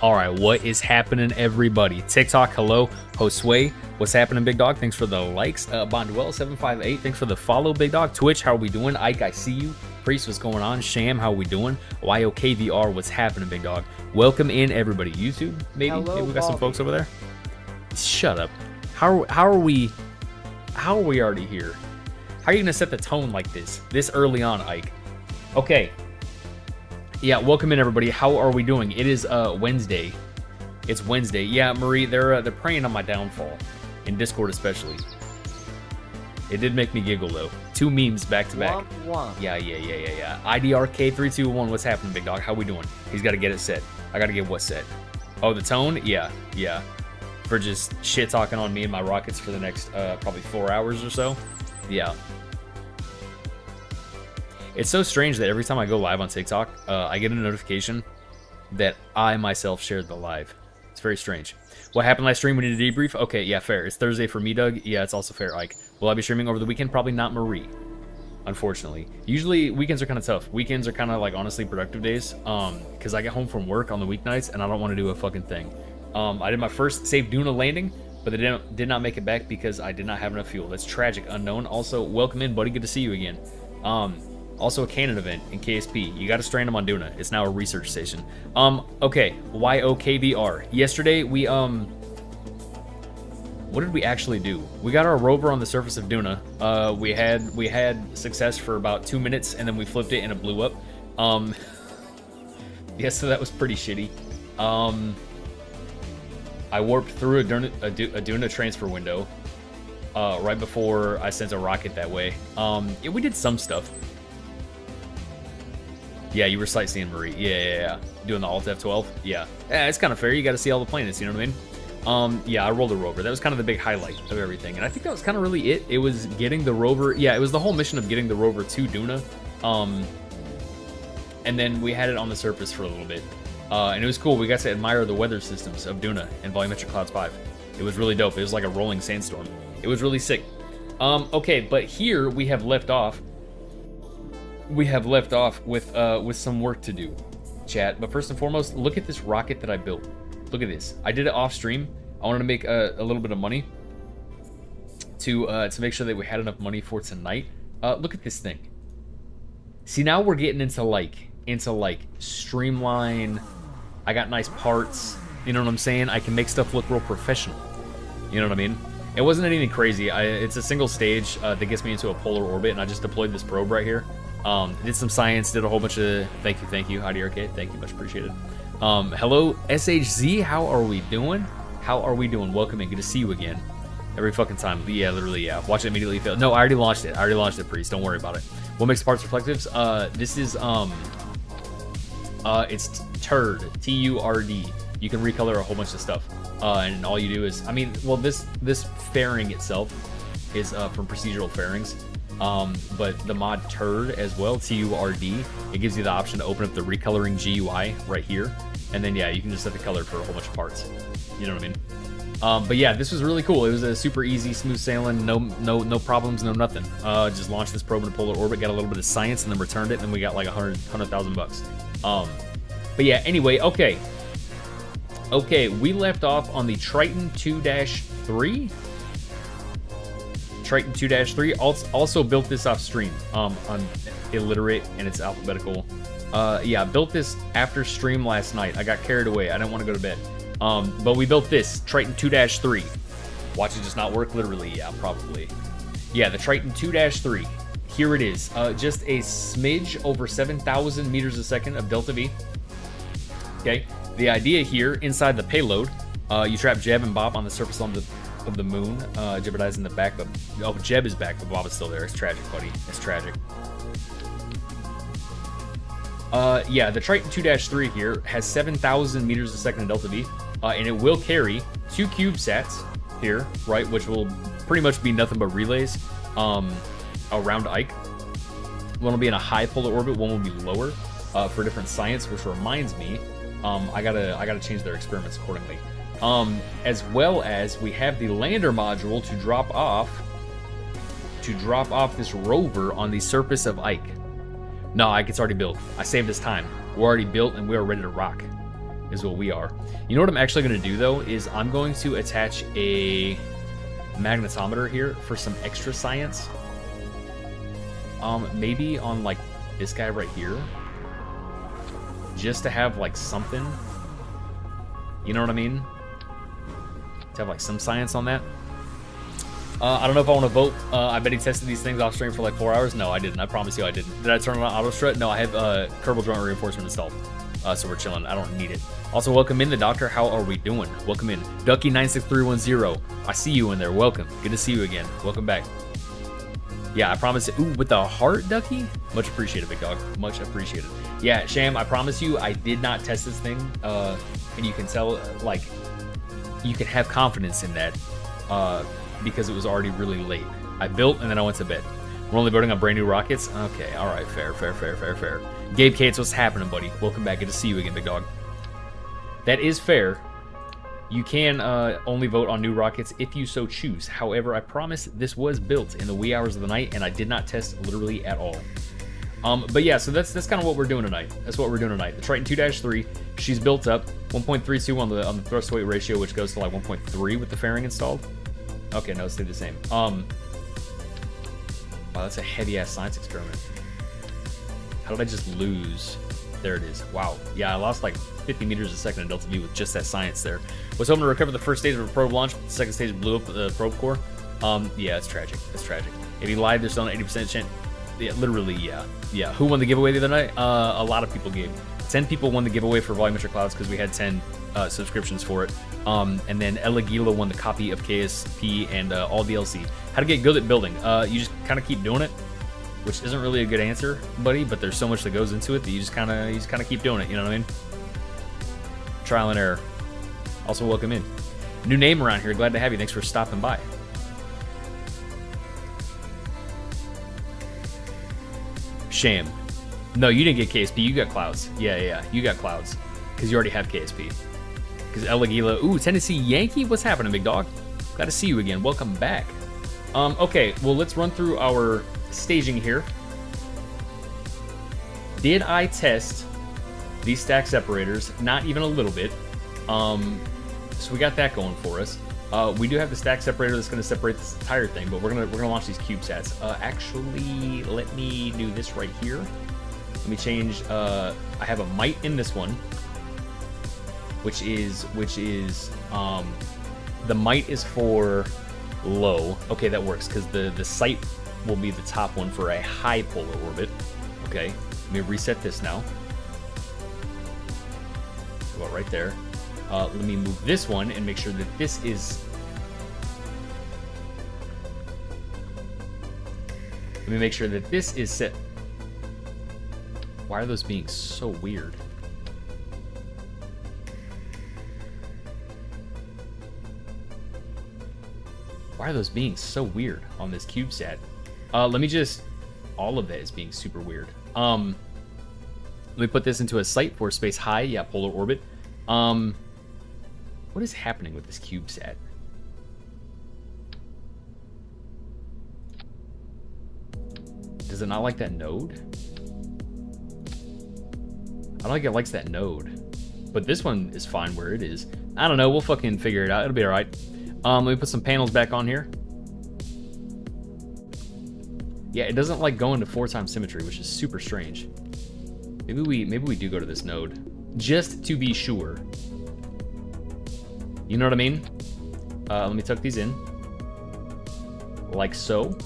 All right, what is happening, everybody? TikTok, hello. Josue, what's happening, big dog? Thanks for the likes. Bonduel758, thanks for the follow, big dog. Twitch, how are we doing? Ike, I see you. Priest, what's going on? Sham, how are we doing? YOKVR, what's happening, big dog? Welcome in, everybody. YouTube, maybe? Hello, maybe we got some Bobby. folks over there. Shut up. How are we already here? How are you gonna set the tone like this early on, Ike? Okay. Yeah, welcome in, everybody. How are we doing? It is Wednesday. It's Wednesday. Yeah, Marie, they're preying on my downfall, in Discord especially. It did make me giggle though. 2 memes back to back. Womp. Yeah. IDRK321. What's happening, big dog? How we doing? He's got to get it set. I got to get what set? Oh, the tone? Yeah. For just shit talking on me and my rockets for the next probably 4 hours or so. Yeah. It's so strange that every time I go live on TikTok, I get a notification that I myself shared the live. It's very strange. What happened last stream? We need a debrief? Okay, yeah, fair. It's Thursday for me, Doug. Yeah, it's also fair, Ike. Will I be streaming over the weekend? Probably not Marie, unfortunately. Usually, weekends are kind of tough. Weekends are kind of like, honestly, productive days. Because I get home from work on the weeknights, and I don't want to do a fucking thing. I did my first safe Duna landing, but they did not make it back because I did not have enough fuel. That's tragic. Unknown. Also, welcome in, buddy. Good to see you again. Also a canon event in KSP. You got to strand them on Duna. It's now a research station. Okay. YOKVR. Yesterday, we, what did we actually do? We got our rover on the surface of Duna. We had success for about 2 minutes, and then we flipped it, and it blew up. Yeah, so that was pretty shitty. I warped through a Duna transfer window right before I sent a rocket that way. Yeah, we did some stuff. Yeah, you were sightseeing, Marie. Yeah. Doing the Alt F12. Yeah, it's kind of fair. You got to see all the planets, you know what I mean? Yeah, I rolled a rover. That was kind of the big highlight of everything. And I think that was kind of really it. It was getting the rover. Yeah, it was the whole mission of getting the rover to Duna. And then we had it on the surface for a little bit. And it was cool. We got to admire the weather systems of Duna and Volumetric Clouds 5. It was really dope. It was like a rolling sandstorm. It was really sick. Okay, but here we have left off. We have left off with some work to do, chat. But first and foremost, look at this rocket that I built. Look at this. I did it off stream. I wanted to make a little bit of money to make sure that we had enough money for tonight. Look at this thing. See, now we're getting into like streamline. I got nice parts. You know what I'm saying? I can make stuff look real professional. You know what I mean? It wasn't anything crazy. It's a single stage that gets me into a polar orbit, and I just deployed this probe right here. Did some science, did a whole bunch of... Thank you, IDRK. Thank you, much appreciated. Hello, SHZ, how are we doing? Welcome in, good to see you again. Every fucking time. Yeah, literally, yeah. Watch it immediately fail. No, I already launched it. Priest. Don't worry about it. What makes parts reflectives? This is, it's turd. T-U-R-D. You can recolor a whole bunch of stuff. And all you do is... I mean, well, this fairing itself is from procedural fairings. But the mod turd as well, T-U-R-D, it gives you the option to open up the recoloring GUI right here, and then yeah, you can just set the color for a whole bunch of parts. You know what I mean? But yeah, this was really cool. It was a super easy, smooth sailing, no problems, no nothing. Just launched this probe in a polar orbit, got a little bit of science, and then returned it, and then we got like $100,000. But yeah, anyway, okay, we left off on the Triton 2-3. Triton 2-3 also built this off stream. I'm illiterate and it's alphabetical. Yeah, I built this after stream last night. I got carried away. I didn't want to go to bed. But we built this Triton 2-3. Watch it just not work. Literally, yeah, probably. Yeah, the Triton 2-3. Here it is. Just a smidge over 7,000 meters a second of delta V. Okay. The idea here inside the payload, you trap Jeb and Bob on the surface of the moon, jeopardizing the back, but Jeb is back, but Bob is still there. It's tragic, buddy. It's tragic. Yeah, the Triton 2-3 here has 7,000 meters a second of delta V, and it will carry 2 CubeSats here, right, which will pretty much be nothing but relays around Ike. One will be in a high polar orbit, one will be lower for different science, which reminds me, I gotta change their experiments accordingly. As well as we have the lander module to drop off this rover on the surface of Ike. No, Ike, it's already built. I saved us time. We're already built and we are ready to rock. is what we are. You know what I'm actually going to do, though, is I'm going to attach a magnetometer here for some extra science. Maybe on, like, this guy right here. Just to have, like, something. You know what I mean? To have, like, some science on that. I don't know if I want to vote. I bet he tested these things off stream for like 4 hours. No, I didn't. I promise you I didn't. Did I turn on auto strut? No, I have Kerbal joint reinforcement installed. So we're chilling. I don't need it. Also, welcome in the doctor. How are we doing? Welcome in. Ducky96310. I see you in there. Welcome. Good to see you again. Welcome back. Yeah, I promise. Ooh, with the heart, Ducky? Much appreciated, big dog. Much appreciated. Yeah, Sham, I promise you, I did not test this thing. And you can tell, like, you can have confidence in that. Because it was already really late. I built and then I went to bed. We're only voting on brand new rockets? Okay, alright, fair. Gabe Cates, what's happening, buddy? Welcome back, good to see you again, big dog. That is fair. You can only vote on new rockets if you so choose. However, I promise this was built in the wee hours of the night and I did not test literally at all. But yeah, so that's kind of what we're doing tonight. That's what we're doing tonight. The Triton 2-3, she's built up. 1.32 on the thrust weight ratio, which goes to like 1.3 with the fairing installed. Okay, no, it stayed the same. Wow, that's a heavy-ass science experiment. How did I just lose? There it is. Wow. Yeah, I lost like 50 meters a second in Delta V with just that science there. Was hoping to recover the first stage of a probe launch, but the second stage blew up the probe core. Yeah, it's tragic. It's tragic. If he lied, there's still an 80% chance. Yeah, literally, yeah. Yeah, who won the giveaway the other night? A lot of people gave. 10 people won the giveaway for Volumetric Clouds because we had 10 subscriptions for it. And then Ella Gila won the copy of KSP and all DLC. How to get good at building? You just kind of keep doing it, which isn't really a good answer, buddy. But there's so much that goes into it that you just kind of keep doing it. You know what I mean? Trial and error. Also, welcome in. New name around here. Glad to have you. Thanks for stopping by. Shame. No, you didn't get KSP. You got Clouds. Yeah. You got Clouds because you already have KSP. Because El Aguila, ooh, Tennessee Yankee, what's happening, big dog? Glad to see you again. Welcome back. Okay, well, let's run through our staging here. Did I test these stack separators? Not even a little bit. So we got that going for us. We do have the stack separator that's going to separate this entire thing, but we're gonna launch these CubeSats. Actually, let me do this right here. Let me change. I have a mite in this one. Which is the mite is for low. Okay, that works because the sight will be the top one for a high polar orbit. Okay, let me reset this now. About right there. Let me move this one and make sure that this is. Let me make sure that this is set. Why are those being so weird? Why are those being so weird on this CubeSat? Let me just... All of that is being super weird. Let me put this into a sight for space high. Yeah, polar orbit. What is happening with this CubeSat? Does it not like that node? I don't think it likes that node. But this one is fine where it is. I don't know. We'll fucking figure it out. It'll be alright. Let me put some panels back on here. Yeah, it doesn't like going to 4x symmetry, which is super strange. Maybe we do go to this node, just to be sure. You know what I mean? Let me tuck these in, like so.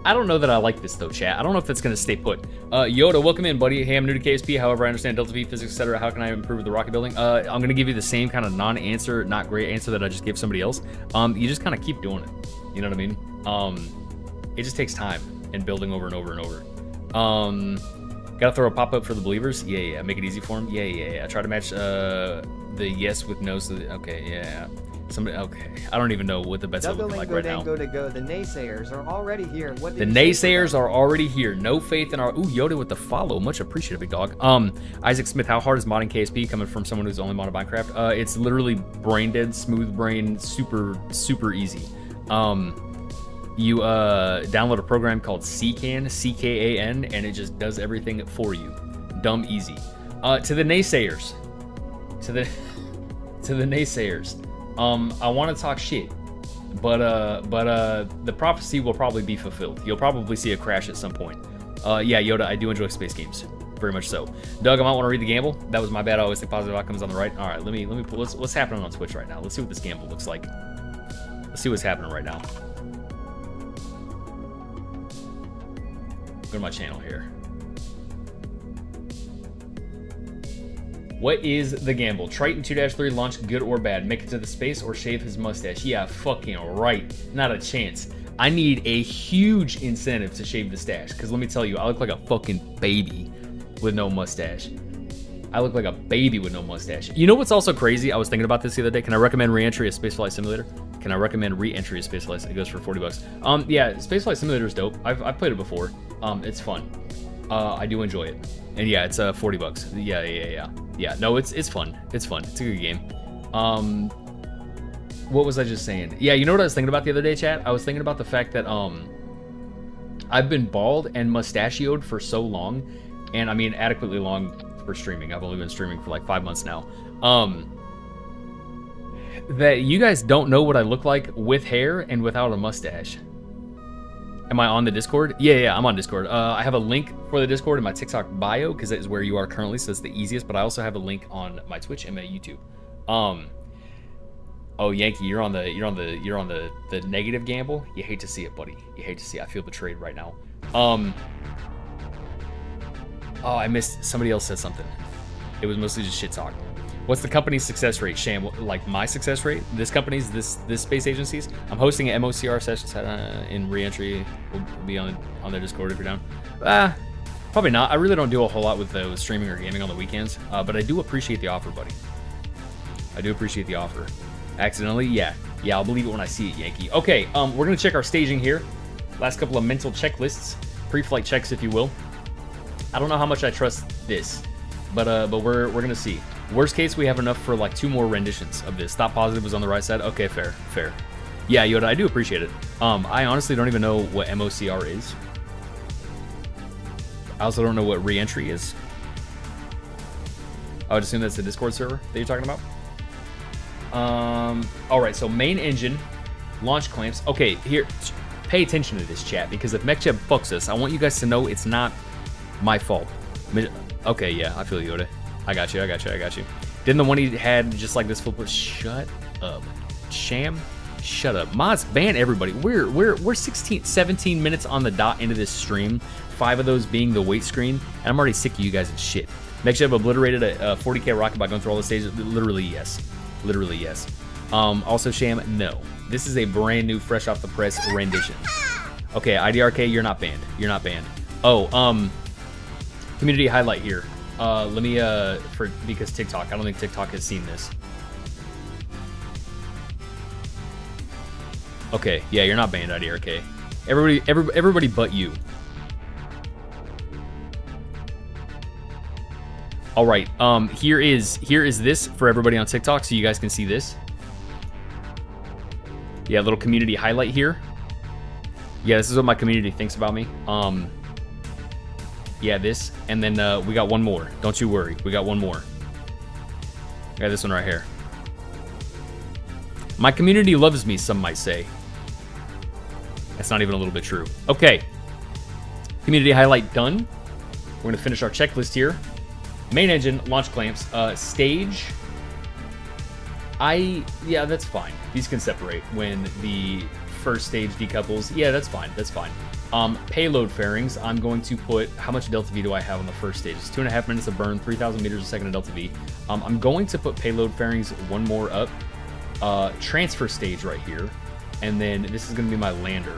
I don't know that I like this though, chat. I don't know if that's gonna stay put. Yoda, welcome in, buddy. Hey, I'm new to KSP. However, I understand Delta V physics, etc. How can I improve the rocket building? I'm gonna give you the same kind of non-answer, not great answer that I just gave somebody else. You just kind of keep doing it. You know what I mean? It just takes time and building over and over and over. Gotta throw a pop-up for the believers. Yeah. Make it easy for them. Yeah. Try to match the yes with no. So okay, yeah. Somebody, okay. I don't even know what the bets are looking like right now. The naysayers are already here. What the naysayers are already here. No faith in our... Ooh, Yoda with the follow. Much appreciated, big dog. Isaac Smith, how hard is modding KSP coming from someone who's only modded Minecraft? It's literally brain dead, smooth brain, super easy. You download a program called CKAN, C-K-A-N, and it just does everything for you. Dumb easy. To the naysayers, to the naysayers, I want to talk shit, but the prophecy will probably be fulfilled. You'll probably see a crash at some point. Yeah, Yoda, I do enjoy space games, very much so. Doug, I might want to read the gamble. That was my bad. I always think positive outcomes on the right. All right, let me pull. What's happening on Twitch right now? Let's see what this gamble looks like. Let's see what's happening right now. Go to my channel here. What is the gamble? Triton 2-3 launch good or bad? Make it to the space or shave his mustache? Yeah, fucking right. Not a chance. I need a huge incentive to shave the stash, because let me tell you, I look like a fucking baby with no mustache. I look like a baby with no mustache. You know what's also crazy? I was thinking about this the other day. Can I recommend re-entry of Spaceflight Simulator? Can I recommend re-entry of Spaceflight? It goes for $40. Yeah, Spaceflight Simulator is dope. I've played it before. It's fun. I do enjoy it. And yeah, it's $40. Yeah. No, it's fun. It's fun. It's a good game. What was I just saying? Yeah, you know what I was thinking about the other day, chat? I was thinking about the fact that I've been bald and mustachioed for so long, and I mean adequately long for streaming. I've only been streaming for like 5 months now. That you guys don't know what I look like with hair and without a mustache. Am I on the Discord? Yeah, I'm on Discord. I have a link for the Discord in my TikTok bio, because that is where you are currently, so it's the easiest. But I also have a link on my Twitch and my YouTube. Oh, Yankee, you're on the negative gamble. You hate to see it, buddy. You hate to see it. I feel betrayed right now. Oh, I missed. Somebody else said something. It was mostly just shit talk. What's the company's success rate, Sham? Like my success rate? This company's, this space agency's. I'm hosting an MOCR session in re-entry. We'll be on their Discord if you're down. Probably not. I really don't do a whole lot with streaming or gaming on the weekends. But I do appreciate the offer, buddy. I do appreciate the offer. Accidentally, yeah, I'll believe it when I see it, Yankee. Okay, we're gonna check our staging here. Last couple of mental checklists, pre-flight checks, if you will. I don't know how much I trust this, but we're gonna see. Worst case, we have enough for like 2 more renditions of this. Stop positive was on the right side. Okay, fair. Yeah, Yoda, I do appreciate it. I honestly don't even know what MOCR is. I also don't know what re-entry is. I would assume that's the Discord server that you're talking about. Alright, so main engine, launch clamps. Okay, here, pay attention to this, chat, because if MechJeb fucks us, I want you guys to know it's not my fault. Okay, yeah, I feel you, Yoda. I got you. Didn't the one he had just like this flip? Shut up. Sham, shut up. Mods, ban everybody. We're 17 minutes on the dot into this stream, 5 of those being the wait screen, and I'm already sick of you guys and shit. MechJeb obliterated a 40k rocket by going through all the stages. Literally, yes. Also, Sham, no. This is a brand new, fresh off the press rendition. Okay, IDRK, you're not banned. Oh, community highlight here. Let me, because TikTok, I don't think TikTok has seen this. Okay, yeah, you're not banned, IDRK. Everybody but you. All right, here is this for everybody on TikTok, so you guys can see this. Yeah, little community highlight here. Yeah, this is what my community thinks about me. Yeah, this, and then we got one more. Don't you worry, we got one more. Yeah, this one right here. My community loves me, some might say. That's not even a little bit true. Okay, community highlight done. We're gonna finish our checklist here. Main engine, launch clamps, stage. Yeah, that's fine. These can separate when the first stage decouples. Yeah, that's fine. Payload fairings, I'm going to put, how much delta V do I have on the first stage? It's 2.5 minutes of burn, 3,000 meters a second of delta V. I'm going to put payload fairings one more up. Transfer stage right here. And then this is going to be my lander.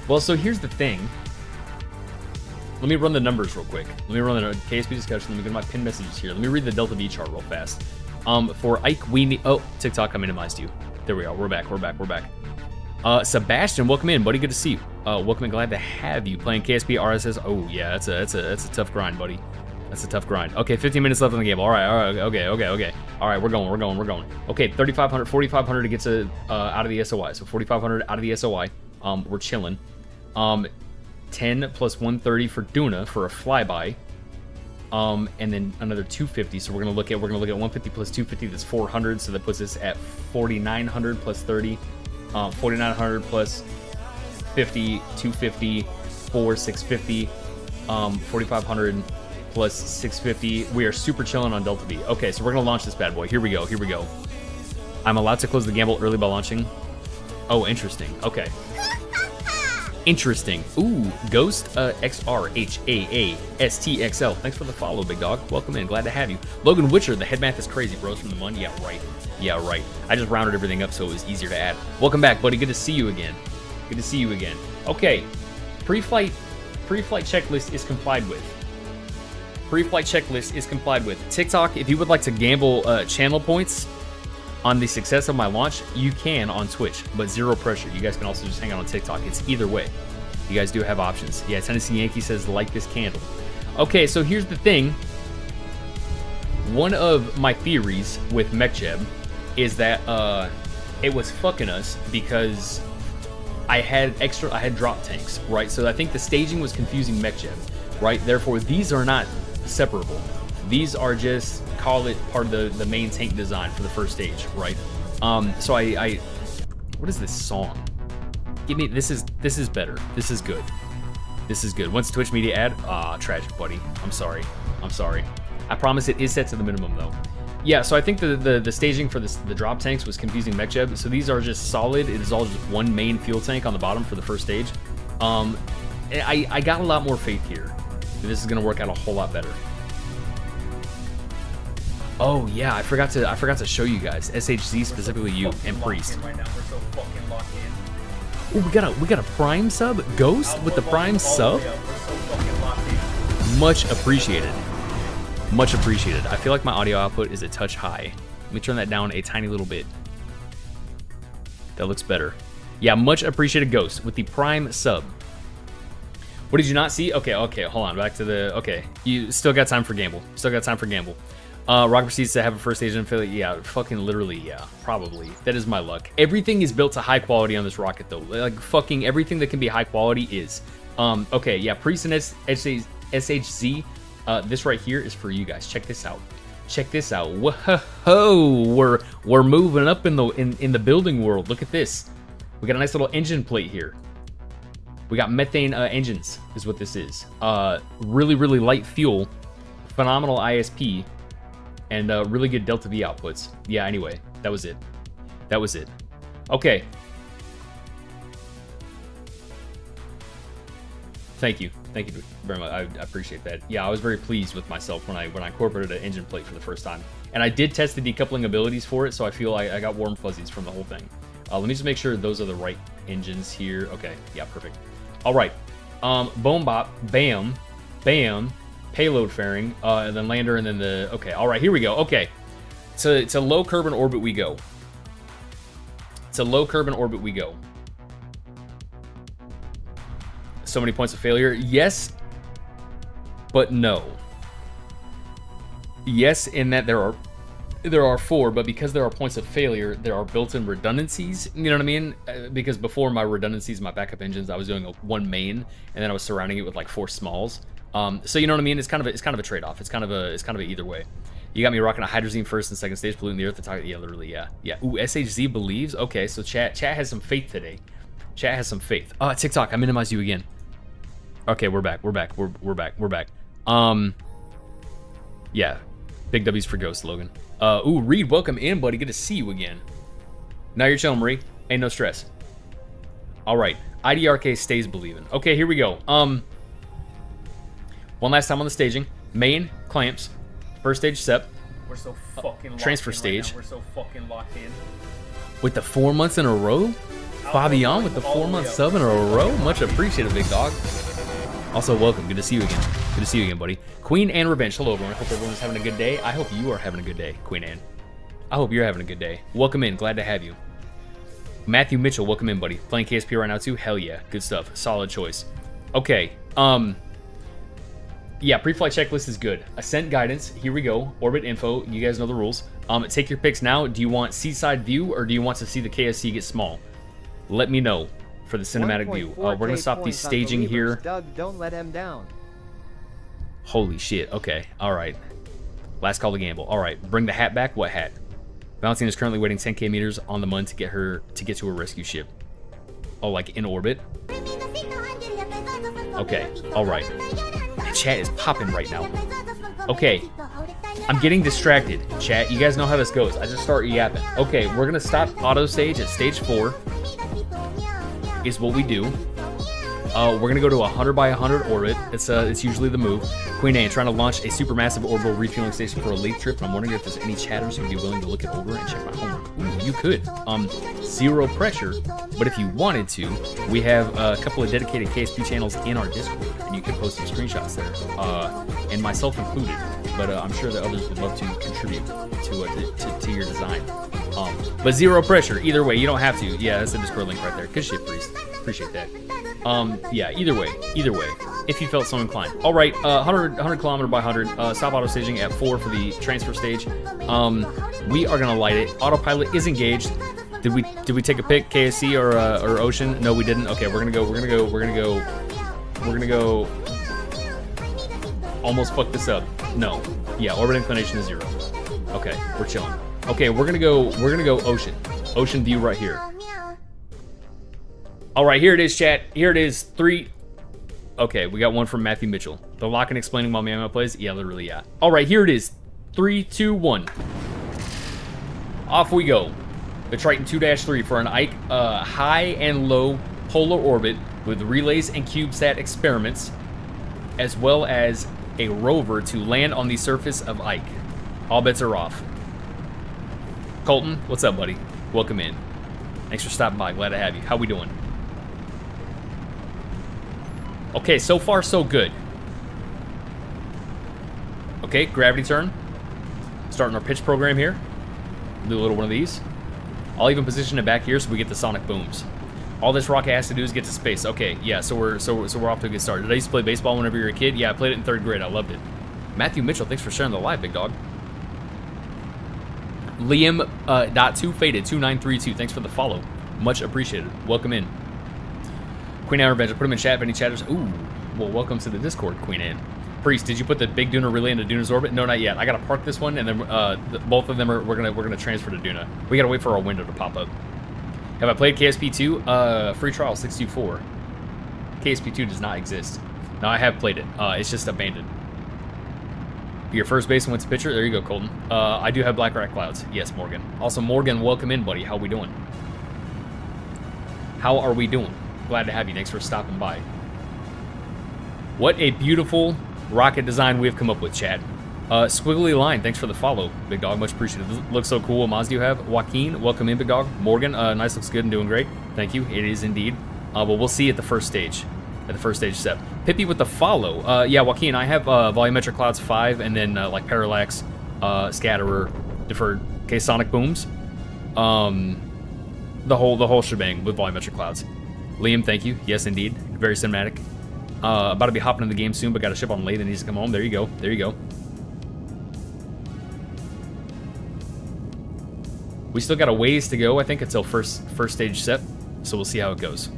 Well, so here's the thing. Let me run the numbers real quick. Let me run the KSP discussion. Let me go to my pin messages here. Let me read the delta V chart real fast. For Ike, we need... Oh, TikTok, I minimized you. There we are. We're back. Sebastian, welcome in, buddy. Good to see you. Welcome and glad to have you playing KSP RSS. Oh yeah, that's a tough grind, buddy. That's a tough grind. Okay, 15 minutes left in the game. All right. Okay. All right, we're going. Okay, 3,500, 4,500 to get to out of the SOI. So 4,500 out of the SOI. We're chilling. 10 plus 130 for Duna for a flyby. and then another 250. So we're gonna look at 150 plus 250. That's 400. So that puts us at 4,900 plus 30. 4,900 plus 50, 250, 650, 4,500 plus 650. We are super chilling on Delta V. Okay, so we're gonna launch this bad boy. Here we go. Here we go. I'm allowed to close the gamble early by launching. Oh, interesting. Okay. Interesting. Ooh, Ghost XRHAASTXL. Thanks for the follow, big dog. Welcome in. Glad to have you. Logan Witcher, the head math is crazy, bros from the Mun. Yeah, right. Yeah, right. I just rounded everything up so it was easier to add. Welcome back, buddy. Good to see you again. Good to see you again. Okay. Pre-flight checklist is complied with. Pre-flight checklist is complied with. TikTok, if you would like to gamble channel points on the success of my launch, you can on Twitch, but zero pressure. You guys can also just hang out on TikTok. It's either way. You guys do have options. Yeah, Tennessee Yankee says, like this candle. Okay, so here's the thing. One of my theories with MechJeb is that it was fucking us because I had drop tanks, right? So I think the staging was confusing MechJeb, right? Therefore, these are not separable. These are just, call it part of the main tank design for the first stage, right? So I what is this song? Give me, this is better. This is good. This is good. Once Twitch media ad, tragic, buddy. I'm sorry. I promise it is set to the minimum though. Yeah, so I think the staging for the drop tanks was confusing MechJeb. So these are just solid. It is all just one main fuel tank on the bottom for the first stage. I got a lot more faith here. This is gonna work out a whole lot better. Oh yeah, I forgot to show you guys. SHZ, specifically you and Priest. Right now. We're so fucking locked in. Oh, we got a Prime sub, Ghost with the Prime sub. We're so fucking locked in. Much appreciated. Much appreciated. I feel like my audio output is a touch high. Let me turn that down a tiny little bit. That looks better. Yeah, much appreciated, Ghost with the Prime sub. What did you not see? Okay, hold on. Back to the, okay. You still got time for gamble. Rock proceeds to have a first stage affiliate. Yeah, fucking literally, yeah, probably. That is my luck. Everything is built to high quality on this rocket, though. Like, fucking everything that can be high quality is. Okay, yeah, Priest and SHZ. This right here is for you guys. Check this out. Whoa, we're moving up in the building world. Look at this. We got a nice little engine plate here. We got methane engines, is what this is. Really light fuel, phenomenal ISP. And really good Delta V outputs. Yeah, anyway, that was it. Okay. Thank you very much. I appreciate that. Yeah, I was very pleased with myself when I incorporated an engine plate for the first time. And I did test the decoupling abilities for it, so I feel I got warm fuzzies from the whole thing. Let me just make sure those are the right engines here. Okay, yeah, perfect. All right. Boom bop, bam, bam. Payload fairing, and then lander, and then the... Okay, all right, here we go. Okay, to low curb and orbit we go. So many points of failure. Yes, but no. Yes, in that there are 4, but because there are points of failure, there are built-in redundancies. You know what I mean? Because before my redundancies, my backup engines, I was doing one main, and then I was surrounding it with like 4 smalls. So you know what I mean? It's kind of a trade-off. It's kind of a either way. You got me rocking a hydrazine first and second stage, polluting the earth. Yeah, literally, yeah. Ooh, SHZ believes. Okay, so chat has some faith today. Chat has some faith. TikTok, I minimized you again. Okay, we're back. Yeah, big W's for Ghost, Logan. Ooh, Reed, welcome in, buddy. Good to see you again. Now you're chilling, Marie. Ain't no stress. All right, IDRK stays believing. Okay, here we go. One last time on the staging. Main, clamps. First stage, SEP. We're so fucking locked transfer in stage. Right now. We're so fucking locked in. With the 4 months in a row? Fabian with the 4-month sub in a row? Much appreciated, big dog. Also, welcome. Good to see you again. Buddy. Queen Anne Revenge. Hello, everyone. I hope everyone's having a good day. I hope you are having a good day, Queen Anne. I hope you're having a good day. Welcome in. Glad to have you. Matthew Mitchell, welcome in, buddy. Playing KSP right now, too? Hell yeah. Good stuff. Solid choice. Okay. Yeah, pre-flight checklist is good. Ascent guidance, here we go. Orbit info, you guys know the rules. Take your picks now. Do you want seaside view or do you want to see the KSC get small? Let me know for the cinematic view. We're gonna stop the staging here. Doug, don't let him down. Holy shit. Okay. All right. Last call to gamble. All right. Bring the hat back. What hat? Valentine is currently waiting 10k meters on the Mun to get to her rescue ship. Oh, like in orbit? Okay. All right. The chat is popping right now. Okay. I'm getting distracted. Chat, you guys know how this goes. I just start yapping. Okay, we're going to stop auto stage at stage 4. Is what we do. We're going to go to 100 by 100 orbit. It's usually the move. Queen A trying to launch a supermassive orbital refueling station for a late trip. I'm wondering if there's any chatters who would be willing to look it over and check my homework. Ooh, you could. Zero pressure, but if you wanted to, we have a couple of dedicated KSP channels in our Discord, and you can post some screenshots there, and myself included. But I'm sure that others would love to contribute to your design. But zero pressure. Either way, you don't have to. Yeah, that's the Discord link right there. Good shit, Priest. Appreciate that. Yeah, either way, if you felt so inclined. All right, 100 kilometer by 100, stop auto staging at 4 for the transfer stage. We are gonna light it. Autopilot is engaged. Did we take a pick, KSC or Ocean? No, we didn't. Okay, we're gonna go. Almost fucked this up. No. Yeah, orbit inclination is 0. Okay, we're chilling. Okay, we're gonna go Ocean. Ocean view right here. All right, here it is, chat. Here it is. 3. Okay, we got one from Matthew Mitchell. The lock and explaining while Mama plays. Yeah, literally, yeah. All right, here it is. 3, 2, 1. Off we go. The Triton 2-3 for an Ike high and low polar orbit with relays and CubeSat experiments, as well as a rover to land on the surface of Ike. All bets are off. Colton, what's up, buddy? Welcome in. Thanks for stopping by. Glad to have you. How we doing? Okay, so far so good. Okay, gravity turn. Starting our pitch program here. Do a little one of these. I'll even position it back here so we get the sonic booms. All this rocket has to do is get to space. Okay, yeah, so we're off to a good start. Did I used to play baseball whenever you were a kid? Yeah, I played it in 3rd grade. I loved it. Matthew Mitchell, thanks for sharing the live, big dog. Liam .2faded 2932, thanks for the follow. Much appreciated. Welcome in. Queen Anne Revenge, put him in chat if any chatters. Ooh, well, welcome to the Discord, Queen Anne. Priest, did you put the big Duna relay into Duna's orbit? No, not yet. I gotta park this one, and then both of them we're gonna transfer to Duna. We gotta wait for our window to pop up. Have I played KSP2? Free trial 624. KSP2 does not exist. No, I have played it. It's just abandoned. Your first baseman wins pitcher. There you go, Colton. I do have Black Rat Clouds. Yes, Morgan. Also, Morgan, welcome in, buddy. How we doing? How are we doing? Glad to have you. Thanks for stopping by. What a beautiful rocket design we have come up with, chat. Squiggly line, thanks for the follow, big dog. Much appreciated. This looks so cool. What mods do you have? Joaquin, welcome in, big dog. Morgan, nice, looks good and doing great. Thank you. It is indeed. But we'll see at the first stage. At the first stage step. Pippi with the follow. Yeah, Joaquin, I have volumetric clouds 5 and then like parallax, scatterer, deferred. Okay, sonic booms. The whole shebang with volumetric clouds. Liam, thank you. Yes, indeed. Very cinematic. About to be hopping in the game soon, but got a ship on late that needs to come home. There you go. There you go. We still got a ways to go, I think, until first stage set. So we'll see how it goes.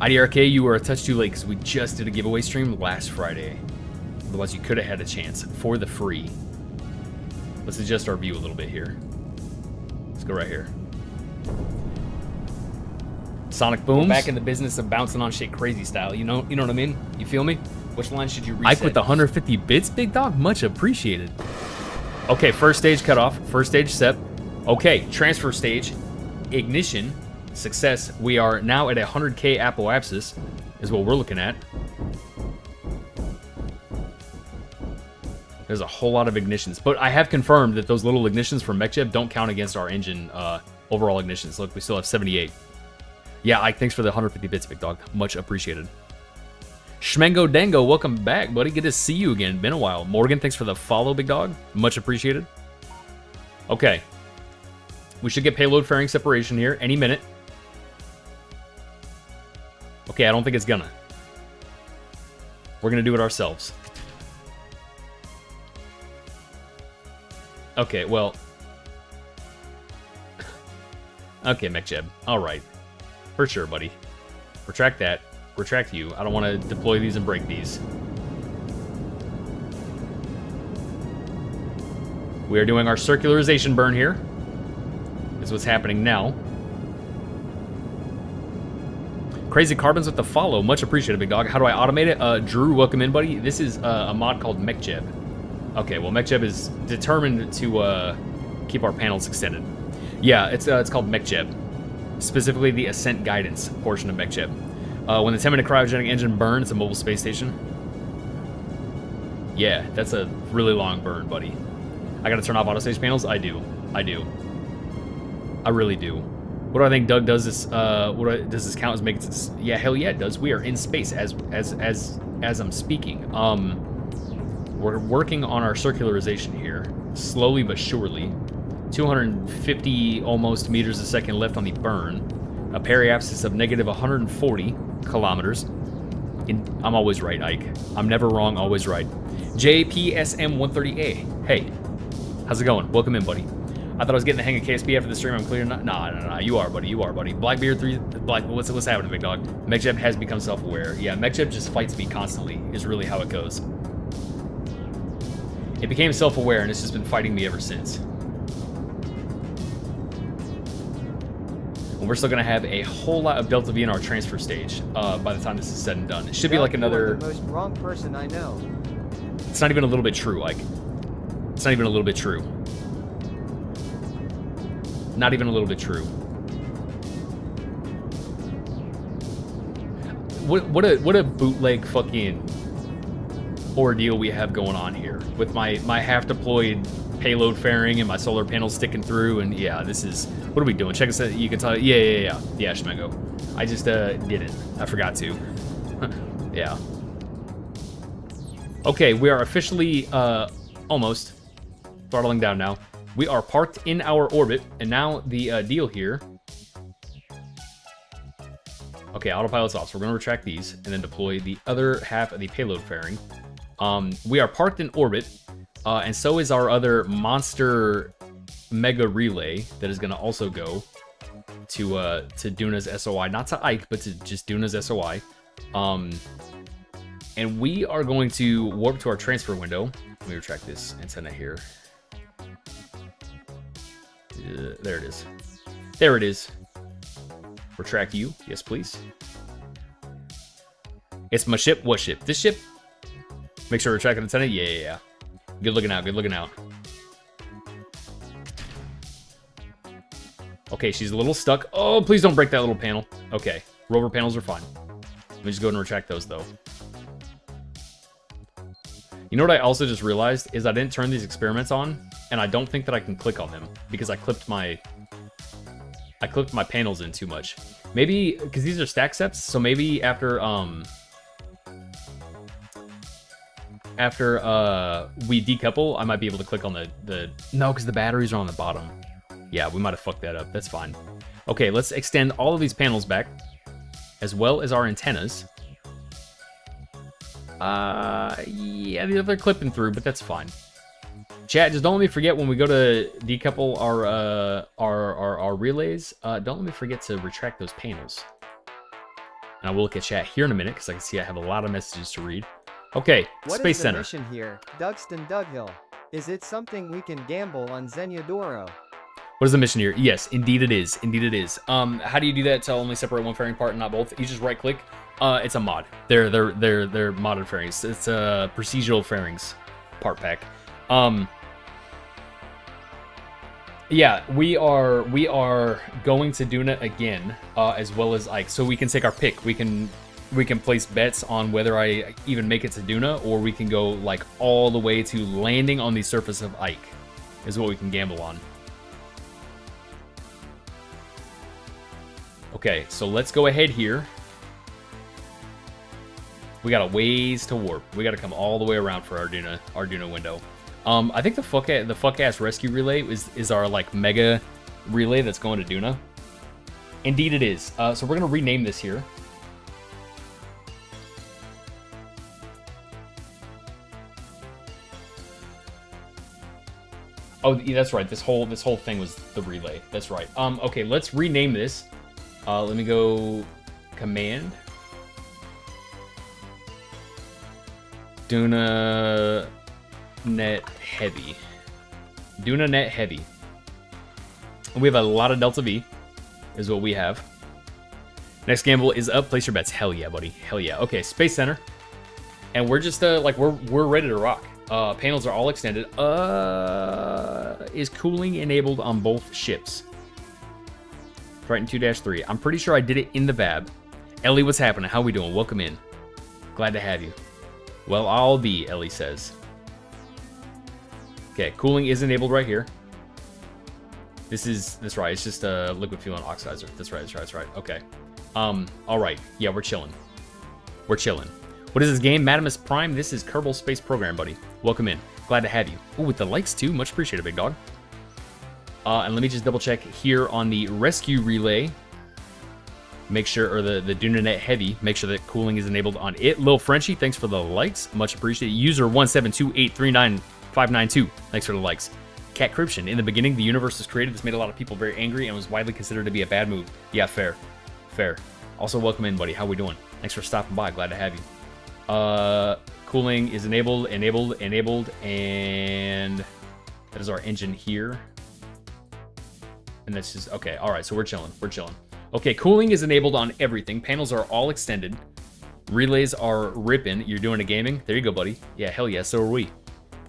IDRK, you were a touch too late because we just did a giveaway stream last Friday. Otherwise, you could have had a chance for the free. Let's adjust our view a little bit here. Let's go right here. Sonic booms. We're back in the business of bouncing on shit crazy style. You know what I mean? You feel me? Which line should you reset? Ike with the 150 bits, big dog. Much appreciated. Okay, first stage cut off. First stage set. Okay, transfer stage. Ignition. Success. We are now at 100k apoapsis, is what we're looking at. There's a whole lot of ignitions, but I have confirmed that those little ignitions from MechJeb don't count against our engine overall ignitions. Look, we still have 78. Yeah, Ike, thanks for the 150 bits, big dog. Much appreciated. Shmengo Dango, welcome back, buddy. Good to see you again. Been a while. Morgan, thanks for the follow, big dog. Much appreciated. Okay. We should get payload fairing separation here any minute. Okay, I don't think it's gonna. We're gonna do it ourselves. Okay, well. Okay, MechJeb. All right. For sure, buddy. Retract that. Retract you. I don't want to deploy these and break these. We are doing our circularization burn here. Is what's happening now. Crazy Carbons with the follow. Much appreciated, big dog. How do I automate it? Drew, welcome in, buddy. This is a mod called MechJeb. Okay, well, MechJeb is determined to keep our panels extended. Yeah, it's called MechJeb. Specifically the Ascent Guidance portion of MechJeb. When the 10-minute cryogenic engine burns, it's a mobile space station. Yeah, that's a really long burn, buddy. I gotta turn off autostage panels? I do. I really do. What do I think Doug does this? Does this count as making sense? Yeah, hell yeah, it does. We are in space as I'm speaking. We're working on our circularization here, slowly but surely. 250 almost meters a second left on the burn. A periapsis of negative 140 kilometers. I'm always right, Ike. I'm never wrong, always right. JPSM130A. Hey. How's it going? Welcome in, buddy. I thought I was getting the hang of KSP after the stream. I'm clear. Nah. You are, buddy. You are, buddy. Blackbeard 3. What's happening, big dog? MechJeb has become self-aware. Yeah, MechJeb just fights me constantly. Is really how it goes. It became self-aware, and it's just been fighting me ever since. And we're still gonna have a whole lot of Delta V in our transfer stage by the time this is said and done. It should be like another. You are the most wrong person I know. It's not even a little bit true, like. It's not even a little bit true. Not even a little bit true. What a bootleg fucking ordeal we have going on here with my half deployed payload fairing and my solar panels sticking through, and yeah, this is what are we doing? Check us out. You can tell. Yeah, Schmego. I just didn't. I forgot to. Yeah. Okay, we are officially almost. Throttling down now. We are parked in our orbit, and now the deal here. Okay, autopilot's off, so we're going to retract these and then deploy the other half of the payload fairing. We are parked in orbit, and so is our other monster mega relay that is going to also go to Duna's SOI, not to Ike, but to just Duna's SOI. And we are going to warp to our transfer window. Let me retract this antenna here. There it is. There it is. Retract you. Yes, please. It's my ship. What ship? This ship? Make sure to retract the antenna. Yeah. Good looking out. Good looking out. Okay, she's a little stuck. Oh, please don't break that little panel. Okay. Rover panels are fine. Let me just go ahead and retract those, though. You know what I also just realized is I didn't turn these experiments on, and I don't think that I can click on them because I clipped my panels in too much. Maybe because these are stack steps, so maybe after we decouple, I might be able to click on the no, because the batteries are on the bottom. Yeah, we might have fucked that up. That's fine. Okay, let's extend all of these panels back, as well as our antennas. Yeah, they're clipping through, but that's fine. Chat, just don't let me forget when we go to decouple our relays. Don't let me forget to retract those panels. And I will look at chat here in a minute because I can see I have a lot of messages to read. Okay, what Space is the Center. mission here, Dugston Dughill? Is it something we can gamble on Zenudoro? What is the mission here? Yes, indeed it is. Indeed it is. How do you do that to only separate one fairing part and not both? You just right click. It's a mod. They're modded fairings. It's procedural fairings part pack. Yeah, we are going to Duna again, as well as Ike, so we can take our pick. We can place bets on whether I even make it to Duna, or we can go like all the way to landing on the surface of Ike, is what we can gamble on. Okay, so let's go ahead here. We got a ways to warp. We got to come all the way around for our Duna window. I think the fuck ass rescue relay is our like mega relay that's going to Duna. Indeed it is. So we're gonna rename this here. Oh, yeah, that's right. This whole thing was the relay. That's right. Okay, let's rename this. Let me go command. Duna net heavy. Duna net heavy. We have a lot of Delta V, is what we have. Next gamble is up. Place your bets. Hell yeah, buddy. Hell yeah. Okay, Space Center. And we're just, like, we're ready to rock. Panels are all extended. Is cooling enabled on both ships? Triton 2-3. I'm pretty sure I did it in the VAB. Ellie, what's happening? How we doing? Welcome in. Glad to have you. Well, I'll be, Ellie says. Okay, cooling is enabled right here. That's right. It's just a liquid fuel and oxidizer. That's right. Okay. All right. Yeah, we're chilling. What is this game? Madamus Prime. This is Kerbal Space Program, buddy. Welcome in. Glad to have you. Oh, with the likes too. Much appreciated, big dog. And let me just double check here on the rescue relay. Make sure, or the Dunanet Heavy, make sure that cooling is enabled on it. Lil Frenchie, thanks for the likes. Much appreciated. User 172839592. Thanks for the likes. Cat Cryption. In the beginning, the universe was created. This made a lot of people very angry and was widely considered to be a bad move. Yeah, fair. Also, welcome in, buddy. How we doing? Thanks for stopping by. Glad to have you. Cooling is enabled, and that is our engine here. And that's just, okay, all right, so we're chilling. Okay, cooling is enabled on everything. Panels are all extended. Relays are ripping. You're doing a gaming? There you go, buddy. Yeah, hell yeah, so are we.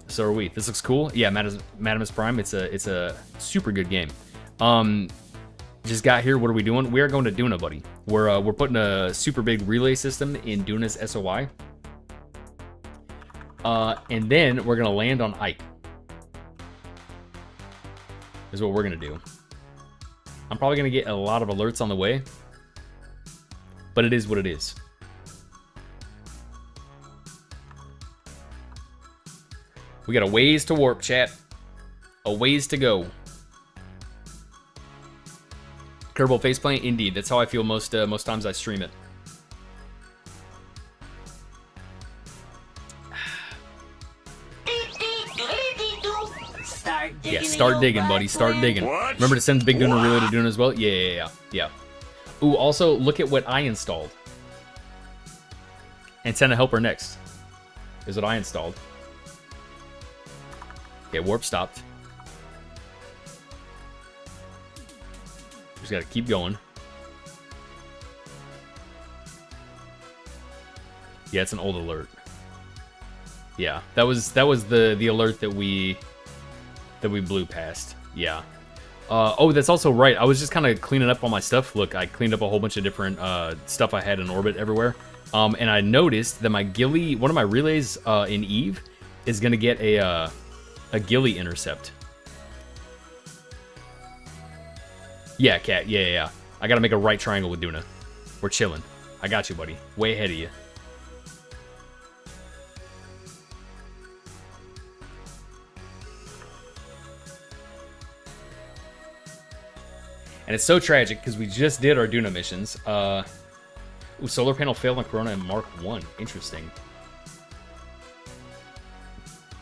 This looks cool. Yeah, Madamus Prime, it's a super good game. Just got here, what are we doing? We are going to Duna, buddy. We're putting a super big relay system in Duna's SOI. And then we're gonna land on Ike. Is what we're gonna do. I'm probably gonna get a lot of alerts on the way, but it is what it is. We got a ways to warp, chat. A ways to go. Kerbal faceplant, indeed. That's how I feel most times I stream it. Yeah, start digging, buddy. Start digging. What? Remember to send the big Duna relay to Duna as well? Yeah. Ooh, also, look at what I installed. Antenna helper next is what I installed. Okay, warp stopped. Just gotta keep going. Yeah, it's an old alert. Yeah, that was the alert that we blew past. Yeah. Oh, that's also right. I was just kind of cleaning up all my stuff. Look, I cleaned up a whole bunch of different stuff I had in orbit everywhere. And I noticed that my ghillie, one of my relays in Eve, is gonna get a ghillie intercept. Yeah, Cat. Yeah. I gotta make a right triangle with Duna. We're chilling. I got you, buddy. Way ahead of you. And it's so tragic because we just did our Duna missions. Ooh, solar panel failed on Corona and Mark 1. Interesting.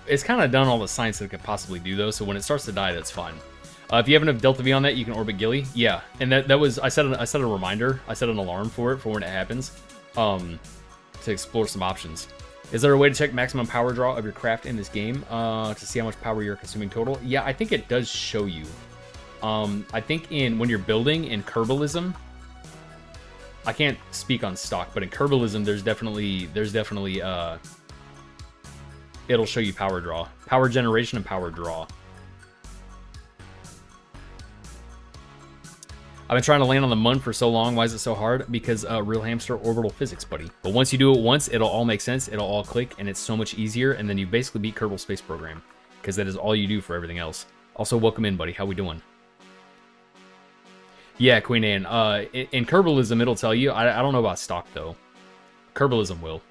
It's kind of done all the science that it could possibly do, though, so when it starts to die, that's fine. If you have enough Delta V on that, you can orbit ghillie. Yeah, and that was, I set a reminder. I set an alarm for it for when it happens, to explore some options. Is there a way to check maximum power draw of your craft in this game to see how much power you're consuming total? Yeah, I think it does show you. I think when you're building in Kerbalism, I can't speak on stock, but in Kerbalism, there's definitely it'll show you power draw, power generation, and power draw. I've been trying to land on the Mun for so long. Why is it so hard? Because real hamster orbital physics, buddy. But once you do it once, it'll all make sense. It'll all click, and it's so much easier. And then you basically beat Kerbal Space Program, because that is all you do for everything else. Also, welcome in, buddy. How we doing? Yeah, Queen Anne. In Kerbalism, it'll tell you. I don't know about stock, though. Kerbalism will.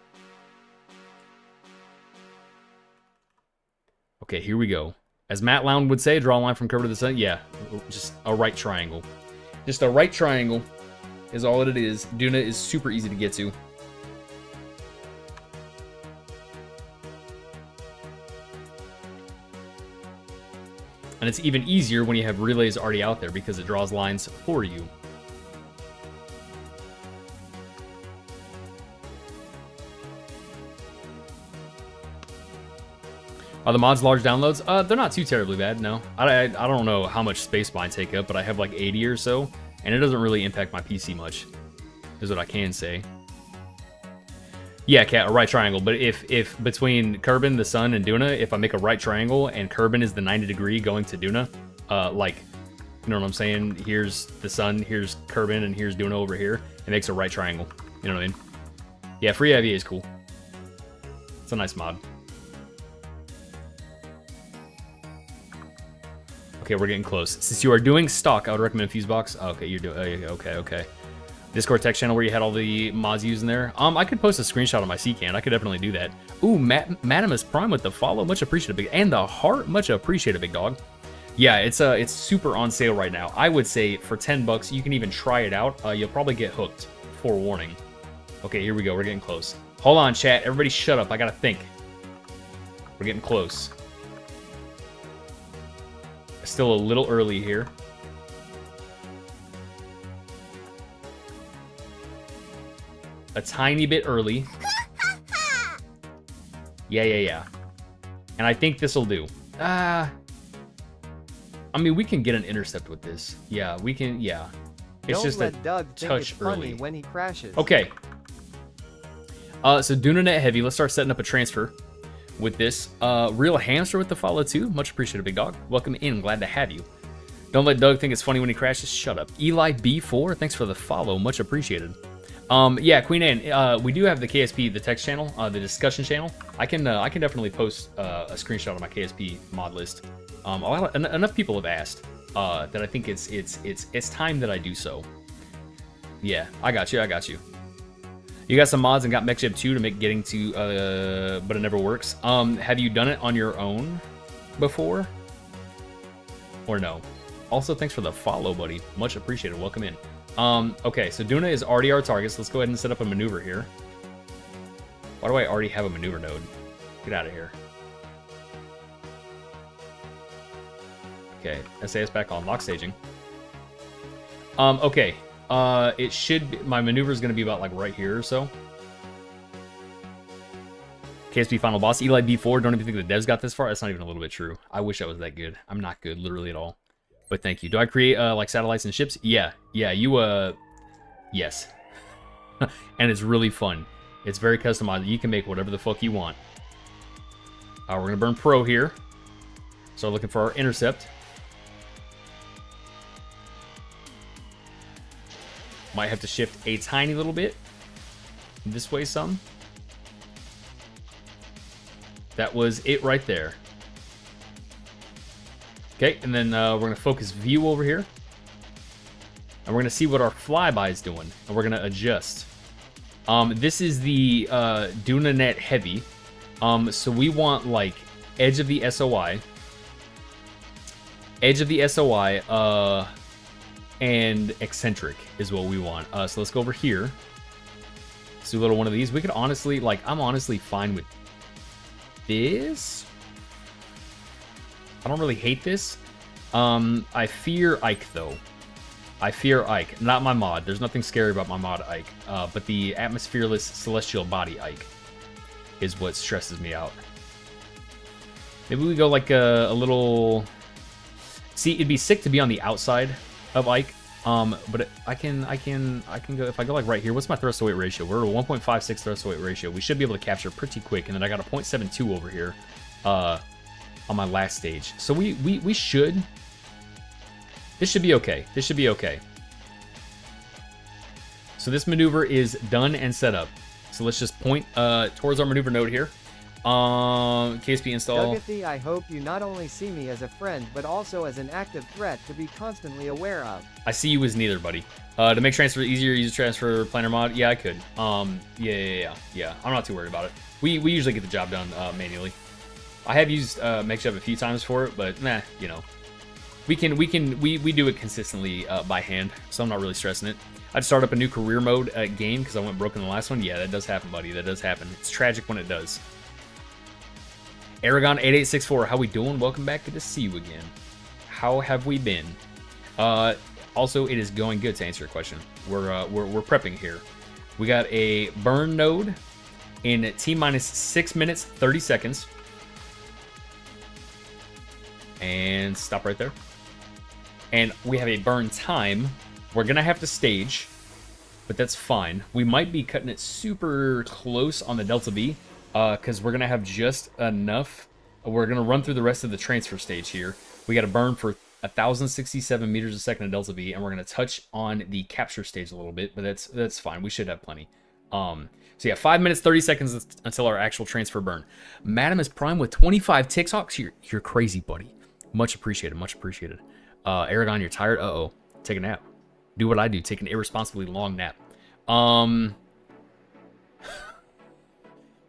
Okay, here we go. As Matt Lown would say, draw a line from Kerber to the sun. Yeah, just a right triangle. Just a right triangle is all that it is. Duna is super easy to get to. And it's even easier when you have relays already out there because it draws lines for you. Are the mods large downloads? They're not too terribly bad, no. I don't know how much space mine take up, but I have like 80 or so, and it doesn't really impact my PC much, is what I can say. Yeah, Cat, a right triangle, but if between Kerbin, the sun, and Duna, if I make a right triangle and Kerbin is the 90 degree going to Duna, like, you know what I'm saying? Here's the sun, here's Kerbin, and here's Duna over here. It makes a right triangle. You know what I mean? Yeah, free IVA is cool. It's a nice mod. Okay, we're getting close. Since you are doing stock, I would recommend Fusebox. Okay, you're doing... Okay. Discord text channel where you had all the mods used in there. I could post a screenshot on my CCAN. I could definitely do that. Ooh, Madamus Prime with the follow. Much appreciated, big... And the heart. Much appreciated, big dog. Yeah, it's super on sale right now. I would say for 10 bucks, you can even try it out. You'll probably get hooked. Forewarning. Okay, here we go. We're getting close. Hold on, chat. Everybody shut up. I gotta think. We're getting close. Still a little early here. A tiny bit early. Yeah. And I think this will do. I mean, we can get an intercept with this. Yeah, we can, yeah. It's just let Doug think touch it's funny early. when he crashes. Okay. So DunaNet Heavy, let's start setting up a transfer with this. Real Hamster with the follow too. Much appreciated, big dog. Welcome in, glad to have you. Don't let Doug think it's funny when he crashes. Shut up. Eli B4, thanks for the follow. Much appreciated. Yeah, Queen Anne, we do have the KSP, the text channel, the discussion channel. I can definitely post a screenshot of my KSP mod list. Enough people have asked that I think it's time that I do so. Yeah, I got you. You got some mods and got MechJib 2 to make getting to, but it never works. Have you done it on your own before? Or no? Also, thanks for the follow, buddy. Much appreciated. Welcome in. Okay, so Duna is already our target, so let's go ahead and set up a maneuver here. Why do I already have a maneuver node? Get out of here. Okay, SAS back on. Lock staging. Okay. It should be, my maneuver is going to be about like right here or so. KSP final boss. Eli B4. Don't even think the devs got this far. That's not even a little bit true. I wish I was that good. I'm not good, literally at all. But thank you. Do I create like satellites and ships? Yeah. You yes. And it's really fun. It's very customized. You can make whatever the fuck you want. We're gonna burn Pro here. So looking for our intercept. Might have to shift a tiny little bit this way some. That was it right there. Okay, and then we're going to focus view over here. And we're going to see what our flyby is doing. And we're going to adjust. This is the DunaNet Heavy. So we want like edge of the SOI. Edge of the SOI and eccentric is what we want. So let's go over here. Let's do a little one of these. We could honestly, like, I'm honestly fine with this. I don't really hate this. I fear Ike, though. I fear Ike. Not my mod. There's nothing scary about my mod Ike. But the atmosphereless celestial body Ike is what stresses me out. Maybe we go like a little... See, it'd be sick to be on the outside of Ike. But I can go... If I go like right here, what's my thrust to weight ratio? We're at a 1.56 thrust to weight ratio. We should be able to capture pretty quick. And then I got a 0.72 over here. On my last stage. So we should... This should be okay. This should be okay. So this maneuver is done and set up. So let's just point towards our maneuver node here. KSP install. Dougathy, I hope you not only see me as a friend, but also as an active threat to be constantly aware of. I see you as neither, buddy. To make transfer easier, use transfer planner mod. Yeah, I could. Yeah. I'm not too worried about it. We usually get the job done manually. I have used MechJib a few times for it, but nah, you know, we do it consistently by hand, so I'm not really stressing it. I'd start up a new career mode game because I went broken in the last one. Yeah, that does happen, buddy. That does happen. It's tragic when it does. Aragon8864, how we doing? Welcome back. Good to see you again. How have we been? Also, it is going good, to answer your question. We're prepping here. We got a burn node in T-minus 6 minutes 30 seconds. And stop right there. And we have a burn time. We're going to have to stage, but that's fine. We might be cutting it super close on the Delta V, because we're going to have just enough. We're going to run through the rest of the transfer stage here. We got to burn for 1,067 meters a second in Delta V, and we're going to touch on the capture stage a little bit, but that's fine. We should have plenty. So yeah, 5 minutes, 30 seconds until our actual transfer burn. Madam is prime with 25 TikToks. You're crazy, buddy. Much appreciated, much appreciated. Aragon, you're tired? Uh-oh. Take a nap. Do what I do, take an irresponsibly long nap.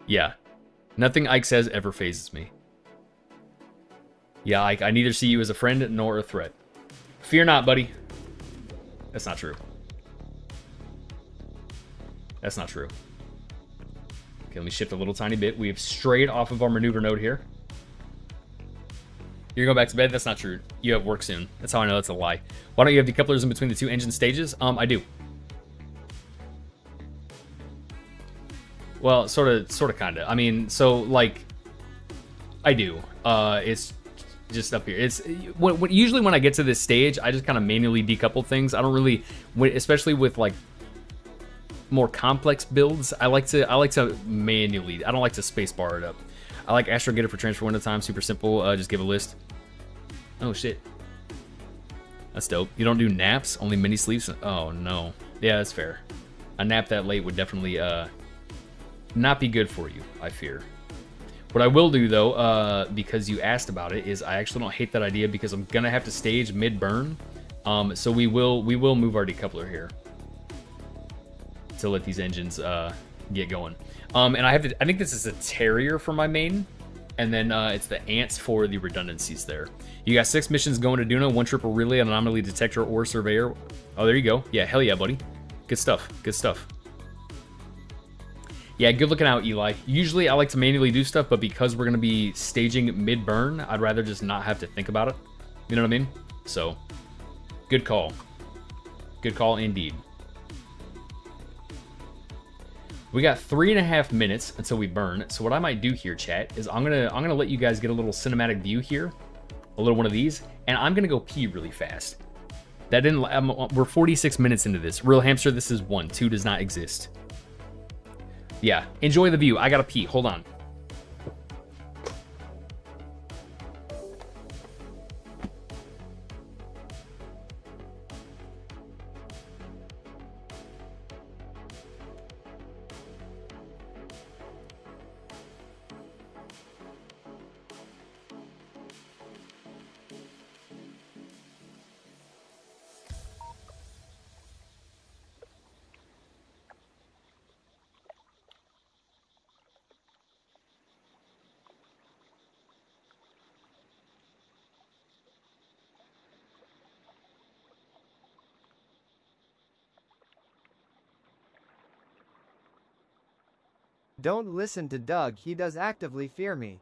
Yeah. Nothing Ike says ever phases me. Yeah, Ike, I neither see you as a friend nor a threat. Fear not, buddy. That's not true. That's not true. Okay, let me shift a little tiny bit. We have strayed off of our maneuver node here. You're going back to bed? That's not true. You have work soon. That's how I know that's a lie. Why don't you have decouplers in between the two engine stages? I do. Well, sort of, kind of. I mean, so, like, I do. It's just up here. It's usually when I get to this stage, I just kind of manually decouple things. I don't really, especially with, like, more complex builds, I like to manually. I don't like to spacebar it up. I like Astrogator for transfer window time. Super simple. Just give a list. Oh, shit. That's dope. You don't do naps? Only mini sleeps? Oh, no. Yeah, that's fair. A nap that late would definitely not be good for you, I fear. What I will do, though, because you asked about it, is I actually don't hate that idea because I'm going to have to stage mid-burn. So we will move our decoupler here to let these engines get going. And I think this is a Terrier for my main, and then it's the Ants for the redundancies there. You got 6 missions going to Duna, 1 triple relay, an anomaly detector, or surveyor. Oh, there you go. Yeah, hell yeah, buddy. Good stuff. Good stuff. Yeah, good looking out, Eli. Usually I like to manually do stuff, but because we're going to be staging mid-burn, I'd rather just not have to think about it. You know what I mean? So, good call. Good call indeed. We got 3.5 minutes until we burn. So what I might do here, chat, is I'm gonna let you guys get a little cinematic view here, a little one of these, and I'm gonna go pee really fast. That didn't. We're 46 minutes into this. Real hamster, this is 1. 2 does not exist. Yeah, enjoy the view. I gotta pee. Hold on. Don't listen to Doug, he does actively fear me.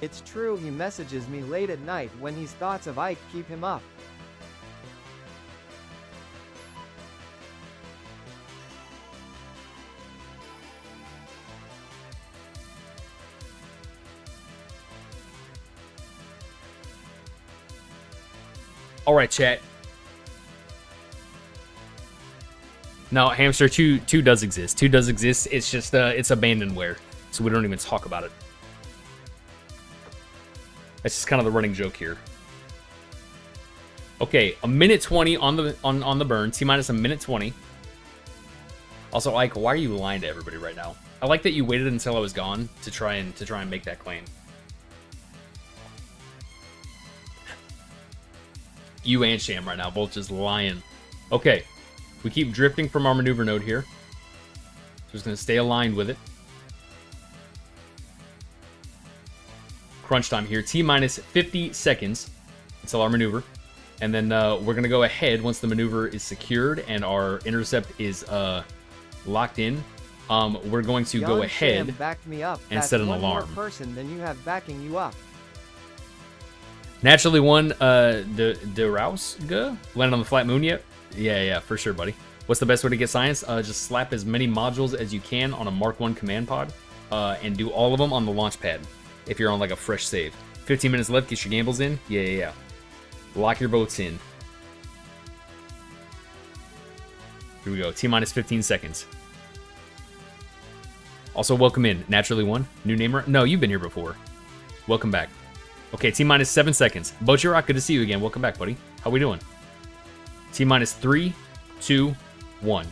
It's true he messages me late at night when his thoughts of Ike keep him up. All right, chat. No, Hamster 2 does exist. 2 does exist. It's just it's abandonware, so we don't even talk about it. That's just kind of the running joke here. Okay, a minute 20 on the burn. T-minus a minute 20. Also, Ike, why are you lying to everybody right now? I like that you waited until I was gone to try and make that claim. You and Sham right now, both just lying. Okay, we keep drifting from our maneuver node here. Just gonna stay aligned with it. Crunch time here. T-minus 50 seconds. until our maneuver. And then we're going to go ahead once the maneuver is secured and our intercept is locked in. We're going to go ahead backed me up. and That's set an one more alarm. person than you have backing you up. Naturally one, the Rouse landed on the flat moon yet? Yeah, for sure, buddy. What's the best way to get science? Just slap as many modules as you can on a Mark 1 command pod and do all of them on the launch pad if you're on like a fresh save. 15 minutes left, get your gambles in. Yeah. Lock your boats in. Here we go. T-minus 15 seconds. Also, welcome in. Naturally one. New namer? No, you've been here before. Welcome back. Okay, T-minus 7 seconds. Bochirok, good to see you again. Welcome back, buddy. How we doing? T-minus 3, 2, 1.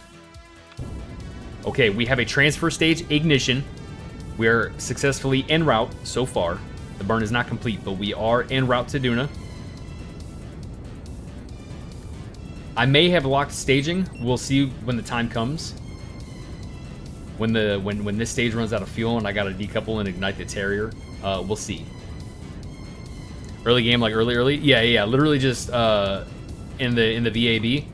Okay, we have a transfer stage ignition. We are successfully en route so far. The burn is not complete, but we are en route to Duna. I may have locked staging. We'll see when the time comes. When this stage runs out of fuel and I gotta decouple and ignite the Terrier, we'll see. Early game, like early. Yeah. Literally just in the VAB,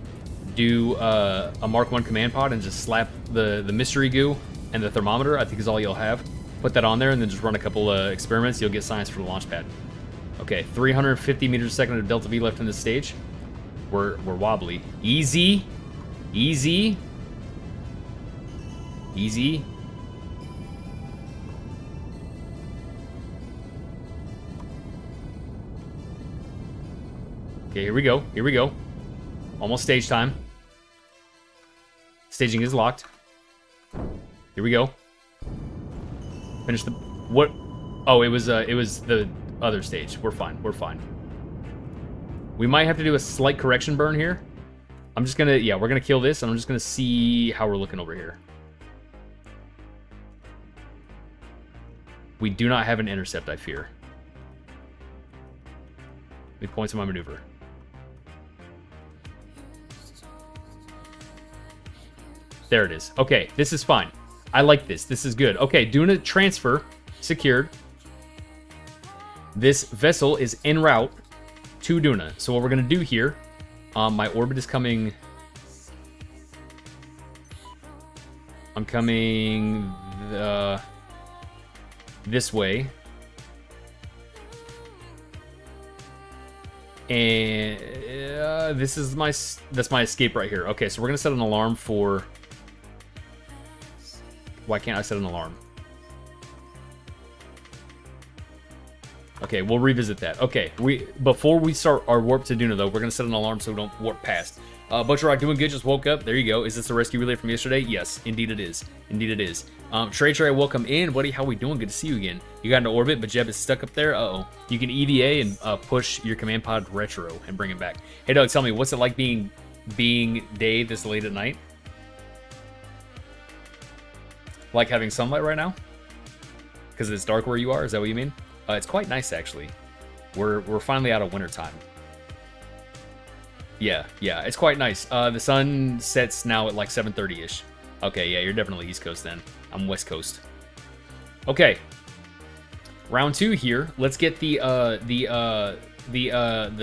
do a Mark 1 command pod and just slap the mystery goo and the thermometer. I think is all you'll have. Put that on there and then just run a couple experiments. You'll get science for the launch pad. Okay, 350 meters a second of delta V left in this stage. We're wobbly. Easy. Okay, here we go. Almost stage time. Staging is locked. Here we go. Finish the... What? Oh, it was the other stage. We're fine. We might have to do a slight correction burn here. I'm just gonna... Yeah, we're gonna kill this, and I'm just gonna see how we're looking over here. We do not have an intercept, I fear. Let me point to my maneuver. There it is. Okay, this is fine. I like this. This is good. Okay, Duna transfer secured. This vessel is en route to Duna. So what we're going to do here, my orbit is coming... I'm coming this way. And that's my escape right here. Okay, so we're going to set an alarm for... Why can't I set an alarm? Okay, we'll revisit that. Okay, before we start our warp to Duna, though, we're going to set an alarm so we don't warp past. Butcherrock doing good, just woke up. There you go. Is this the rescue relay from yesterday? Yes, indeed it is. Trey, welcome in. Buddy, how we doing? Good to see you again. You got into orbit, but Jeb is stuck up there. Uh-oh. You can EVA and push your command pod retro and bring it back. Hey, Doug, tell me, what's it like being day this late at night? Like having sunlight right now? Because it's dark where you are? Is that what you mean? It's quite nice, actually. We're finally out of winter time. Yeah, it's quite nice. The sun sets now at like 7:30-ish. Okay, yeah, you're definitely East Coast then. I'm West Coast. Okay. Round 2 here. Let's get the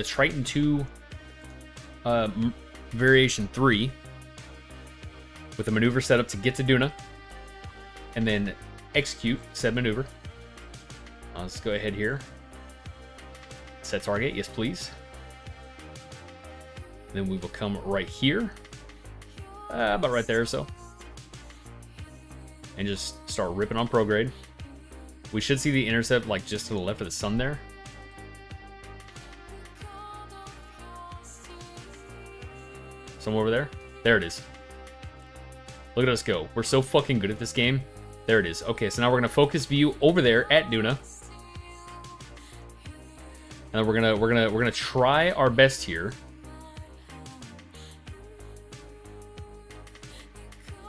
Triton 2 variation 3 with a maneuver set up to get to Duna. And then execute said maneuver. Let's go ahead here. Set target, yes please. Then we will come right here. About right there or so. And just start ripping on prograde. We should see the intercept like just to the left of the sun there. Somewhere over there. There it is. Look at us go. We're so fucking good at this game. There it is. Okay, so now we're gonna focus view over there at Duna. And we're gonna try our best here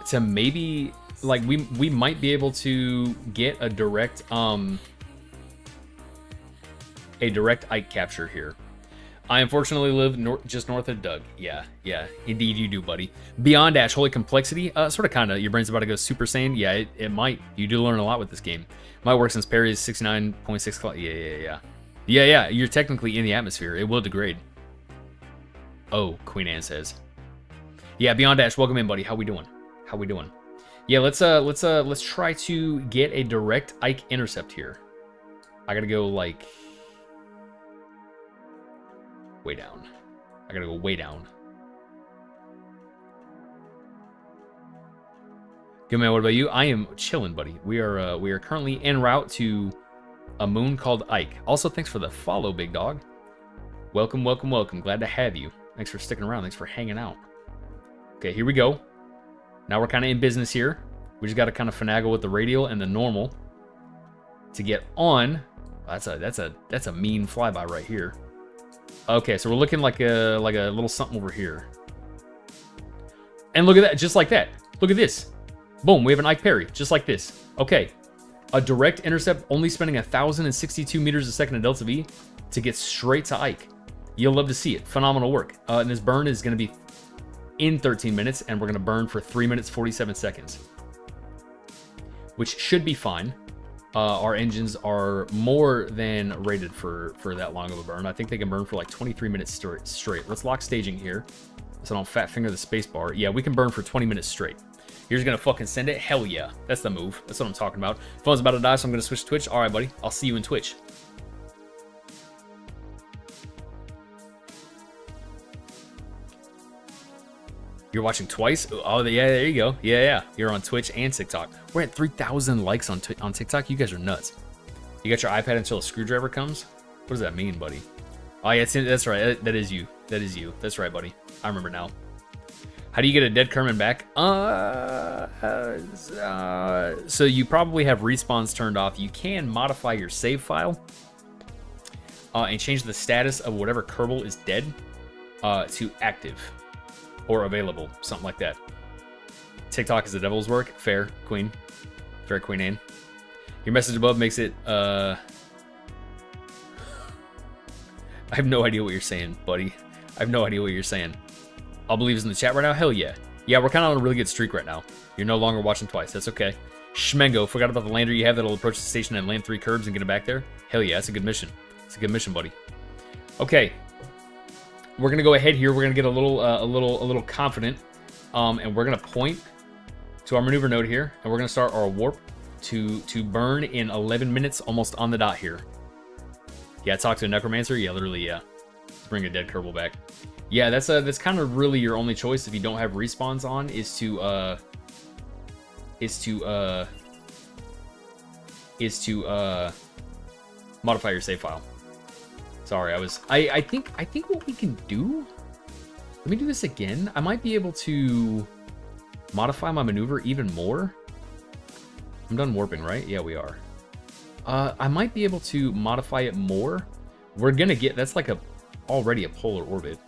to maybe like we might be able to get a direct Ike capture here. I unfortunately live just north of Doug. Yeah, indeed you do, buddy. Beyond Dash, Holy Complexity, sort of kind of, your brain's about to go Super Saiyan. Yeah, it might. You do learn a lot with this game. Might work since parry is 69.6 o'clock. Yeah. Yeah, you're technically in the atmosphere. It will degrade. Oh, Queen Anne says. Yeah, Beyond Dash, welcome in, buddy. How we doing? Yeah, let's try to get a direct Ike intercept here. I gotta go like way down. I gotta go way down. Good man, what about you? I am chilling, buddy. We are currently en route to a moon called Ike. Also, thanks for the follow, big dog. Welcome. Glad to have you. Thanks for sticking around. Thanks for hanging out. Okay, here we go. Now we're kind of in business here. We just got to kind of finagle with the radial and the normal to get on. That's a mean flyby right here. Okay, so we're looking like a little something over here. And look at that, just like that. Look at this. Boom, we have an Ike Perry, just like this. Okay, a direct intercept only spending 1,062 meters a second in Delta V to get straight to Ike. You'll love to see it. Phenomenal work. And this burn is going to be in 13 minutes, and we're going to burn for 3 minutes, 47 seconds. Which should be fine. Our engines are more than rated for that long of a burn. I think they can burn for like 23 minutes straight. Let's lock staging here, so I don't fat finger the space bar. Yeah, we can burn for 20 minutes straight. You're just gonna fucking send it? Hell yeah. That's the move. That's what I'm talking about. Phone's about to die, so I'm gonna switch to Twitch. Alright, buddy. I'll see you in Twitch. You're watching twice? Oh, yeah, there you go. Yeah. You're on Twitch and TikTok. We're at 3,000 likes on TikTok. You guys are nuts. You got your iPad until a screwdriver comes? What does that mean, buddy? Oh, yeah, that's right. That is you. That's right, buddy. I remember now. How do you get a dead Kerman back? So you probably have respawns turned off. You can modify your save file and change the status of whatever Kerbal is dead to active or available, something like that. TikTok is the devil's work. Fair, Queen. Fair, Queen Anne. Your message above makes it... I have no idea what you're saying, buddy. I have no idea what you're saying. All believers in the chat right now? Hell yeah. Yeah, we're kind of on a really good streak right now. You're no longer watching twice. That's okay. Schmengo, forgot about the lander you have that'll approach the station and land 3 curbs and get it back there? Hell yeah, that's a good mission. It's a good mission, buddy. Okay. We're going to go ahead here. We're going to get a little confident. And we're going to point to our maneuver node here. And we're going to start our warp to burn in 11 minutes, almost on the dot here. Yeah, talk to a necromancer? Yeah, literally, yeah. Let's bring a dead Kerbal back. Yeah, that's kind of really your only choice if you don't have respawns on is to modify your save file. Sorry, I think what we can do. Let me do this again. I might be able to modify my maneuver even more. I'm done warping, right? Yeah, we are. I might be able to modify it more. We're gonna get that's like already a polar orbit.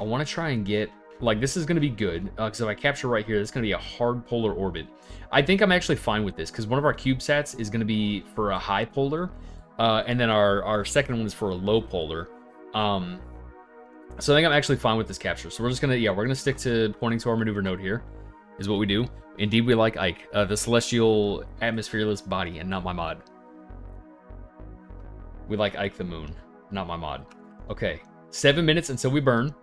I want to try and get, like, this is going to be good, because if I capture right here, it's going to be a hard polar orbit. I think I'm actually fine with this, because one of our CubeSats is going to be for a high polar, and then our second one is for a low polar. So I think I'm actually fine with this capture. So we're just going to, we're going to stick to pointing to our maneuver node here, is what we do. Indeed, we like Ike, the celestial atmosphereless body, and not my mod. We like Ike the moon, not my mod. Okay, 7 minutes until we burn.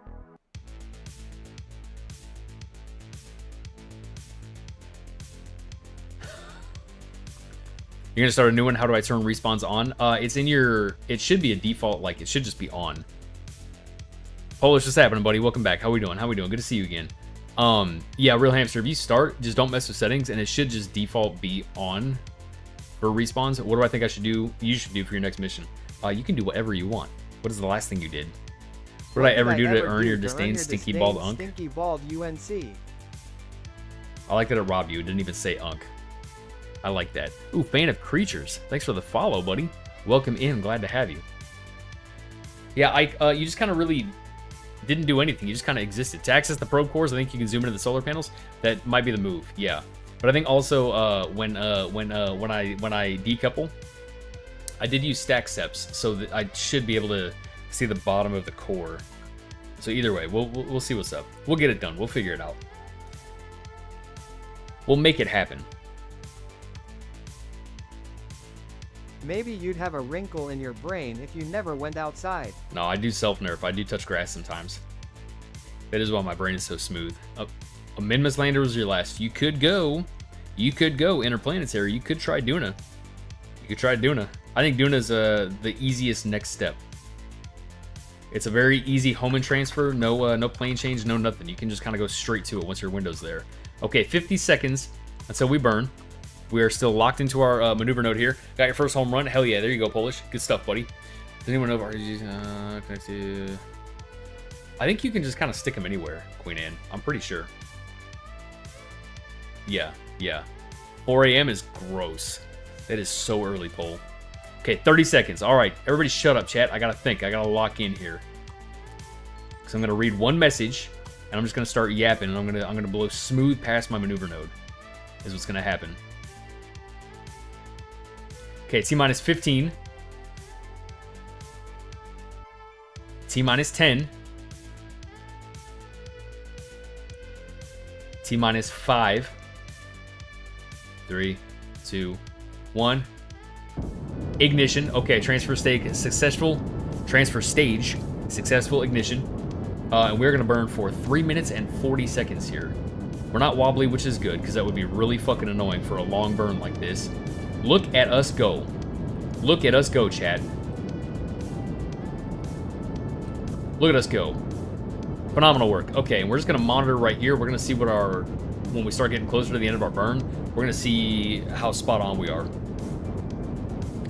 You're gonna start a new one. How do I turn respawns on? It's in your. It should be a default. Like it should just be on. Polish, what's happening, buddy? Welcome back. How we doing? Good to see you again. Yeah, Real Hamster. If you start, just don't mess with settings, and it should just default be on for respawns. What do I think I should do? You should do for your next mission. You can do whatever you want. What is the last thing you did? What did I ever do to earn your disdain, stinky bald unk? Stinky bald UNC. I like that it robbed you. It didn't even say unk. I like that. Ooh, fan of creatures. Thanks for the follow, buddy. Welcome in. Glad to have you. Yeah, you just kind of really didn't do anything. You just kind of existed. To access the probe cores, I think you can zoom into the solar panels. That might be the move. Yeah, but I think also when I decouple, I did use stack seps, so that I should be able to see the bottom of the core. So either way, we'll see what's up. We'll get it done. We'll figure it out. We'll make it happen. Maybe you'd have a wrinkle in your brain if you never went outside. No, I do self-nerf. I do touch grass sometimes. That is why my brain is so smooth. A Minmus Lander was your last. You could go interplanetary. You could try Duna. I think Duna's the easiest next step. It's a very easy Homan transfer. No plane change, no nothing. You can just kind of go straight to it once your window's there. Okay, 50 seconds until we burn. We are still locked into our maneuver node here. Got your first home run. Hell yeah, there you go, Polish. Good stuff, buddy. Does anyone know if RG's I think you can just kind of stick them anywhere, Queen Anne. I'm pretty sure. Yeah. 4 a.m. is gross. That is so early, Pole. Okay, 30 seconds. All right, everybody shut up, chat. I gotta think. I gotta lock in here. So I'm gonna read one message, and I'm just gonna start yapping, and I'm gonna blow smooth past my maneuver node. Is what's gonna happen. Okay, T-minus 15. T-minus 10. T-minus 5. 3, 2, 1. Ignition. Okay, transfer stage successful. Transfer stage successful ignition. And we're gonna burn for 3 minutes and 40 seconds here. We're not wobbly, which is good, because that would be really fucking annoying for a long burn like this. Look at us go. Look at us go, chat. Look at us go. Phenomenal work. Okay, and we're just gonna monitor right here. We're gonna see what our, when we start getting closer to the end of our burn, we're gonna see how spot on we are.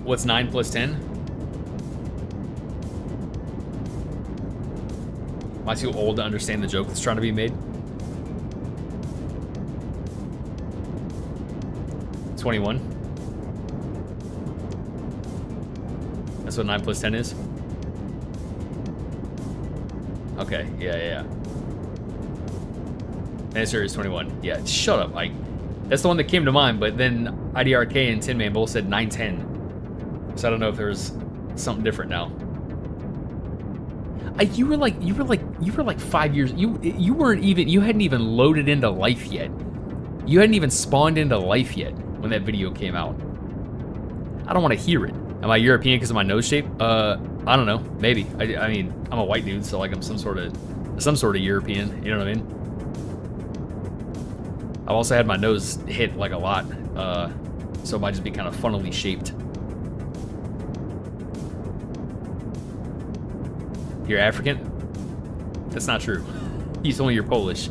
What's 9 plus 10? Am I too old to understand the joke that's trying to be made? 21. That's what 9 plus 10 is? Okay, yeah. Answer is 21. Yeah, shut up, Ike. That's the one that came to mind, but then IDRK and Tin Man both said 910. So I don't know if there's something different now. You were like 5 years. You weren't even. You hadn't even loaded into life yet. You hadn't even spawned into life yet when that video came out. I don't want to hear it. Am I European because of my nose shape? I don't know. Maybe. I mean, I'm a white dude, so like I'm some sort of European. You know what I mean? I've also had my nose hit like a lot, so it might just be kind of funnily shaped. You're African? That's not true. You told me you're Polish.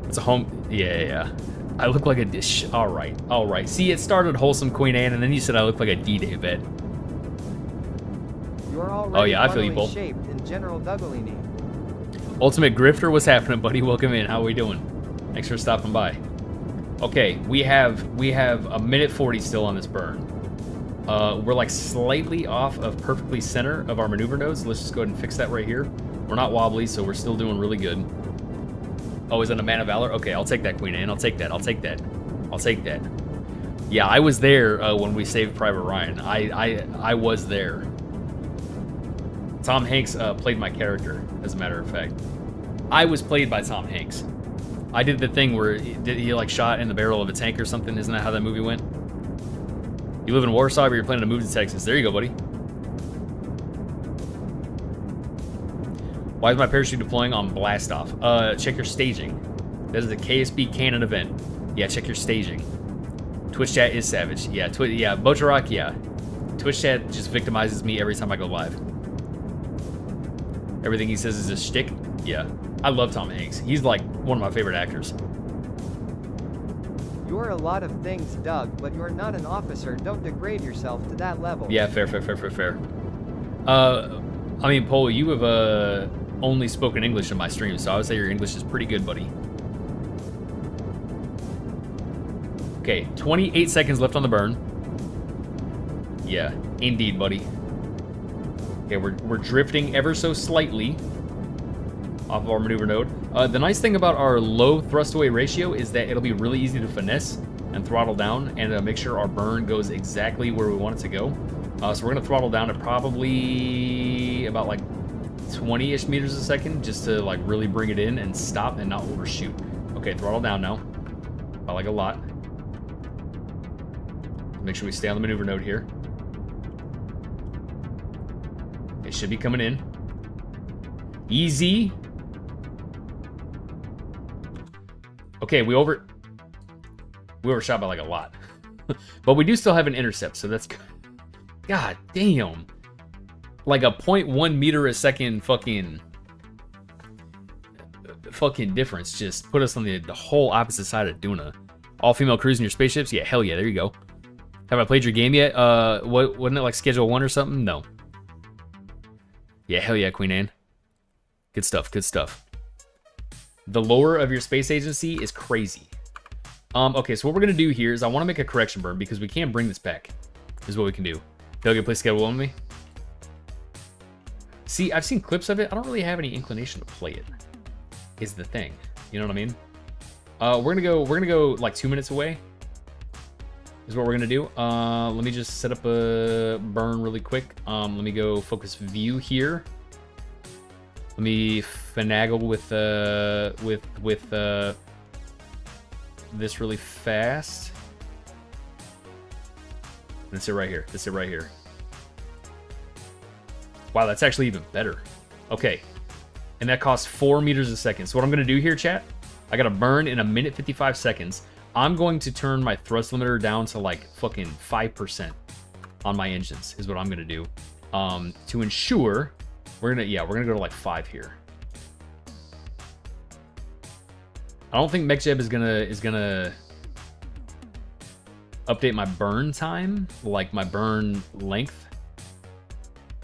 It's a home. Yeah. I look like a dish. All right. See, it started wholesome, Queen Anne, and then you said I look like a D-Day vet. You're already I feel you, Bull. shaped in General Dugolini. Ultimate Grifter, what's happening, buddy? Welcome in. How are we doing? Thanks for stopping by. Okay, we have a minute 40 still on this burn. We're like slightly off of perfectly center of our maneuver nodes. Let's just go ahead and fix that right here. We're not wobbly, so we're still doing really good. Oh, is it a Man of Valor? Okay, I'll take that, Queen Anne. I'll take that. Yeah, I was there when we saved Private Ryan. I was there. Tom Hanks played my character, as a matter of fact. I was played by Tom Hanks. I did the thing where he like shot in the barrel of a tank or something. Isn't that how that movie went? You live in Warsaw, but you're planning to move to Texas. There you go, buddy. Why is my parachute deploying on blast off? Check your staging. That is a KSB canon event. Yeah, check your staging. Twitch chat is savage. Yeah, Bocharock, yeah. Twitch chat just victimizes me every time I go live. Everything he says is a shtick. Yeah, I love Tom Hanks. He's like one of my favorite actors. You're a lot of things, Doug, but you're not an officer. Don't degrade yourself to that level. Yeah, fair. I mean, Polo, you have only spoken English in my stream, so I would say your English is pretty good, buddy. Okay, 28 seconds left on the burn. Yeah, indeed, buddy. Okay, we're drifting ever so slightly off of our maneuver node. The nice thing about our low thrust away ratio is that it'll be really easy to finesse. and throttle down and make sure our burn goes exactly where we want it to go. So we're gonna throttle down to probably about like 20-ish meters a second just to like really bring it in and stop and not overshoot. Okay, throttle down now. I like a lot. Make sure we stay on the maneuver node here. It should be coming in. Easy. Okay, we overshot by like a lot. But we do still have an intercept, so that's good. God damn. Like a 0.1 meter a second fucking difference just put us on the whole opposite side of Duna. All-female crews in your spaceships? Yeah, hell yeah, there you go. Have I played your game yet? Wasn't it like Schedule 1 or something? No. Yeah, hell yeah, Queen Anne. Good stuff, good stuff. The lore of your space agency is crazy. Okay, so what we're gonna do here is I want to make a correction burn because we can't bring this back. Is what we can do. They'll get play Schedule 1 with me. See, I've seen clips of it. I don't really have any inclination to play it. Is the thing. You know what I mean? We're gonna go like 2 minutes away. Is what we're gonna do. Let me just set up a burn really quick. Let me go focus view here. Let me finagle with this really fast. That's it right here. That's it right here. Wow, that's actually even better. Okay. And that costs 4 meters a second. So what I'm going to do here, chat, I got to burn in 1 minute 55 seconds. I'm going to turn my thrust limiter down to like fucking 5% on my engines is what I'm going to do. To ensure we're going to go to like 5 here. I don't think MechJeb is gonna update my burn time, like my burn length.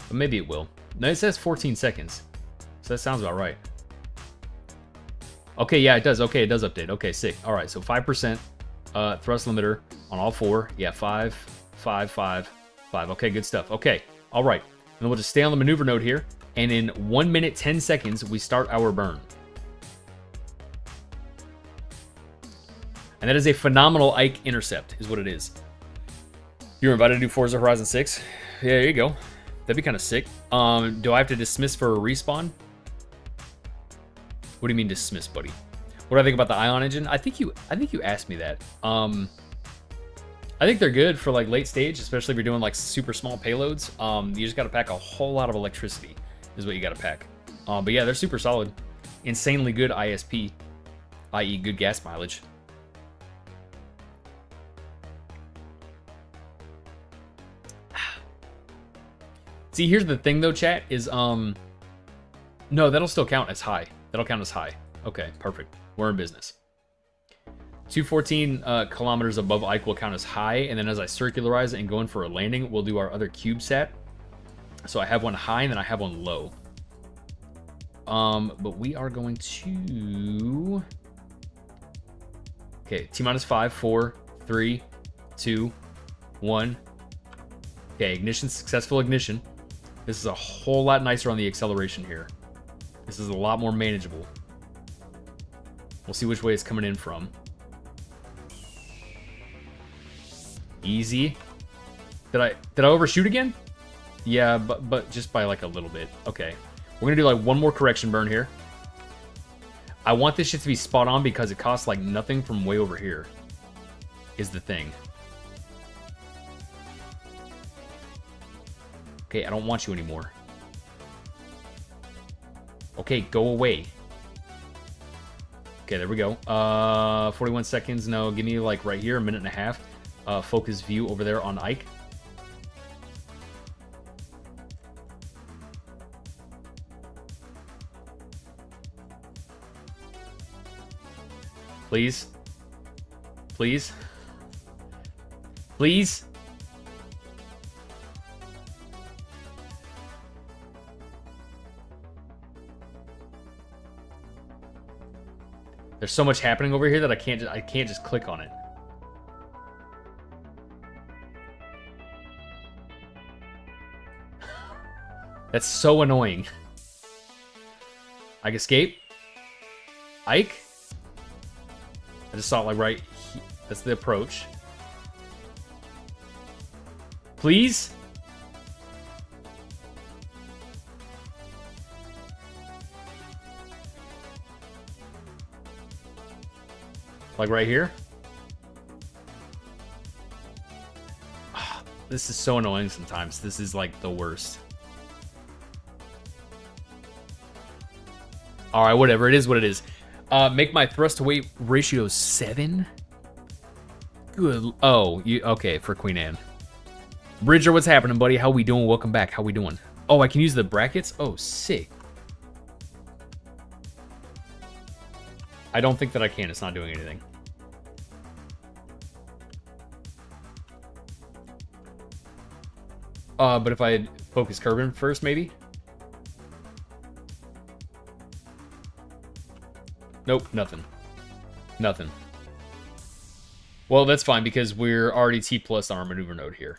But maybe it will. No, it says 14 seconds. So that sounds about right. Okay, yeah, it does. Okay, it does update. Okay, sick. All right, so 5% thrust limiter on all 4. Yeah, 5, 5, 5, 5. Okay, good stuff. Okay, all right. And then we'll just stay on the maneuver node here. And in 1 minute, 10 seconds, we start our burn. And that is a phenomenal Ike intercept, is what it is. You're invited to do Forza Horizon 6? Yeah, there you go. That'd be kind of sick. Do I have to dismiss for a respawn? What do you mean dismiss, buddy? What do I think about the Ion engine? I think you asked me that. I think they're good for like late stage, especially if you're doing like super small payloads. You just got to pack a whole lot of electricity, is what you got to pack. But yeah, they're super solid. Insanely good ISP, i.e. good gas mileage. See, here's the thing though, chat, is, no, that'll still count as high. That'll count as high. Okay, perfect. We're in business. 214 kilometers above Ike will count as high, and then as I circularize it and go in for a landing, we'll do our other CubeSat. So I have one high, and then I have one low. But we are going to... Okay, T-minus 5, 4, 3, 2, 1. Okay, ignition, successful ignition. This is a whole lot nicer on the acceleration here. This is a lot more manageable. We'll see which way it's coming in from. Easy. Did I overshoot again? Yeah, but just by like a little bit. Okay. We're gonna do like one more correction burn here. I want this shit to be spot on because it costs like nothing from way over here. Is the thing. Okay, I don't want you anymore. Okay, go away. Okay, there we go. 41 seconds. No, give me like right here, 1.5 minutes. Focus view over there on Ike. Please. Please. Please. There's so much happening over here that I can't just click on it. That's so annoying. Ike escape. Ike. I just saw it like right. That's the approach. Please? Like right here? This is so annoying sometimes. This is like the worst. Alright, whatever. It is what it is. Make my thrust to weight ratio 7? Good. Oh, you okay, for Queen Anne. Bridger, what's happening, buddy? How we doing? Welcome back. How we doing? Oh, I can use the brackets? Oh, sick. I don't think that I can. It's not doing anything. But if I focus Kerbin first, maybe? Nope, nothing. Nothing. Well, that's fine because we're already T plus on our maneuver node here.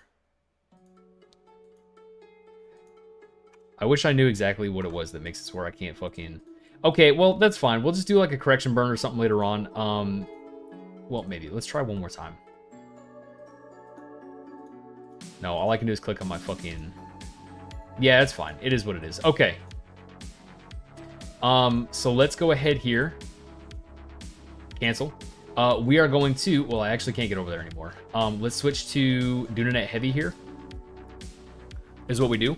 I wish I knew exactly what it was that makes it where I can't fucking... Okay, well, that's fine. We'll just do like a correction burn or something later on. Well, maybe. Let's try one more time. No, all I can do is click on my fucking... Yeah, that's fine. It is what it is. Okay. So let's go ahead here. Cancel. We are going to... Well, I actually can't get over there anymore. Let's switch to Dunanet Heavy here. Is what we do.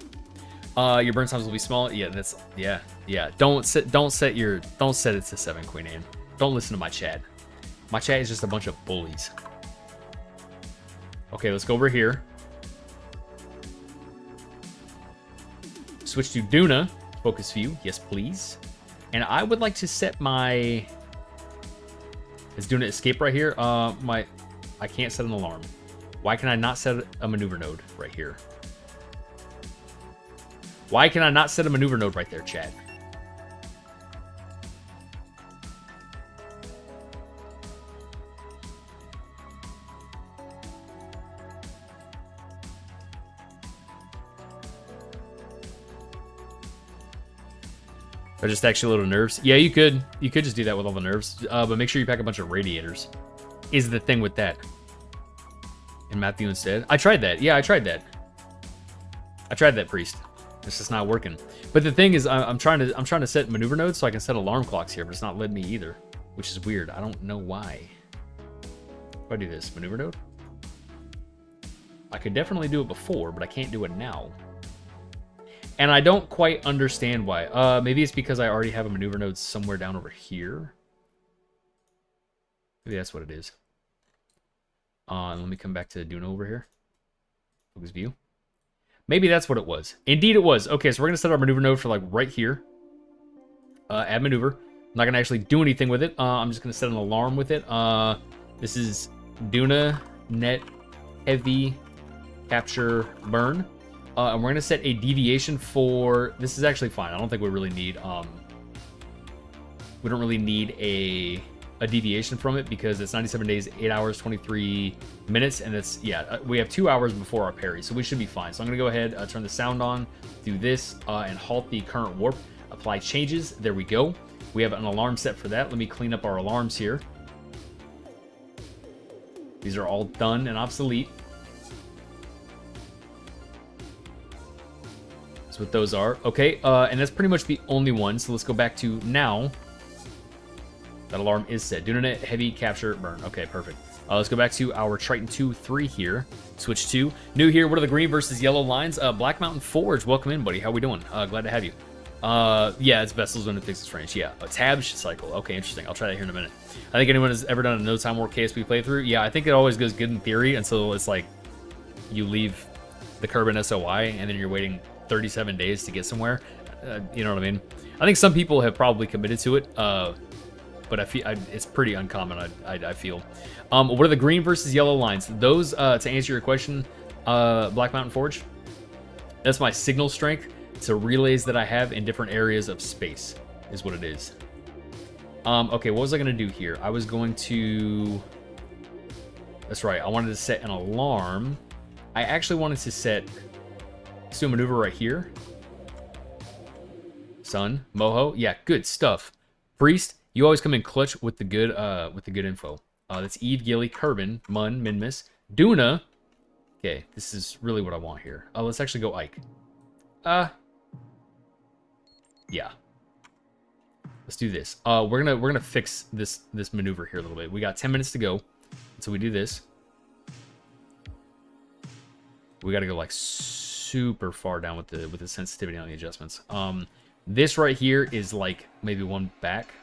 Your burn times will be small. Yeah, that's... Yeah. Don't set it to 7, Queen Anne. Don't listen to my chat. My chat is just a bunch of bullies. Okay, let's go over here. Switch to Duna. Focus view. Yes, please. And I would like to set my... Is Duna escape right here? I can't set an alarm. Why can I not set a maneuver node right here? Why can I not set a maneuver node right there, chat? Or just actually little nerves. Yeah, you could. You could just do that with all the nerves. But make sure you pack a bunch of radiators. Is the thing with that. And Matthew instead. I tried that. Yeah, I tried that. I tried that, Priest. It's just not working. But the thing is, I'm trying to set maneuver nodes so I can set alarm clocks here, but it's not letting me either, which is weird. I don't know why. If I do this maneuver node, I could definitely do it before, but I can't do it now. And I don't quite understand why. Maybe it's because I already have a maneuver node somewhere down over here. Maybe that's what it is. Let me come back to Duna over here. Focus view. Maybe that's what it was. Indeed it was. Okay, so we're going to set our maneuver node for like right here. Add maneuver. I'm not going to actually do anything with it. I'm just going to set an alarm with it. This is Duna Net Heavy Capture Burn. And we're going to set a deviation for... This is actually fine. I don't think we really need... we don't really need a deviation from it because it's 97 days, 8 hours, 23 minutes. And it's... Yeah, we have 2 hours before our parry. So we should be fine. So I'm going to go ahead, turn the sound on, do this, and halt the current warp. Apply changes. There we go. We have an alarm set for that. Let me clean up our alarms here. These are all done and obsolete. That's what those are. Okay, and that's pretty much the only one. So let's go back to now. That alarm is set. Dunanet, heavy, capture, burn. Okay, perfect. Let's go back to our Triton 2-3 here. Switch to new here. What are the green versus yellow lines? Black Mountain Forge. Welcome in, buddy. How we doing? Glad to have you. Yeah, it's vessels when it fixes range. Yeah, a tab cycle. Okay, interesting. I'll try that here in a minute. I think anyone has ever done a no time war KSP playthrough. Yeah, I think it always goes good in theory until it's like you leave the Kerbin SOI and then you're waiting 37 days to get somewhere. You know what I mean? I think some people have probably committed to it, but I feel it's pretty uncommon. I feel. What are the green versus yellow lines? Those, to answer your question, Black Mountain Forge. That's my signal strength. It's a relays that I have in different areas of space, is what it is. Okay, what was I gonna do here? I was going to. That's right. I wanted to set an alarm. I actually wanted to set. Let's do a maneuver right here. Sun, Moho, yeah, good stuff. Priest, you always come in clutch with the good info. That's Eve, Gilly, Kerbin, Mun, Minmus, Duna. Okay, this is really what I want here. Let's actually go Ike. Yeah. Let's do this. We're gonna fix this maneuver here a little bit. We got 10 minutes to go, so we do this. We got to go like super far down with the sensitivity on the adjustments. This right here is like maybe one back.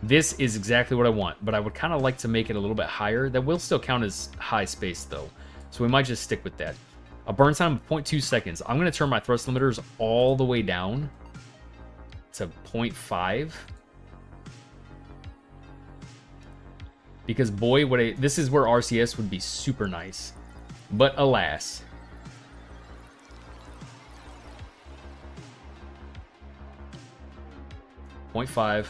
This is exactly what I want, but I would kind of like to make it a little bit higher. That will still count as high space though, so we might just stick with that. A burn time of 0.2 seconds. I'm gonna turn my thrust limiters all the way down to 0.5. Because boy, this is where RCS would be super nice. But alas. .5,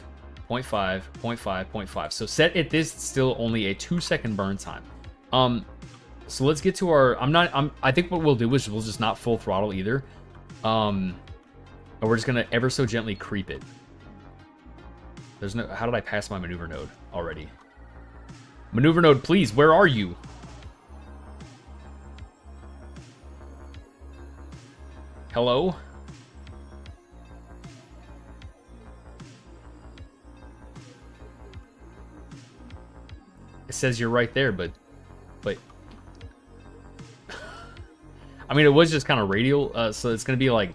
0.5, 0.5, 0.5. So set at this, still only a 2-second burn time. So let's get to our. I think what we'll do is we'll just not full throttle either. And we're just gonna ever so gently creep it. There's no. How did I pass my maneuver node already? Maneuver node, please. Where are you? Hello? It says you're right there, but I mean, it was just kind of radial, so it's gonna be like,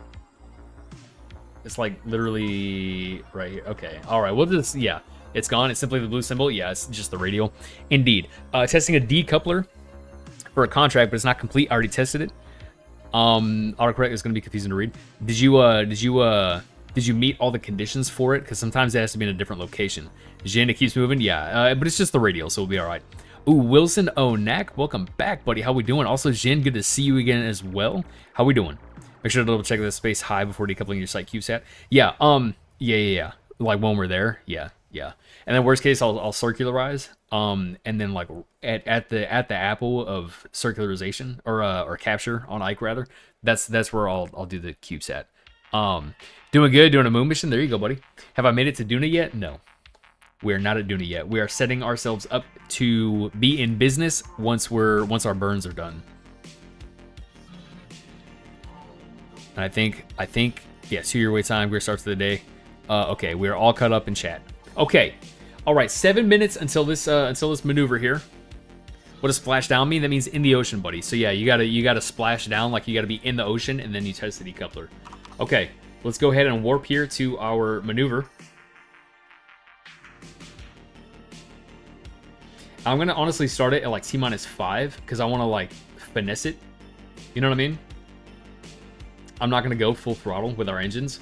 it's like literally right here. Okay, all right. We'll just, yeah, it's gone. It's simply the blue symbol. Yeah, it's just the radial. Indeed. Testing a decoupler for a contract, but it's not complete. I already tested it. Autocorrect is gonna be confusing to read. Did you meet all the conditions for it? Because sometimes it has to be in a different location. Jin, it keeps moving. Yeah, but it's just the radial, so we'll be all right. Ooh, Wilson Onak, welcome back, buddy. How we doing? Also, Jin, good to see you again as well. How we doing? Make sure to double check the space high before decoupling your site CubeSat. Yeah, yeah. Like when we're there, yeah. And then worst case, I'll circularize. And then like at the apple of circularization or capture on Ike rather. That's where I'll do the CubeSat. Doing good, doing a moon mission. There you go, buddy. Have I made it to Duna yet? No. We are not at Duna yet. We are setting ourselves up to be in business once our burns are done. And I think yeah, 2-year wait time. Great start to the day. Okay, we are all cut up in chat. Okay, all right. 7 minutes until this maneuver here. What does splash down mean? That means in the ocean, buddy. So yeah, you gotta splash down, like you gotta be in the ocean, and then you test the decoupler. Okay, let's go ahead and warp here to our maneuver. I'm gonna honestly start it at like T-5 because I want to like finesse it. You know what I mean? I'm not gonna go full throttle with our engines.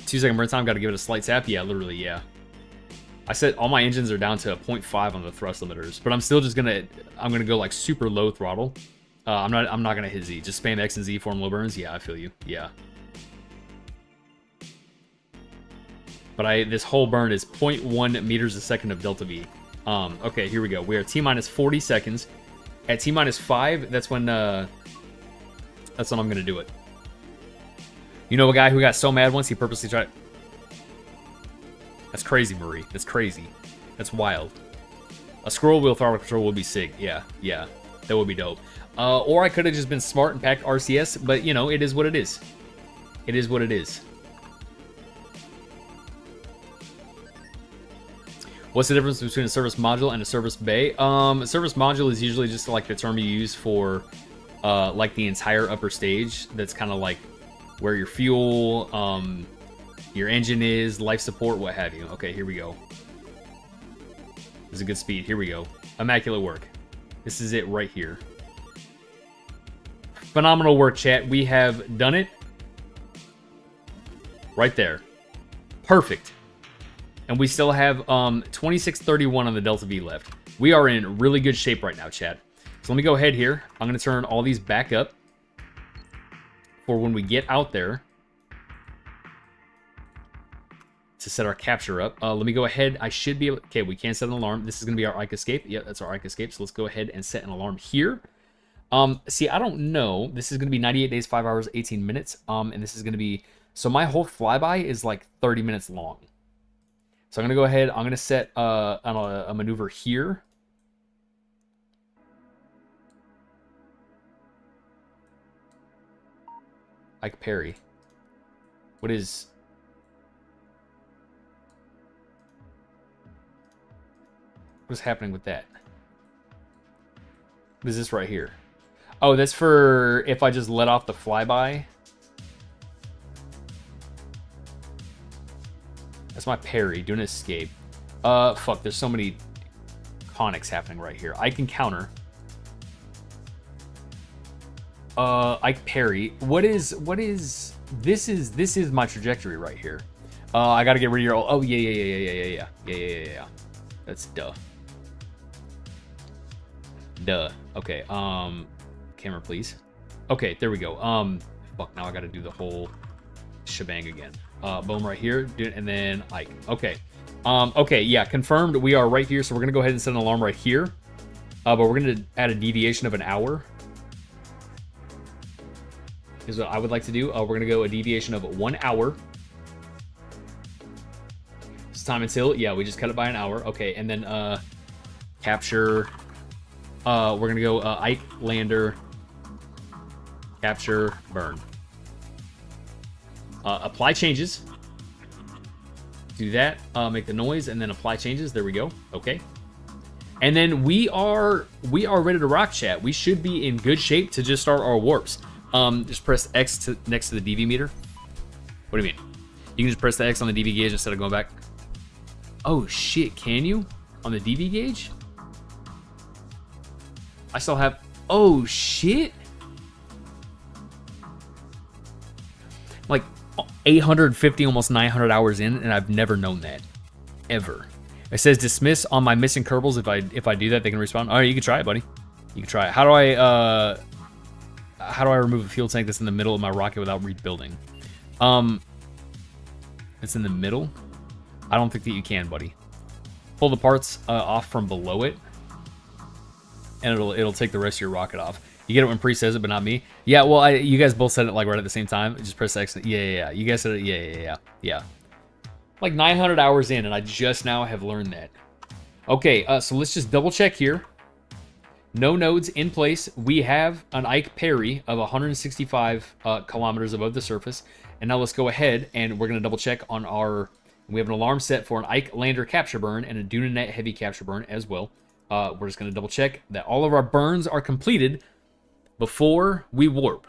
Two-second burn time. Got to give it a slight tap. Yeah, literally. Yeah. I said all my engines are down to a 0.5 on the thrust limiters, but I'm still just I'm gonna go like super low throttle. I'm not gonna hit Z. Just spam X and Z, form low burns. Yeah, I feel you. Yeah. But this whole burn is 0.1 meters a second of delta V. Okay, here we go. We are T-40 seconds. At T-5, that's when I'm gonna do it. You know a guy who got so mad once he purposely tried. That's crazy, Marie. That's crazy. That's wild. A scroll wheel throttle control would be sick. Yeah, that would be dope. Or I could have just been smart and packed RCS, but you know, it is what it is. It is what it is. What's the difference between a service module and a service bay? A service module is usually just like the term you use for like the entire upper stage. That's kind of like where your fuel, your engine is, life support, what have you. Okay, here we go. This is a good speed. Here we go. Immaculate work. This is it right here. Phenomenal work, chat. We have done it. Right there. Perfect. And we still have 2631 on the Delta V left. We are in really good shape right now, chat. So let me go ahead here. I'm going to turn all these back up for when we get out there to set our capture up. Let me go ahead. I should be able... Okay, we can set an alarm. This is going to be our Ike escape. Yep, that's our Ike escape. So let's go ahead and set an alarm here. See, I don't know. This is going to be 98 days, 5 hours, 18 minutes. And this is going to be So my whole flyby is like 30 minutes long. So I'm going to go ahead. I'm going to set a maneuver here. Ike Perry. What is... What is happening with that? What is this right here? Oh, that's for if I just let off the flyby. That's my parry, doing an escape. Fuck, there's so many conics happening right here. I can counter. Ike parry. What is, this is my trajectory right here. I gotta get rid of your, oh, yeah. That's duh. Duh. Okay, camera, please. Okay, there we go. Fuck, now I gotta do the whole shebang again. Boom right here, and then Ike. Okay. Okay, yeah, confirmed. We are right here, so we're gonna go ahead and set an alarm right here. But we're gonna add a deviation of an hour. Is what I would like to do. We're gonna go a deviation of 1 hour. It's time until, yeah, we just cut it by an hour. Okay, and then capture. We're gonna go Ike lander, capture, burn. Apply changes. Do that. Make the noise and then apply changes. There we go. Okay. And then we are ready to rock, chat. We should be in good shape to just start our warps. Just press X next to the DV meter. What do you mean? You can just press the X on the DV gauge instead of going back. Oh shit! Can you on the DV gauge? I still have. Oh shit! Like 850, almost 900 hours in, and I've never known that, ever. It says dismiss on my missing Kerbals. If I do that, they can respawn. All right, you can try it, buddy. You can try it. How do I remove a fuel tank that's in the middle of my rocket without rebuilding? It's in the middle. I don't think that you can, buddy. Pull the parts off from below it, and it'll take the rest of your rocket off. You get it when Pre says it, but not me. Yeah, well, you guys both said it like right at the same time. Just press X. Yeah. You guys said it. Yeah. Like 900 hours in, and I just now have learned that. Okay, so let's just double check here. No nodes in place. We have an Ike parry of 165 kilometers above the surface. And now let's go ahead and we're going to double check on our... We have an alarm set for an Ike lander capture burn and a Dunanet heavy capture burn as well. We're just going to double check that all of our burns are completed before we warp.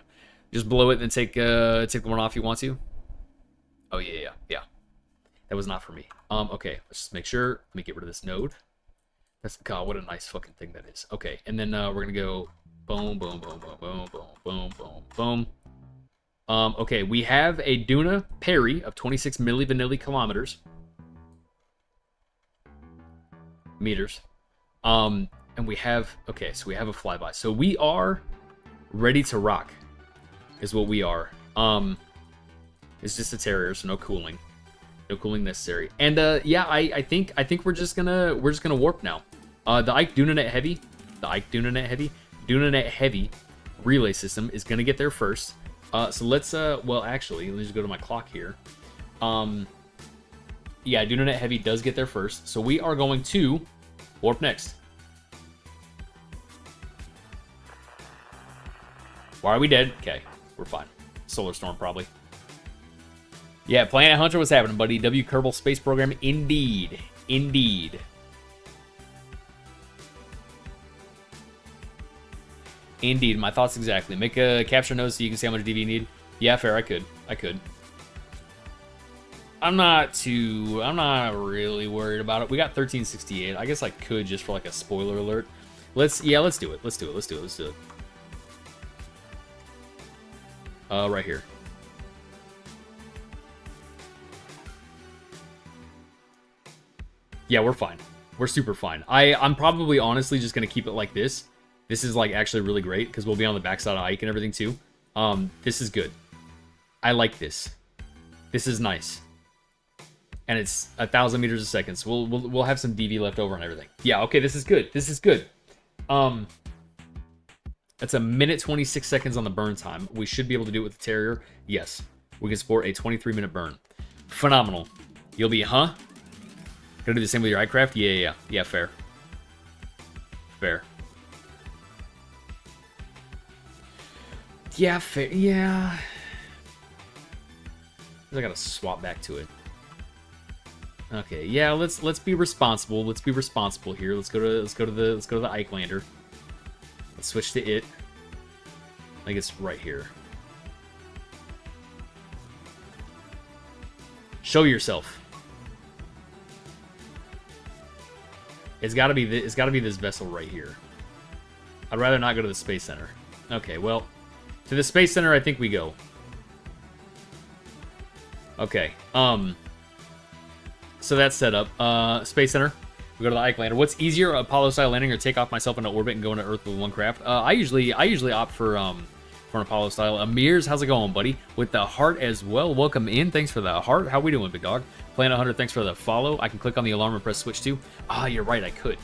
Just blow it and take the one off you want to. Oh, yeah. That was not for me. Okay, let's just make sure. Let me get rid of this node. That's, God, what a nice fucking thing that is. Okay, and then we're gonna go boom. Okay, we have a Duna parry of 26 millivanilli kilometers. Meters. And we have, okay, so we have a flyby. So we are ready to rock, is what we are. It's just a Terrier, so no cooling. No cooling necessary. And yeah, I think we're just gonna warp now. The Ike Dunanet Heavy relay system is gonna get there first. So let's well, actually, let me just go to my clock here. Yeah, Dunanet Heavy does get there first, so we are going to warp next. Why are we dead? Okay, we're fine. Solar storm probably. Yeah, Planet Hunter, what's happening, buddy? W Kerbal Space Program, indeed. Indeed. Indeed, my thoughts exactly. Make a capture node so you can see how much DV you need. Yeah, fair, I could. I'm not really worried about it. We got 1368. I guess I could just for like a spoiler alert. Let's do it. Let's do it. Right here. Yeah, we're fine. We're super fine. I'm probably honestly just gonna keep it like this. This is like actually really great because we'll be on the backside of Ike and everything too. This is good. I like this. This is nice. And it's 1,000 meters a second, so we'll have some DV left over and everything. Yeah, okay, this is good. This is good. That's a minute 26 seconds on the burn time. We should be able to do it with the Terrier. Yes. We can support a 23-minute burn. Phenomenal. You'll be, huh? Gonna do the same with your iCraft? Yeah, fair. Fair. Yeah, fair. Yeah. I gotta swap back to it. Okay, yeah, let's be responsible. Let's be responsible here. Let's go to the Icelander. Let's switch to it. I think it's right here. Show yourself. It's gotta be this vessel right here. I'd rather not go to the Space Center. Okay, well, to the Space Center I think we go. Okay, so that's set up. Space Center. We go to the Icelander. What's easier, Apollo-style landing or take off myself into orbit and go into Earth with one craft? I usually opt for an Apollo-style. Amirs, how's it going, buddy? With the heart as well. Welcome in. Thanks for the heart. How we doing, big dog? Planet 100, thanks for the follow. I can click on the alarm and press switch to. Ah, you're right, I could.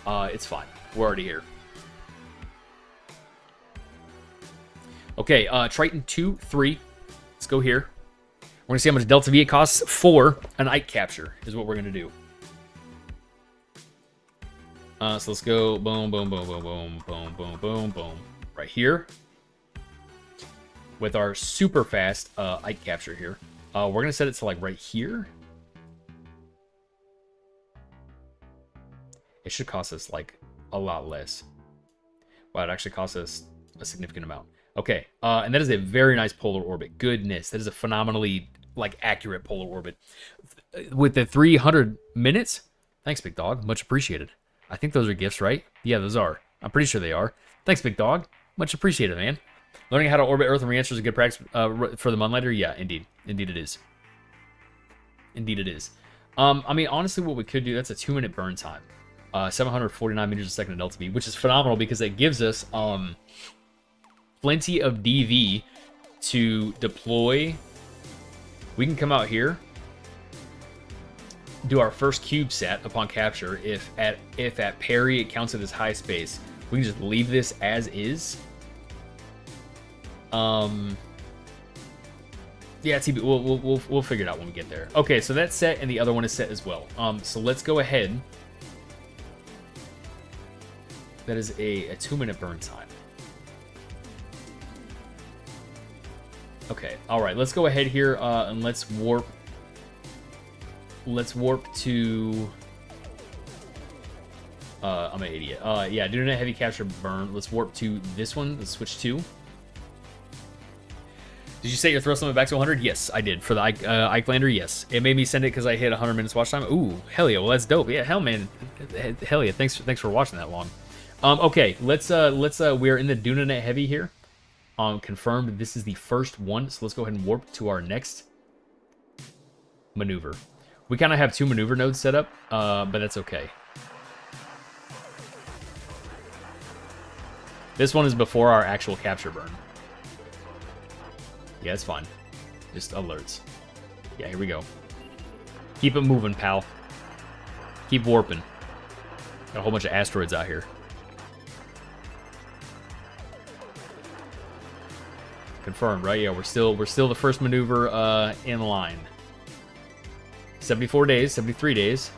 It's fine. We're already here. Okay, Triton 2, 3. Let's go here. We're going to see how much Delta V it costs for an Ike capture, is what we're going to do. So let's go boom, boom, boom, boom, boom, boom, boom, boom, boom. Right here. With our super fast Ike capture here. We're going to set it to like right here. It should cost us like a lot less. Wow, it actually costs us a significant amount. Okay, and that is a very nice polar orbit. Goodness, that is a phenomenally like accurate polar orbit. With the 300 minutes, thanks, big dog. Much appreciated. I think those are gifts, right? Yeah, those are. I'm pretty sure they are. Thanks, big dog. Much appreciated, man. Learning how to orbit Earth and re-enter is a good practice for the Moonlighter. Yeah, indeed. Indeed it is. Indeed it is. I mean, honestly, what we could do, that's a 2-minute burn time. 749 meters a second in Delta V, which is phenomenal because it gives us plenty of DV to deploy. We can come out here, do our first CubeSat upon capture. If at parry it counts it as high space, we can just leave this as is. Yeah, TB, we'll figure it out when we get there. Okay, so that's set, and the other one is set as well. So let's go ahead. That is a 2-minute burn time. Okay, all right. Let's go ahead here and let's warp. Let's warp to. I'm an idiot. Yeah, doing a heavy capture burn. Let's warp to this one. Let's switch to. Did you set your thrust limit back to 100? Yes, I did. For the Icelander, yes. It made me send it because I hit 100 minutes watch time. Ooh, hell yeah. Well, that's dope. Yeah, hell man. Hell yeah. Thanks for watching that long. Okay, let's we're in the Dunanet Heavy here. Confirmed this is the first one, so let's go ahead and warp to our next maneuver. We kind of have 2 maneuver nodes set up, but that's okay. This one is before our actual capture burn. Yeah, it's fine. Just alerts. Yeah, here we go. Keep it moving, pal. Keep warping. Got a whole bunch of asteroids out here. Confirmed, right? Yeah, we're still the first maneuver in line. 74 days, 73 days.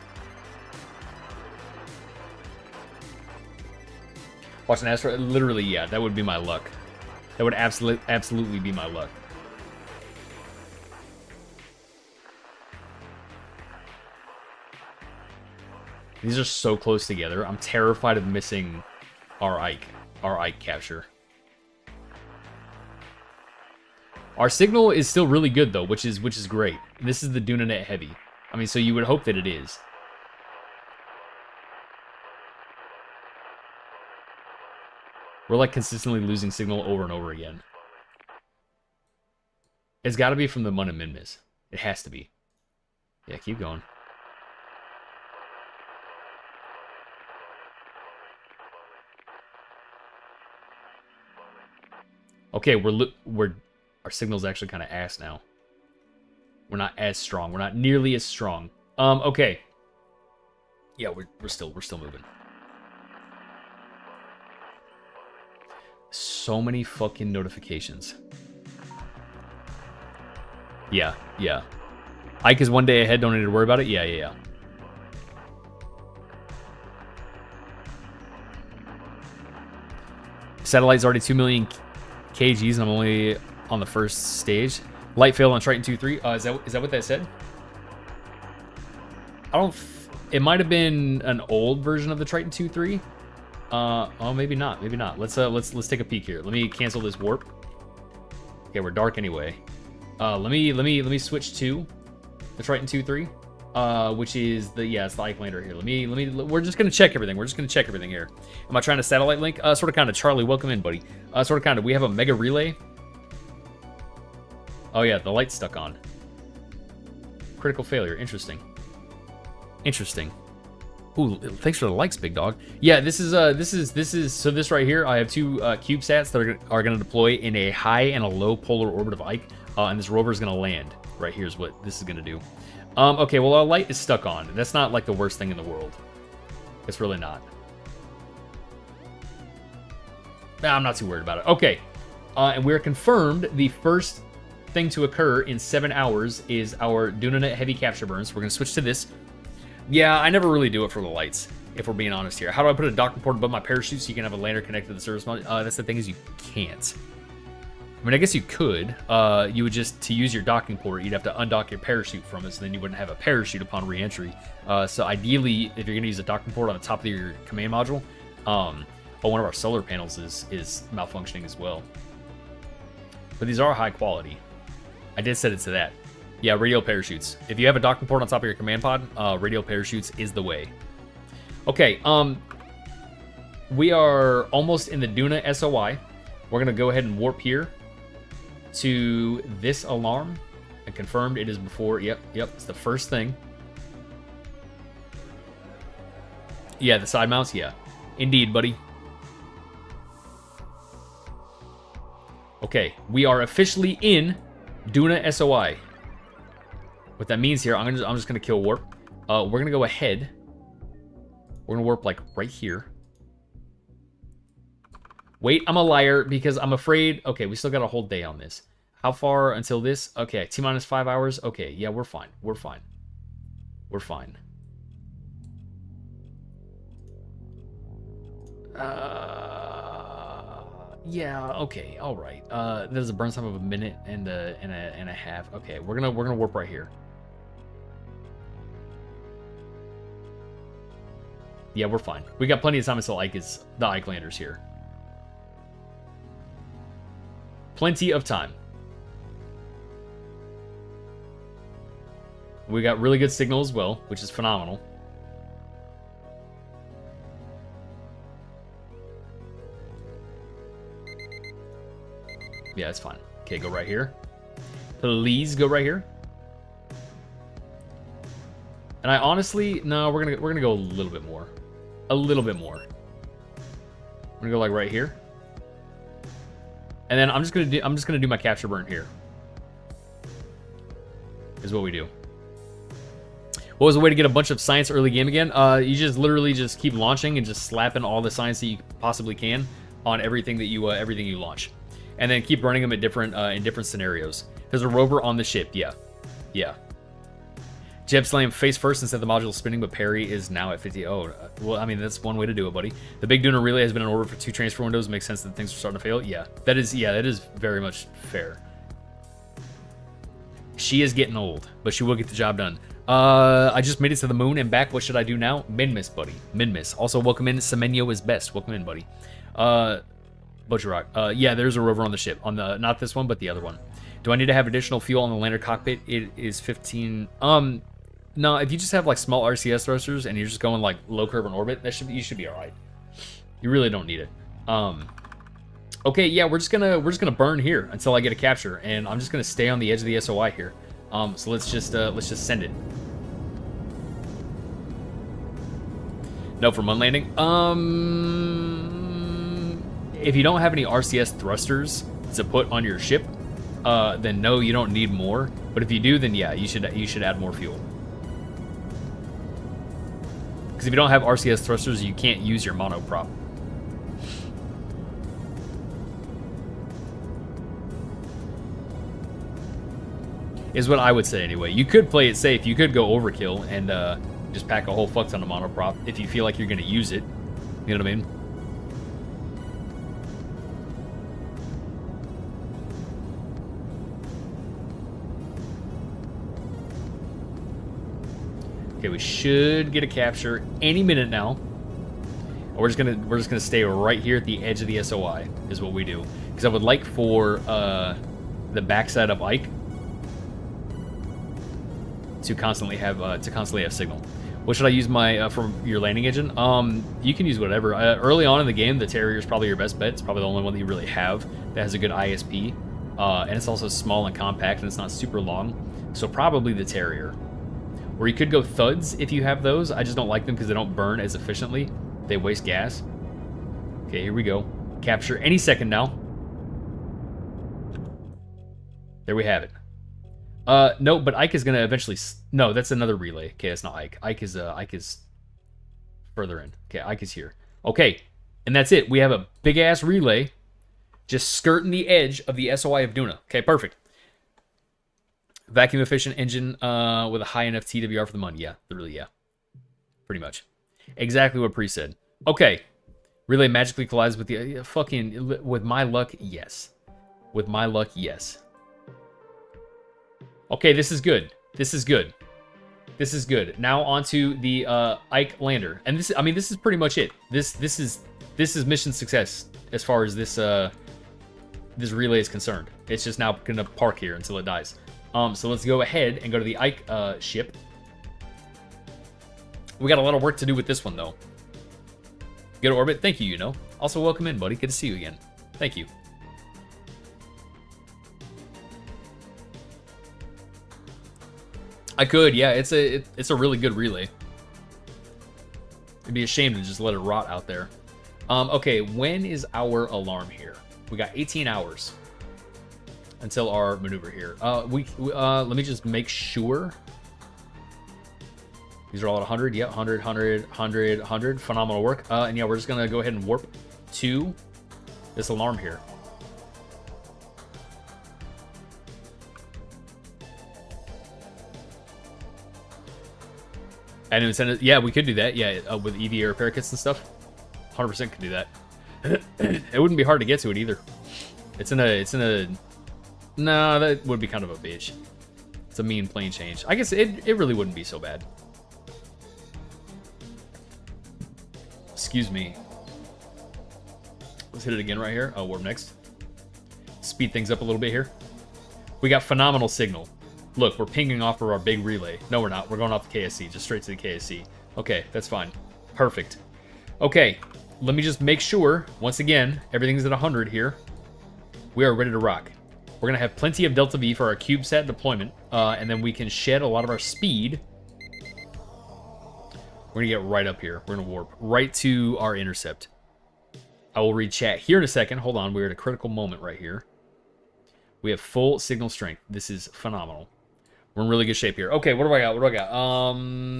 Watch an asteroid. Literally, yeah, that would be my luck. That would absolutely be my luck. These are so close together. I'm terrified of missing our Ike capture. Our signal is still really good though, which is great. This is the Dunanet Heavy. I mean, so you would hope that it is. We're like consistently losing signal over and over again. It's got to be from the Mun and Minmis. It has to be. Yeah, keep going. Okay, our signal's actually kind of ass now. We're not as strong. We're not nearly as strong. Okay. Yeah, we're still moving. So many fucking notifications. Yeah, yeah. Ike is 1 day ahead, don't need to worry about it. Yeah, yeah, yeah. Satellite's already 2 million kgs, and I'm only on the first stage. Light failed on Triton 2-3. Is that what that said? I don't. It might have been an old version of the Triton 2-3. Oh, maybe not. Maybe not. Let's take a peek here. Let me cancel this warp. Okay, we're dark anyway. Let me switch to the Triton 2-3, which is it's the Ike lander here. We're just gonna check everything. We're just gonna check everything here. Am I trying to satellite link? Sort of, kind of. Charlie, welcome in, buddy. Sort of, kind of. We have a mega relay. Oh yeah, the light's stuck on. Critical failure. Interesting. Interesting. Ooh, thanks for the likes, big dog. Yeah, this is so this right here, I have two CubeSats that are gonna deploy in a high and a low polar orbit of Ike, and this rover is gonna land. Right here's what this is gonna do. Okay, well, our light is stuck on. That's not like the worst thing in the world. It's really not. I'm not too worried about it. Okay, and we're confirmed the first thing to occur in 7 hours is our Dunanet heavy capture burns. We're gonna switch to this. Yeah, I never really do it for the lights, if we're being honest here. How do I put a docking port above my parachute so you can have a lander connected to the service module? That's the thing, is you can't. I mean, I guess you could. You would just, to use your docking port, you'd have to undock your parachute from it, so then you wouldn't have a parachute upon re-entry. So ideally, if you're going to use a docking port on the top of your command module, one of our solar panels is malfunctioning as well. But these are high quality. I did set it to that. Yeah, radial parachutes. If you have a docking port on top of your command pod, radial parachutes is the way. Okay, we are almost in the Duna SOI. We're going to go ahead and warp here to this alarm. And confirmed it is before. Yep, it's the first thing. Yeah, the side mounts, yeah. Indeed, buddy. Okay, we are officially in Duna SOI. What that means here, I'm just gonna kill warp. We're gonna go ahead. We're gonna warp like right here. Wait, I'm a liar because I'm afraid. Okay, we still got a whole day on this. How far until this? Okay, T-minus 5 hours. Okay, yeah, we're fine. We're fine. We're fine. Yeah. Okay. All right. There's a burn time of a minute and a half. Okay, we're gonna warp right here. Yeah, we're fine. We got plenty of time until the Ike landers here. Plenty of time. We got really good signal as well, which is phenomenal. Yeah, it's fine. Okay, go right here. Please go right here. And I honestly, no, we're gonna go a little bit more. A little bit more. I'm gonna go like right here. And then I'm just gonna do my capture burn here. Is what we do. What was the way to get a bunch of science early game again? You just literally just keep launching and just slapping all the science that you possibly can on everything that you launch, and then keep running them at different in different scenarios. There's a rover on the ship. Yeah. Jeb Slam face first instead of the module spinning, but parry is now at 50. Oh, well, I mean, that's one way to do it, buddy. The big Duna relay has been in order for 2 transfer windows. Makes sense that things are starting to fail. Yeah, that is very much fair. She is getting old, but she will get the job done. I just made it to the moon and back. What should I do now? Min-miss, buddy. Min-miss. Also, welcome in. Semenyo is best. Welcome in, buddy. Butcher Rock. Yeah, there's a rover on the ship. On the, not this one, but the other one. Do I need to have additional fuel on the lander cockpit? It is 15. No, if you just have like small RCS thrusters and you're just going like low curve in orbit, you should be all right. You really don't need it. Okay, yeah, we're just gonna burn here until I get a capture, and I'm just gonna stay on the edge of the SOI here. So let's just send it. No for moon landing. If you don't have any RCS thrusters to put on your ship, then no, you don't need more. But if you do, then yeah, you should add more fuel. Because if you don't have RCS thrusters, you can't use your monoprop. is what I would say anyway. You could play it safe. You could go overkill and just pack a whole fuck ton of monoprop if you feel like you're going to use it. You know what I mean? Okay, we should get a capture any minute now. We're just gonna stay right here at the edge of the SOI is what we do, because I would like for the backside of Ike to constantly have signal. What should I use my for your landing engine? You can use whatever. Early on in the game, the Terrier is probably your best bet. It's probably the only one that you really have that has a good ISP, and it's also small and compact, and it's not super long. So probably the Terrier. Or you could go Thuds if you have those. I just don't like them because they don't burn as efficiently. They waste gas. Okay, here we go. Capture any second now. There we have it. No, but Ike is gonna eventually. No, that's another relay. Okay, that's not Ike. Ike is further in. Okay, Ike is here. Okay, and that's it. We have a big ass relay, just skirting the edge of the SOI of Duna. Okay, perfect. Vacuum efficient engine with a high enough TWR for the money. Yeah, literally, yeah. Pretty much. Exactly what Pre said. Okay. Relay magically collides with the with my luck, yes. With my luck, yes. Okay, this is good. This is good. This is good. Now onto the Ike lander. And this is pretty much it. This is mission success as far as this this relay is concerned. It's just now gonna park here until it dies. So let's go ahead and go to the Ike ship. We got a lot of work to do with this one, though. Go to orbit. Thank you, Also, welcome in, buddy. Good to see you again. Thank you. I could, yeah. It's a really good relay. It'd be a shame to just let it rot out there. Okay, when is our alarm here? We got 18 hours until our maneuver here. Let me just make sure. These are all at 100. Yeah, 100, 100, 100, 100. Phenomenal work. And yeah, we're just going to go ahead and warp to this alarm here. And intended, yeah, we could do that. Yeah, with EV repair kits and stuff. 100% could do that. It wouldn't be hard to get to it either. It's in a. Nah, that would be kind of a bitch. It's a mean plane change. I guess it really wouldn't be so bad. Excuse me. Let's hit it again right here. Oh, warp next. Speed things up a little bit here. We got phenomenal signal. Look, we're pinging off of our big relay. No, we're not. We're going off the KSC, just straight to the KSC. Okay, that's fine. Perfect. Okay, let me just make sure, once again, everything's at 100 here. We are ready to rock. We're going to have plenty of Delta V for our CubeSat deployment, and then we can shed a lot of our speed. We're going to get right up here. We're going to warp right to our intercept. I will read chat here in a second. Hold on, we're at a critical moment right here. We have full signal strength. This is phenomenal. We're in really good shape here. Okay, what do I got? What do I got?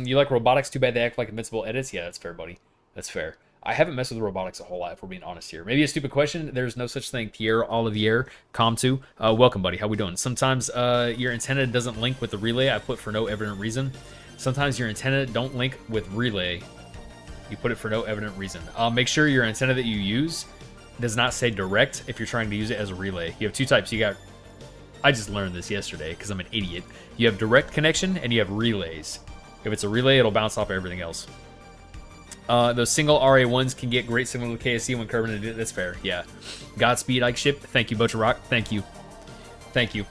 You like robotics? Too bad they act like invincible edits. Yeah, that's fair, buddy. That's fair. I haven't messed with robotics a whole lot, if we're being honest here. Maybe a stupid question. There's no such thing. Pierre Olivier, Com2. Welcome, buddy. How we doing? Sometimes your antenna doesn't link with the relay. I put for no evident reason. Sometimes your antenna don't link with relay. You put it for no evident reason. Make sure your antenna that you use does not say direct if you're trying to use it as a relay. You have two types. You got... I just learned this yesterday because I'm an idiot. You have direct connection and you have relays. If it's a relay, it'll bounce off everything else. Those single RA1s can get great signal to KSC when curving it. That's fair, yeah. Godspeed, Ike Ship. Thank you, Butcher Rock. Thank you. Thank you.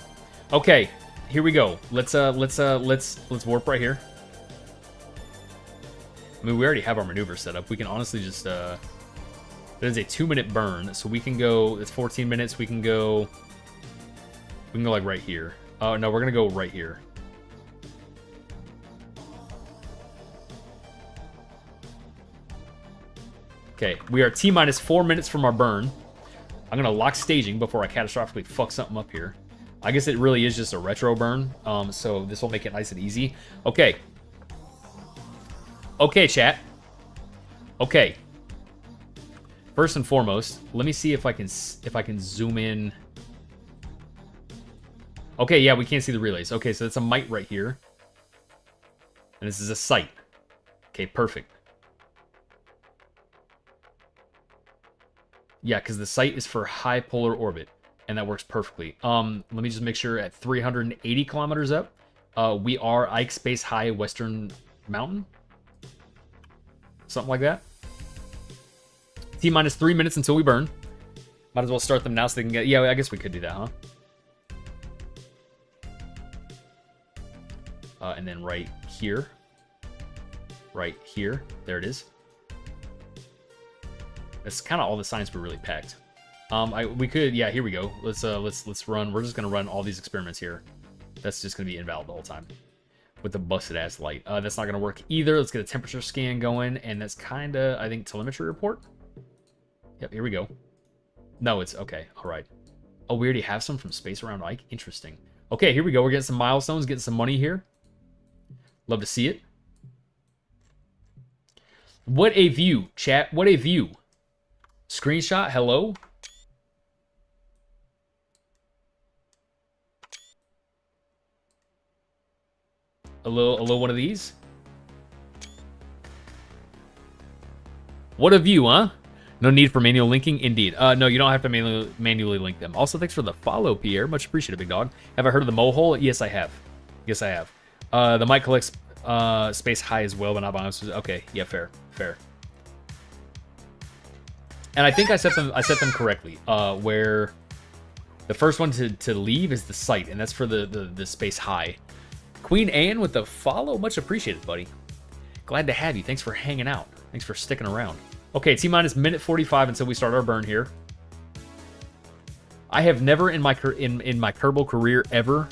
Okay, here we go. Let's warp right here. I mean, we already have our maneuver set up. We can honestly just it is a 2-minute burn, so we can go. It's 14 minutes. We can go like right here. Oh no, we're gonna go right here. Okay, we are T-minus 4 minutes from our burn. I'm gonna lock staging before I catastrophically fuck something up here. I guess it really is just a retro burn, so this will make it nice and easy. Okay. Okay, chat. Okay. First and foremost, let me see if I can zoom in. Okay, yeah, we can't see the relays. Okay, so that's a mite right here. And this is a sight. Okay, perfect. Yeah, because the sight is for high polar orbit. And that works perfectly. Let me just make sure at 380 kilometers up, we are Ike Space High Western Mountain. Something like that. T-minus 3 minutes until we burn. Might as well start them now so they can get... Yeah, I guess we could do that, huh? And then right here. Right here. There it is. That's kind of all the science we really packed. We could... Yeah, here we go. Let's run. We're just going to run all these experiments here. That's just going to be invalid the whole time. With the busted-ass light. That's not going to work either. Let's get a temperature scan going. And that's kind of, I think, telemetry report. Yep, here we go. No, it's... Okay, all right. Oh, we already have some from Space Around Ike? Interesting. Okay, here we go. We're getting some milestones, getting some money here. Love to see it. What a view, chat. What a view. Screenshot, hello? A little one of these. What a view, huh? No need for manual linking, indeed. No, you don't have to manually link them. Also, thanks for the follow, Pierre. Much appreciated, big dog. Have I heard of the Mohole? Yes, I have. Yes, I have. The mic collects space high as well, but not biomes. Okay, yeah, fair. And I think I set them correctly. Where the first one to leave is the site, and that's for the space high. Queen Anne with the follow, much appreciated, buddy. Glad to have you. Thanks for hanging out. Thanks for sticking around. Okay, T-minus minute 45 until we start our burn here. I have never in my Kerbal career ever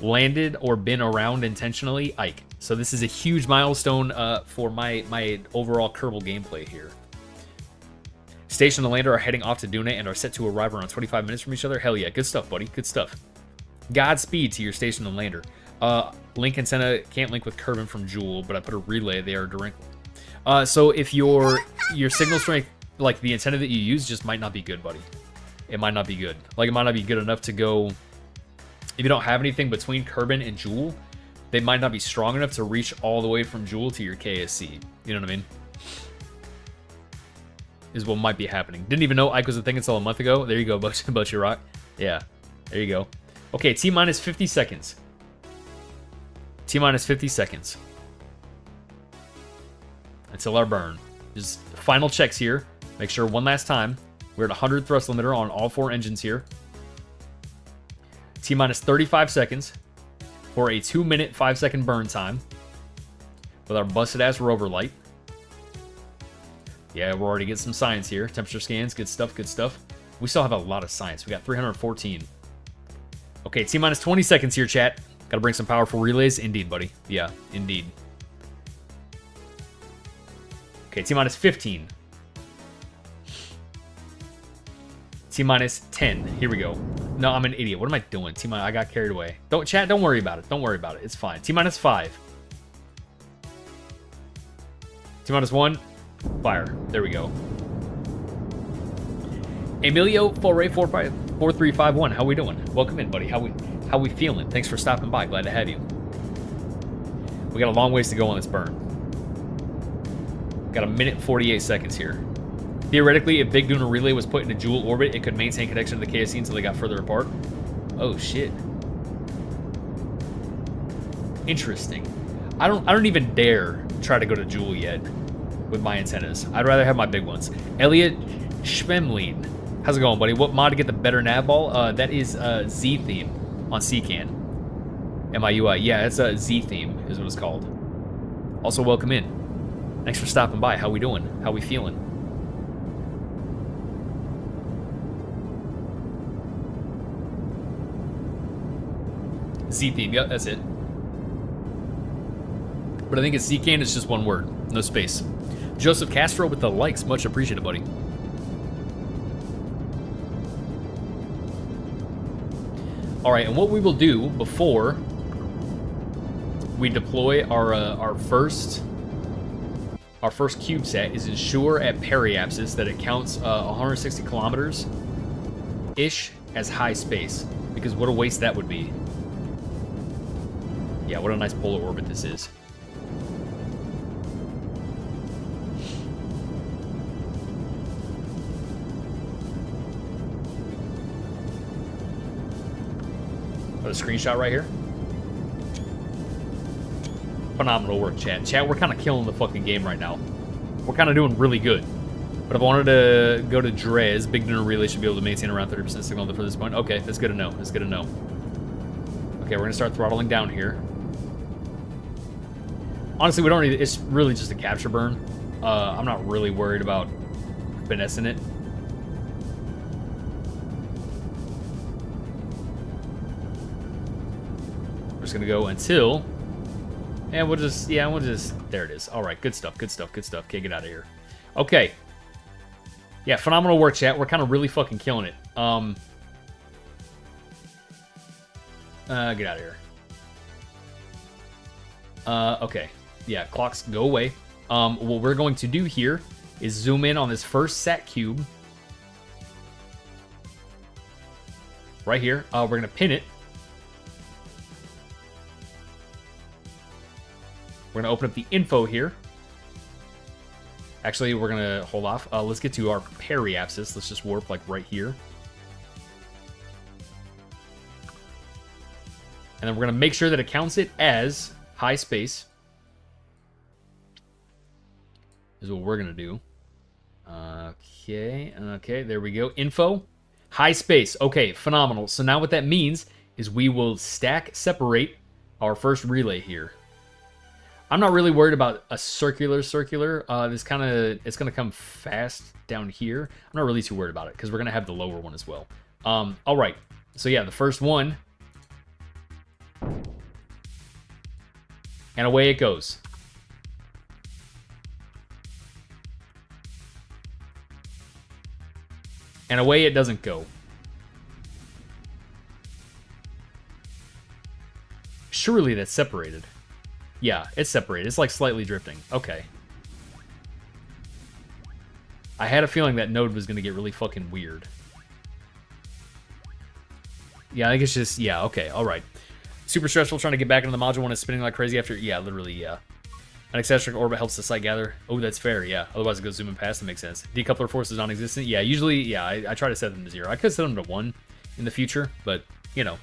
landed or been around intentionally Ike. So this is a huge milestone for my overall Kerbal gameplay here. Station and the lander are heading off to Duna and are set to arrive around 25 minutes from each other. Hell yeah, good stuff, buddy. Good stuff. Godspeed to your station and lander. Link antenna can't link with Kerbin from Joule, but I put a relay there directly. So if your signal strength, like the antenna that you use, just might not be good, buddy. It might not be good. Like, it might not be good enough to go... If you don't have anything between Kerbin and Joule, they might not be strong enough to reach all the way from Joule to your KSC. You know what I mean? Is what might be happening. Didn't even know Ike was a thing until a month ago. There you go, Butcher Rock. Yeah, there you go. Okay, T-minus 50 seconds. T-minus 50 seconds. Until our burn. Just final checks here. Make sure one last time. We're at 100 thrust limiter on all 4 engines here. T-minus 35 seconds for a 2-minute, 5-second burn time with our busted-ass rover light. Yeah, we're already getting some science here. Temperature scans, good stuff, good stuff. We still have a lot of science. We got 314. Okay, T-minus 20 seconds here, chat. Gotta bring some powerful relays. Indeed, buddy. Yeah, indeed. Okay, T-minus 15. T-minus 10. Here we go. No, I'm an idiot. What am I doing? T-minus, I got carried away. Don't, chat, don't worry about it. Don't worry about it. It's fine. T-minus 5. T-minus 1. Fire. There we go. Emilio Foray 4351. How we doing? Welcome in, buddy. How we feeling? Thanks for stopping by. Glad to have you. We got a long ways to go on this burn. Got a minute 48 seconds here. Theoretically, if Big Duna Relay was put into Joule orbit, it could maintain connection to the KSC until they got further apart. Oh shit. Interesting. I don't even dare try to go to Joule yet with my antennas. I'd rather have my big ones. Elliot Schmemlein. How's it going, buddy? What mod to get the better nav ball? That is Z theme on CCAN. MIUI. Yeah, it's a Z theme is what it's called. Also, welcome in. Thanks for stopping by. How we doing? How we feeling? Z theme. Yep, that's it. But I think it's CCAN. It's just one word, no space. Joseph Castro with the likes. Much appreciated, buddy. All right, and what we will do before we deploy our first CubeSat is ensure at periapsis that it counts 160 kilometers ish as high space, because what a waste that would be. Yeah, what a nice polar orbit this is. Got a screenshot right here. Phenomenal work, chat. Chat, we're kind of killing the fucking game right now. We're kind of doing really good. But if I wanted to go to Drez, Big Dinner Relay should be able to maintain around 30% signal for this point. Okay, that's good to know. That's good to know. Okay, we're going to start throttling down here. Honestly, we don't need... It's really just a capture burn. I'm not really worried about finessing it. We're just going to go until... And we'll just... Yeah, we'll just... There it is. All right, good stuff, good stuff, good stuff. Okay, get out of here. Okay. Yeah, phenomenal work, chat. We're kind of really fucking killing it. Get out of here. Okay. Yeah, clocks go away. What we're going to do here is zoom in on this first sat cube. Right here. We're going to pin it. We're going to open up the info here. Actually, we're going to hold off. Let's get to our periapsis. Let's just warp like right here. And then we're going to make sure that it counts it as high space. Is what we're going to do. Okay, there we go. Info, high space. Okay, phenomenal. So now what that means is we will stack separate our first relay here. I'm not really worried about a circular. It's going to come fast down here. I'm not really too worried about it because we're going to have the lower one as well. All right. So yeah, the first one. And away it goes. And away it doesn't go. Surely that's separated. Yeah, it's separated. It's like slightly drifting. Okay. I had a feeling that node was going to get really fucking weird. Yeah, I think it's just... Yeah, okay, alright. Super stressful trying to get back into the module when it's spinning like crazy after... Yeah, literally, yeah. An eccentric orbit helps the site gather. Oh, that's fair, yeah. Otherwise it goes zooming past. That makes sense. Decoupler force is non-existent. Yeah, usually, yeah, I try to set them to 0. I could set them to 1 in the future, but, you know.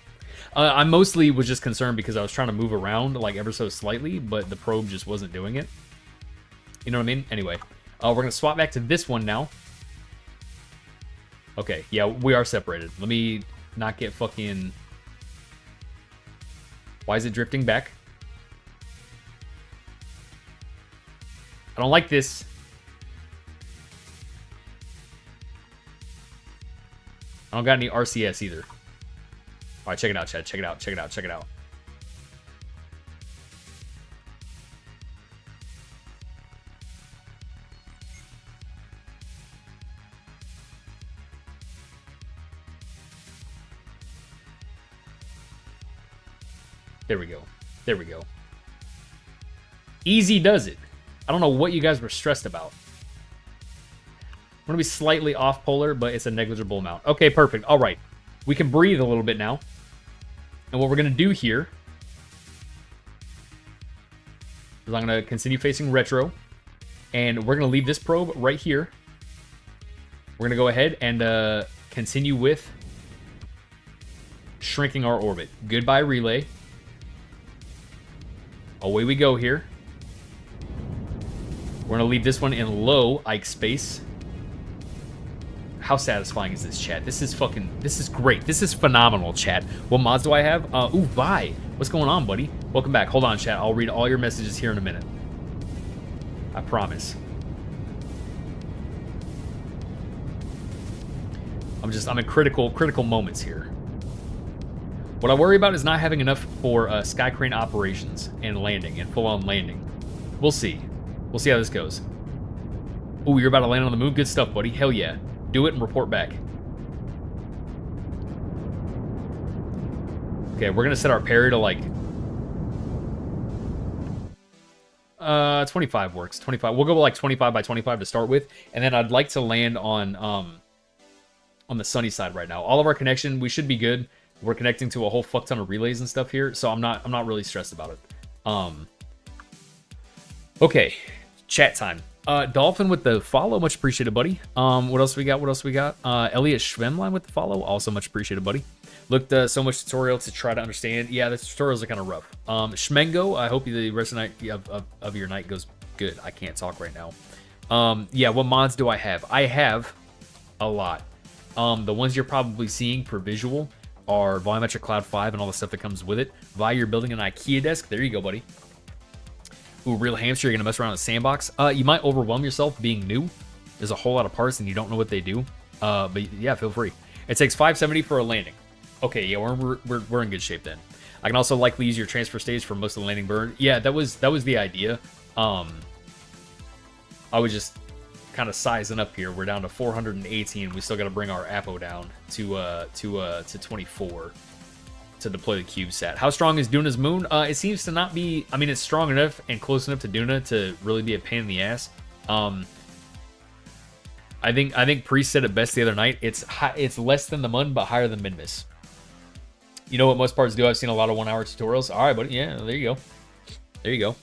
I mostly was just concerned because I was trying to move around, like, ever so slightly, but the probe just wasn't doing it. You know what I mean? Anyway, we're going to swap back to this one now. Okay, yeah, we are separated. Let me not get fucking... Why is it drifting back? I don't like this. I don't got any RCS either. Alright, check it out, Chad. Check it out, check it out, check it out. There we go. There we go. Easy does it. I don't know what you guys were stressed about. I'm going to be slightly off polar, but it's a negligible amount. Okay, perfect. All right. We can breathe a little bit now. And what we're going to do here is I'm going to continue facing retro. And we're going to leave this probe right here. We're going to go ahead and continue with shrinking our orbit. Goodbye, relay. Away we go here. We're going to leave this one in low Ike space. How satisfying is this, chat? This is great. This is phenomenal, chat. What mods do I have? Ooh, Vi. What's going on, buddy? Welcome back. Hold on, chat. I'll read all your messages here in a minute. I promise. I'm in critical moments here. What I worry about is not having enough for sky crane operations and landing, and full-on landing. We'll see. We'll see how this goes. Ooh, you're about to land on the moon? Good stuff, buddy. Hell yeah. Do it and report back. Okay, we're going to set our parry to, like... 25 works. 25. We'll go like 25 by 25 to start with, and then I'd like to land on on the sunny side right now. All of our connection, we should be good. We're connecting to a whole fuck ton of relays and stuff here, so I'm not really stressed about it. Okay, chat time. Dolphin with the follow, much appreciated, buddy. What else we got? Elliot Schwemline with the follow, also much appreciated, buddy. Looked so much tutorial to try to understand. Yeah, the tutorials are kind of rough. Schmengo, I hope the rest of, of your night goes good. I can't talk right now. Yeah, what mods do I have? I have a lot. The ones you're probably seeing per visual are Volumetric Cloud 5 and all the stuff that comes with it. Vi, you're building an IKEA desk. There you go, buddy. Ooh, Real Hamster, you're going to mess around in the sandbox. You might overwhelm yourself being new. There's a whole lot of parts and you don't know what they do. But yeah, feel free. It takes 570 for a landing. Okay, yeah, we're in good shape then. I can also likely use your transfer stage for most of the landing burn. Yeah, that was the idea. I was just kind of sizing up here. We're down to 418. We still got to bring our Apo down to 24 to deploy the CubeSat. How strong is Duna's moon? It seems to not be. I mean, it's strong enough and close enough to Duna to really be a pain in the ass. I think Priest said it best the other night. It's less than the Mun, but higher than Minmus. You know what most parts do? I've seen a lot of 1 hour tutorials. All right, buddy. Yeah, there you go. There you go.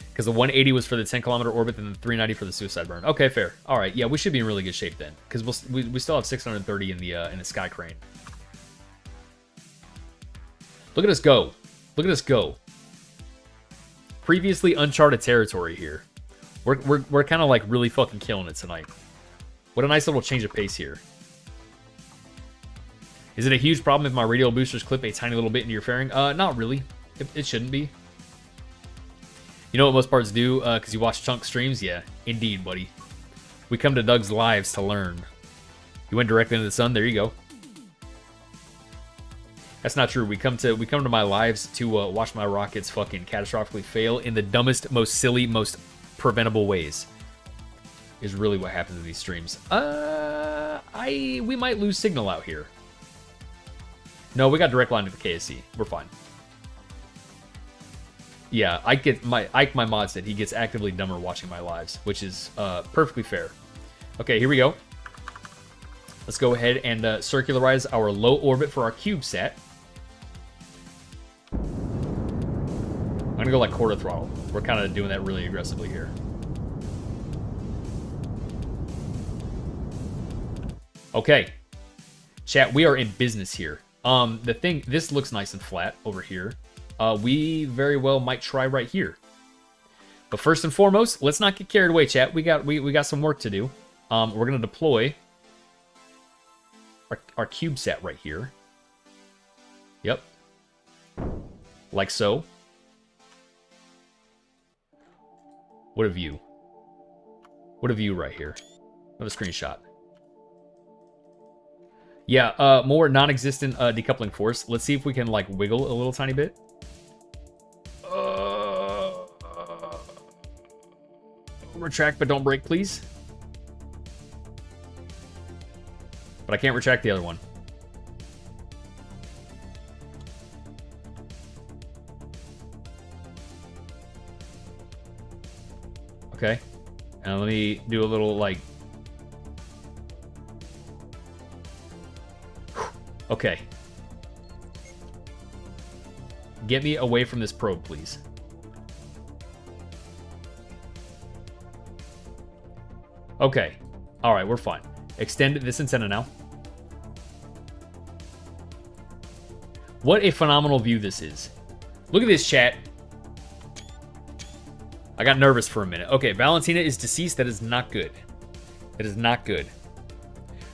Because the 180 was for the 10-kilometer orbit and the 390 for the suicide burn. Okay, fair. All right, yeah, we should be in really good shape then. Because we still have 630 in the Sky Crane. Look at us go. Look at us go. Previously uncharted territory here. We're kind of like really fucking killing it tonight. What a nice little change of pace here. Is it a huge problem if my radial boosters clip a tiny little bit into your fairing? Not really. It shouldn't be. You know what most parts do? Because you watch Chunk streams? Yeah, indeed, buddy. We come to Doug's lives to learn. You went directly into the sun? There you go. That's not true. We come to my lives to watch my rockets fucking catastrophically fail in the dumbest, most silly, most preventable ways. Is really what happens in these streams. We might lose signal out here. No, we got direct line to the KSC. We're fine. Yeah, Ike, my mod said he gets actively dumber watching my lives, which is perfectly fair. Okay, here we go. Let's go ahead and circularize our low orbit for our CubeSat. I'm gonna go like quarter throttle. We're kind of doing that really aggressively here. Okay. Chat, we are in business here. This looks nice and flat over here. We very well might try right here. But first and foremost, let's not get carried away, chat. We got some work to do. We're gonna deploy our CubeSat right here. Yep. Like so. What a view. What a view right here. Another screenshot. Yeah, more non-existent decoupling force. Let's see if we can like wiggle a little tiny bit. Retract, but don't break, please. But I can't retract the other one. Okay. And let me do a little, like... Okay. Get me away from this probe, please. Okay. Alright, we're fine. Extend this antenna now. What a phenomenal view this is. Look at this, chat. I got nervous for a minute. Okay, Valentina is deceased. That is not good. That is not good.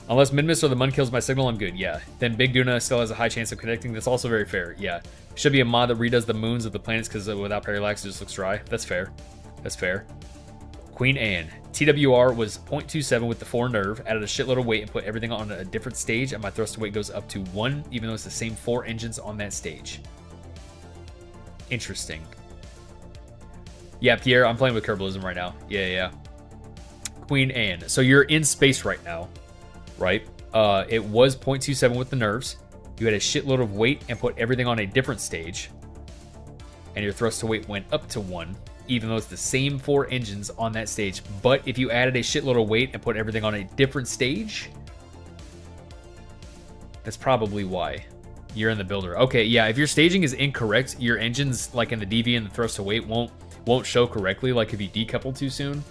Unless Minmus or the Mun kills my signal, I'm good. Yeah. Then Big Duna still has a high chance of connecting. That's also very fair. Yeah. Should be a mod that redoes the moons of the planets because without parallax, it just looks dry. That's fair. That's fair. Queen Anne. TWR was 0.27 with the 4 nerve, added a shitload of weight and put everything on a different stage, and my thrust weight goes up to 1, even though it's the same 4 engines on that stage. Interesting. Yeah, Pierre, I'm playing with Kerbalism right now. Yeah. Queen Anne. So you're in space right now, right? It was 0.27 with the nerves. You had a shitload of weight and put everything on a different stage, and your thrust to weight went up to 1. Even though it's the same 4 engines on that stage. But if you added a shitload of weight and put everything on a different stage, That's probably why. You're in the builder. Okay, yeah, if your staging is incorrect, your engines, like in the DV and the thrust to weight, won't show correctly, like if you decouple too soon.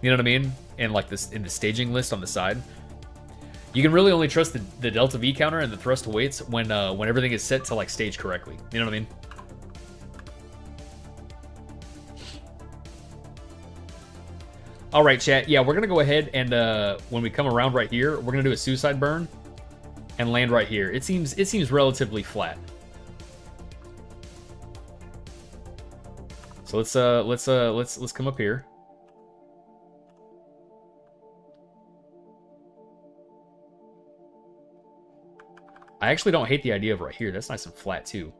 You know what I mean? And like this in the staging list on the side. You can really only trust the delta V counter and the thrust to weights when everything is set to like stage correctly. You know what I mean? All right, chat. Yeah, we're gonna go ahead and when we come around right here, we're gonna do a suicide burn and land right here. It seems relatively flat. So let's come up here. I actually don't hate the idea of right here. That's nice and flat too.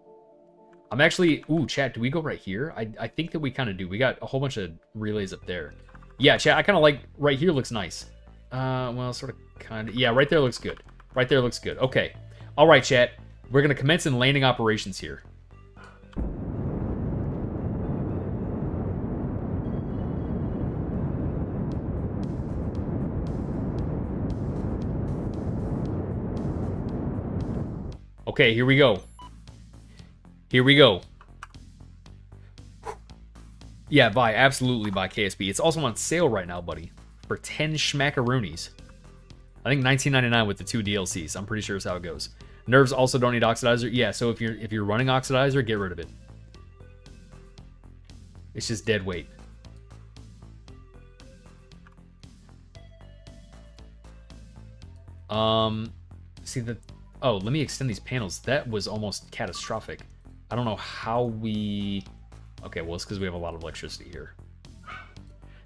I'm actually, ooh, chat, do we go right here? I think that we kind of do. We got a whole bunch of relays up there. Yeah, chat, I kind of like, right here looks nice. Well, sort of, kind of, yeah, right there looks good. Right there looks good. Okay. All right, chat. We're going to commence in landing operations here. Okay, here we go. Here we go. Yeah, buy. Absolutely buy KSB. It's also on sale right now, buddy. For 10 schmackaroonies. I think $19.99 with the 2 DLCs. I'm pretty sure is how it goes. Nerves also don't need oxidizer. Yeah, so if you're running oxidizer, get rid of it. It's just dead weight. See the... Oh, let me extend these panels. That was almost catastrophic. I don't know how we... Okay, well, it's because we have a lot of electricity here.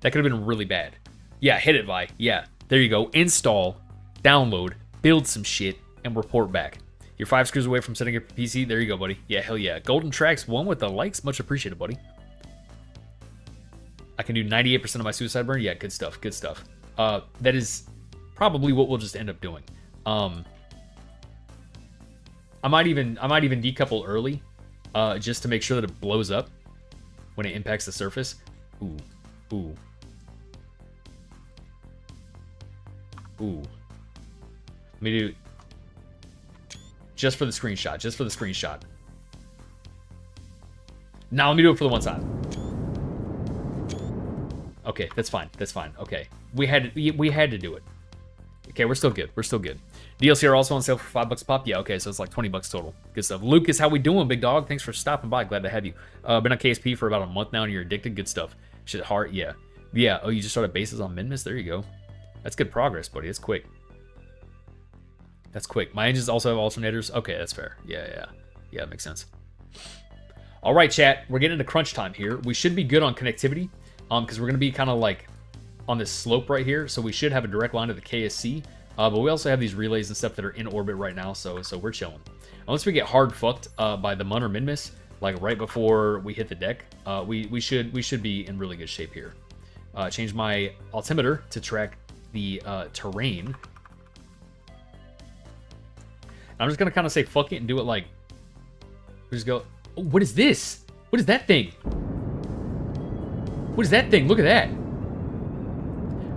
That could have been really bad. Yeah, hit it, Vi. Yeah, there you go. Install, download, build some shit, and report back. You're 5 screws away from setting up your PC. There you go, buddy. Yeah, hell yeah. Golden Tracks, 1 with the likes. Much appreciated, buddy. I can do 98% of my suicide burn. Yeah, good stuff. Good stuff. That is probably what we'll just end up doing. I might even decouple early, just to make sure that it blows up when it impacts the surface. Ooh, ooh, ooh. Let me do just for the screenshot. Just for the screenshot. Now let me do it for the one side. Okay, that's fine. That's fine. Okay, we had to do it. Okay, we're still good. We're still good. DLC are also on sale for $5 a pop. Yeah, okay, so it's like 20 bucks total. Good stuff. Lucas, how we doing, big dog? Thanks for stopping by. Glad to have you. Been on KSP for about a month now, and you're addicted. Good stuff. Shit hard. Yeah. Yeah. Oh, you just started bases on Minmus? There you go. That's good progress, buddy. That's quick. That's quick. My engines also have alternators. Okay, that's fair. Yeah, yeah. Yeah, that makes sense. All right, chat. We're getting into crunch time here. We should be good on connectivity, because we're going to be kind of like on this slope right here, so we should have a direct line to the KSC. But we also have these relays and stuff that are in orbit right now, so we're chilling. Unless we get hard fucked by the Mun or Minmus, like right before we hit the deck, we should be in really good shape here. Change my altimeter to track the terrain. I'm just gonna kind of say fuck it and do it like. We just go. Oh, what is this? What is that thing? What is that thing? Look at that.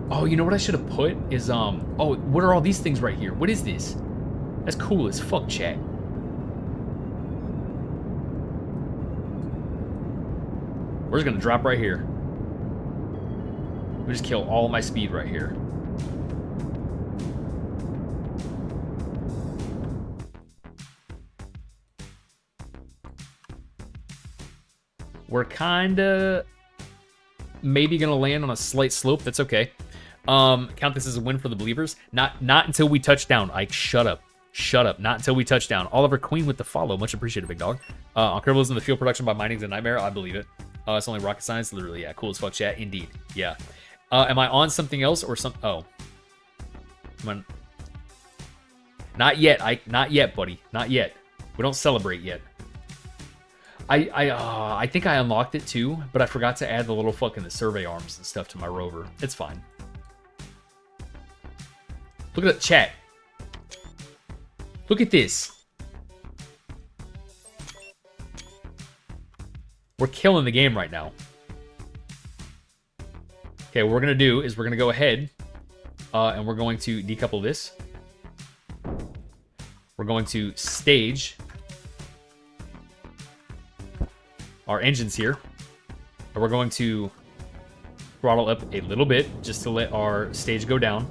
Oh, you know what I should have put is, oh, what are all these things right here? What is this? That's cool as fuck, chat. We're just gonna drop right here. We just kill all my speed right here. We're kinda maybe gonna land on a slight slope. That's okay. Count this as a win for the believers. Not until we touch down. Ike, shut up. Shut up. Not until we touch down. Oliver Queen with the follow. Much appreciated, big dog. On Kerbalism, the field production by mining's a nightmare. I believe it. It's only rocket science. Literally, yeah. Cool as fuck, chat. Indeed. Yeah. Am I on something else or some... Oh. Come on. Not yet, Ike. Not yet, buddy. Not yet. We don't celebrate yet. I think I unlocked it too, but I forgot to add the little fucking the survey arms and stuff to my rover. It's fine. Look at that chat. Look at this. We're killing the game right now. Okay, what we're gonna do is we're gonna go ahead and we're going to decouple this. We're We're going to stage our engines here. And we're going to throttle up a little bit just to let our stage go down.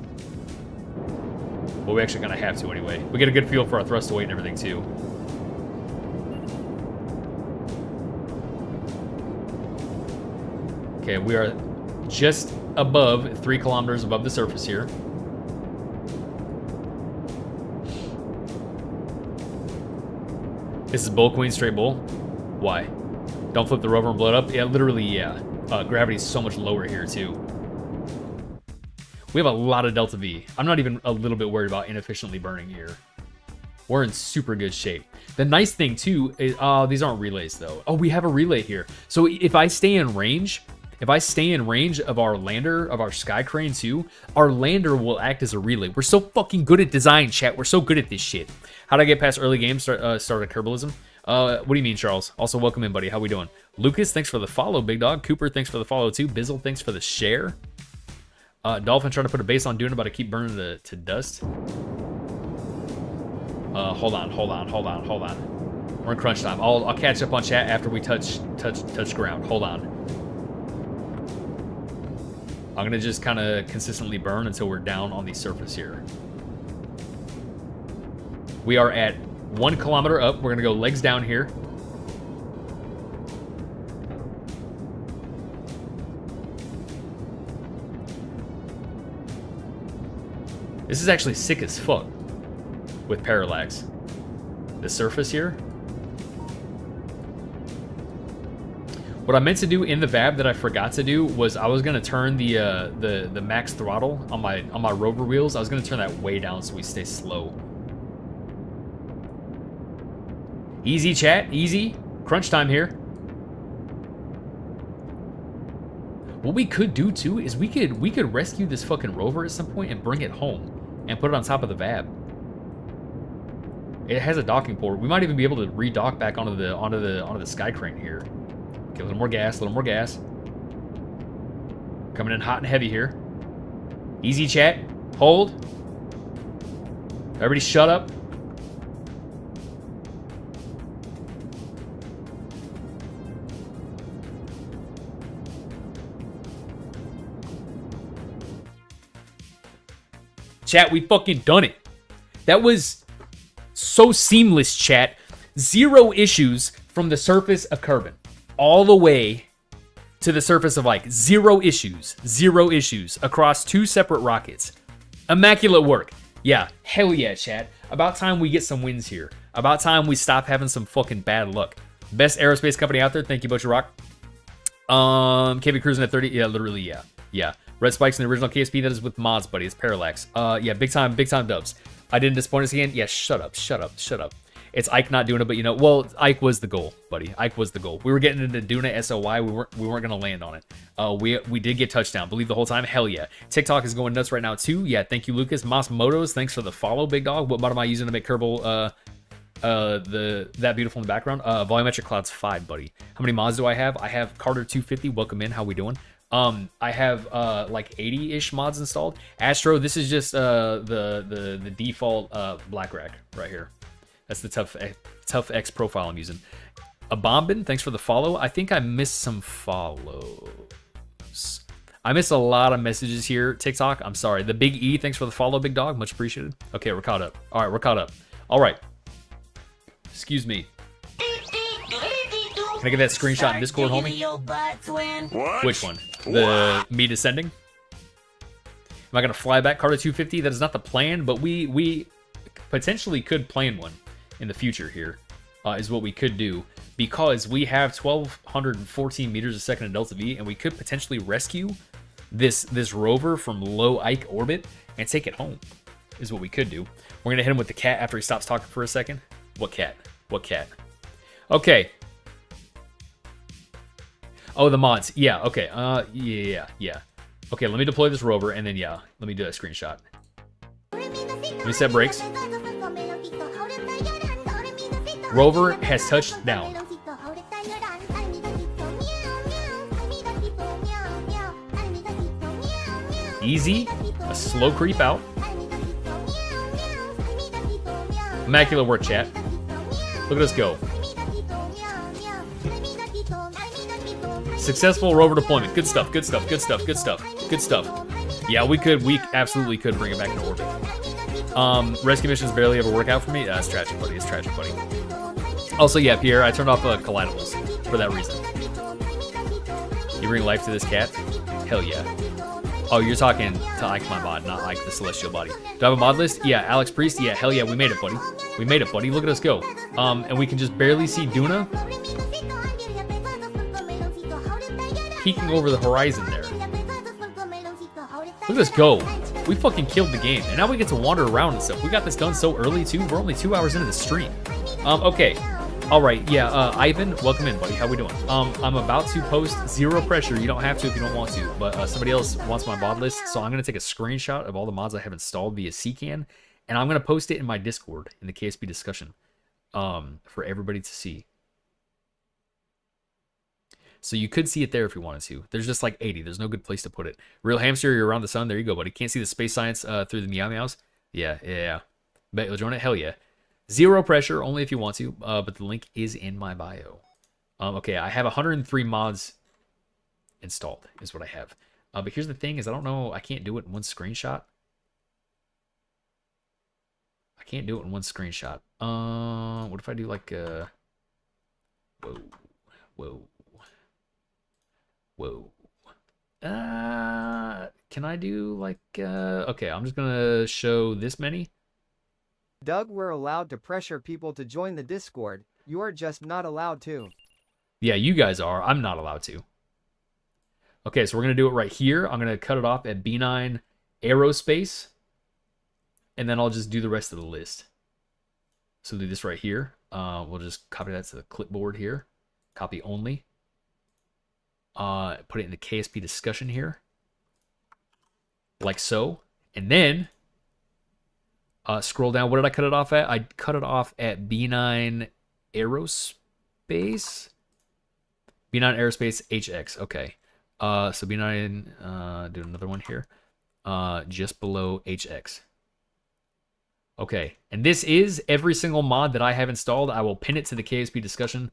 Well, we actually kind of have to anyway. We get a good feel for our thrust weight and everything too. Okay, we are just above 3 kilometers above the surface here. This is bull queen, straight bull. Why? Don't flip the rover and blow it up? Yeah, literally, yeah. Gravity is so much lower here, too. We have a lot of Delta V. I'm not even a little bit worried about inefficiently burning here. We're in super good shape. The nice thing, too, is... these aren't relays, though. Oh, we have a relay here. So if I stay in range... If I stay in range of our lander, of our sky crane too, our lander will act as a relay. We're so fucking good at design, chat. We're so good at this shit. How'd I get past early games? Started Kerbalism? What do you mean, Charles? Also, welcome in, buddy. How we doing? Lucas, thanks for the follow, big dog. Cooper, thanks for the follow too. Bizzle, thanks for the share. Dolphin trying to put a base on Dune, about to keep burning to dust. Hold on. We're in crunch time. I'll catch up on chat after we touch ground. Hold on. I'm gonna just kind of consistently burn until we're down on the surface here. We are at 1 kilometer up. We're gonna go legs down here. This is actually sick as fuck with parallax. The surface here. What I meant to do in the VAB that I forgot to do was I was gonna turn the max throttle on my rover wheels. I was gonna turn that way down so we stay slow. Easy, chat, easy. Crunch time here. What we could do too is we could rescue this fucking rover at some point and bring it home and put it on top of the VAB. It has a docking port. We might even be able to redock back onto the sky crane here. Okay, a little more gas, Coming in hot and heavy here. Easy, chat. Hold. Everybody shut up. Chat, we fucking done it. That was so seamless, chat. 0 issues from the surface of Kerbin. All the way to the surface of like 0 issues across 2 separate rockets. Immaculate work. Yeah, hell yeah, chat. About time we get some wins here. About time we stop having some fucking bad luck. Best aerospace company out there. Thank you, Butcher Rock. KV cruising at 30. Yeah, literally, yeah. Yeah. Red spikes in the original KSP. That is with mods, buddy. It's parallax. Yeah, big time dubs. I didn't disappoint us again. Yeah, shut up. It's Ike not doing it, but you know, well, Ike was the goal, buddy. Ike was the goal. We were getting into Duna SOY. We weren't gonna land on it. We did get touchdown. Believe the whole time. Hell yeah. TikTok is going nuts right now too. Yeah, thank you, Lucas. Mas Motos, thanks for the follow, big dog. What mod am I using to make Kerbal that beautiful in the background? Volumetric Clouds 5, buddy. How many mods do I have? I have Carter 250. Welcome in. How we doing? I have like 80-ish mods installed. Astro, this is just the default black rack right here. That's the tough X profile I'm using. A Bombin, thanks for the follow. I think I missed some follows. I missed a lot of messages here. TikTok, I'm sorry. The Big E, thanks for the follow, big dog. Much appreciated. Okay, we're caught up. All right, we're caught up. All right. Excuse me. Can I get that screenshot in Discord, homie? What? Which one? The me descending? Am I going to fly back Carter 250? That is not the plan, but we potentially could plan one in the future here, is what we could do, because we have 1,214 meters a second in Delta V, and we could potentially rescue this rover from low Ike orbit and take it home, is what we could do. We're going to hit him with the cat after he stops talking for a second. What cat? What cat? Okay. Oh, the mods. Yeah, okay. Yeah. Okay, let me deploy this rover, and then, yeah, let me do a screenshot. Let me set brakes. Rover has touched down. Easy. A slow creep out. Immaculate work, chat. Look at us go. Successful rover deployment. Good stuff, good stuff, good stuff, good stuff, good stuff. Yeah, we absolutely could bring it back into orbit. Rescue missions barely ever work out for me. It's tragic, buddy. It's tragic, buddy. Also, yeah, Pierre, I turned off collidables for that reason. You bring life to this cat? Hell yeah. Oh, you're talking to Ike my mod, not Ike the celestial body. Do I have a mod list? Yeah, Alex Priest. Yeah, hell yeah, we made it, buddy. We made it, buddy. Look at us go. And we can just barely see Duna peeking over the horizon there. Look at us go. We fucking killed the game. And now we get to wander around and stuff. We got this done so early, too. We're only 2 hours into the stream. Okay. All right, yeah, Ivan, welcome in, buddy. How we doing? I'm about to post zero pressure. You don't have to if you don't want to, but somebody else wants my mod list, so I'm going to take a screenshot of all the mods I have installed via CCAN, and I'm going to post it in my Discord in the KSP discussion for everybody to see. So you could see it there if you wanted to. There's just like 80. There's no good place to put it. Real Hamster, you're around the sun. There you go, buddy. Can't see the space science through the meow meows? Yeah. Bet you'll join it? Hell yeah. Zero pressure, only if you want to, but the link is in my bio. Okay, I have 103 mods installed, is what I have. But here's the thing, is I don't know, I can't do it in one screenshot. I can't do it in one screenshot. What if I do like, whoa. Can I do like, okay, I'm just gonna show this many. Doug, we're allowed to pressure people to join the Discord. You are just not allowed to. Yeah, you guys are. I'm not allowed to. Okay, so we're going to do it right here. I'm going to cut it off at B9 aerospace. And then I'll just do the rest of the list. So do this right here. We'll just copy that to the clipboard here. Copy only. Put it in the KSP discussion here. Like so. And then scroll down. What did I cut it off at? I cut it off at B9 aerospace. B9 aerospace HX. Okay. So B9, do another one here. Just below HX. Okay. And this is every single mod that I have installed. I will pin it to the KSP discussion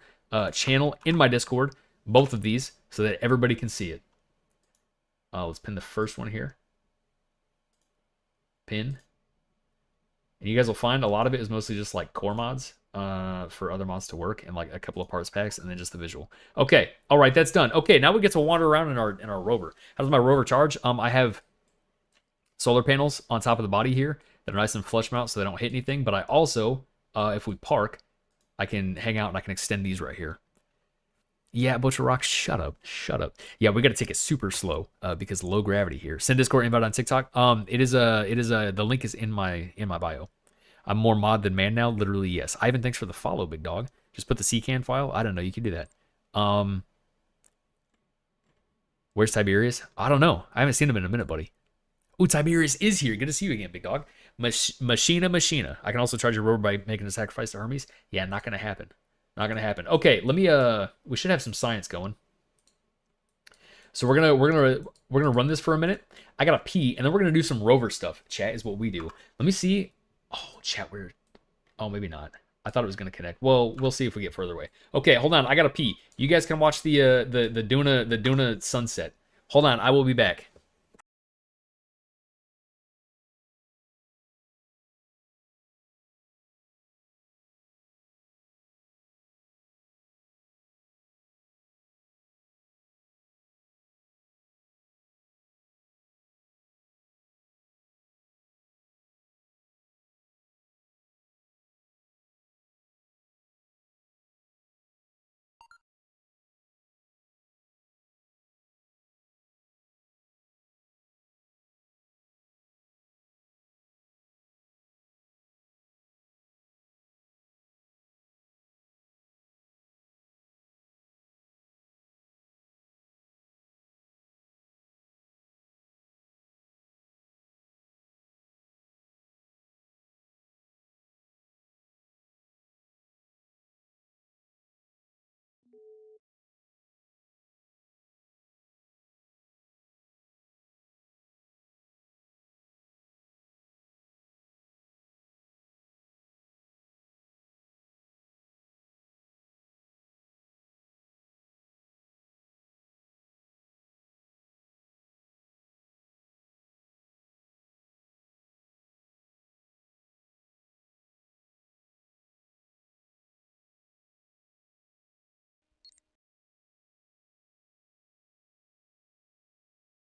channel in my Discord. Both of these so that everybody can see it. Let's pin the first one here. Pin. And you guys will find a lot of it is mostly just like core mods for other mods to work and like a couple of parts packs and then just the visual. Okay, all right, that's done. Okay, now we get to wander around in our rover. How does my rover charge? I have solar panels on top of the body here that are nice and flush mount so they don't hit anything. But I also, if we park, I can hang out and I can extend these right here. Yeah, Butcher Rock, shut up. Yeah, we got to take it super slow because low gravity here. Send Discord invite on TikTok. The link is in my bio. I'm more mod than man now. Literally, yes. Ivan, thanks for the follow, big dog. Just put the CCAN file. I don't know. You can do that. Where's Tiberius? I don't know. I haven't seen him in a minute, buddy. Ooh, Tiberius is here. Good to see you again, big dog. Machina. I can also charge your rover by making a sacrifice to Hermes. Yeah, not gonna happen. Not gonna happen. Okay, let me we should have some science going. So we're gonna run this for a minute. I gotta pee, and then we're gonna do some rover stuff. Chat is what we do. Let me see. Oh, chat, oh, maybe not. I thought it was gonna connect. Well, we'll see if we get further away. Okay, hold on. I gotta pee. You guys can watch the Duna sunset. Hold on, I will be back.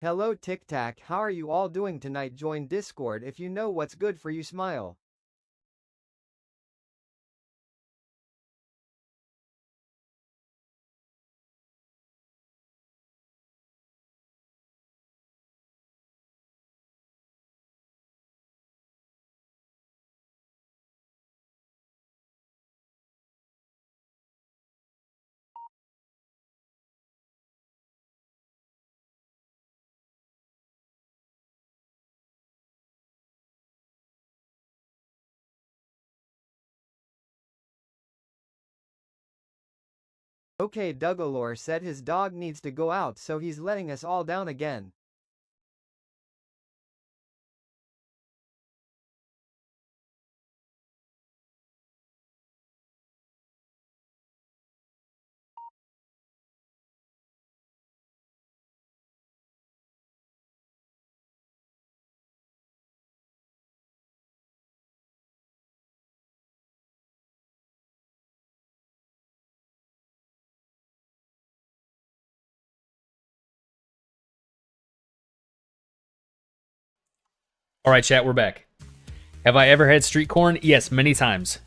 Hello Tic Tac, how are you all doing tonight? Join Discord if you know what's good for you. Smile. Okay, Dougalore said his dog needs to go out, so he's letting us all down again. All right, chat, we're back. Have I ever had street corn? Yes, many times.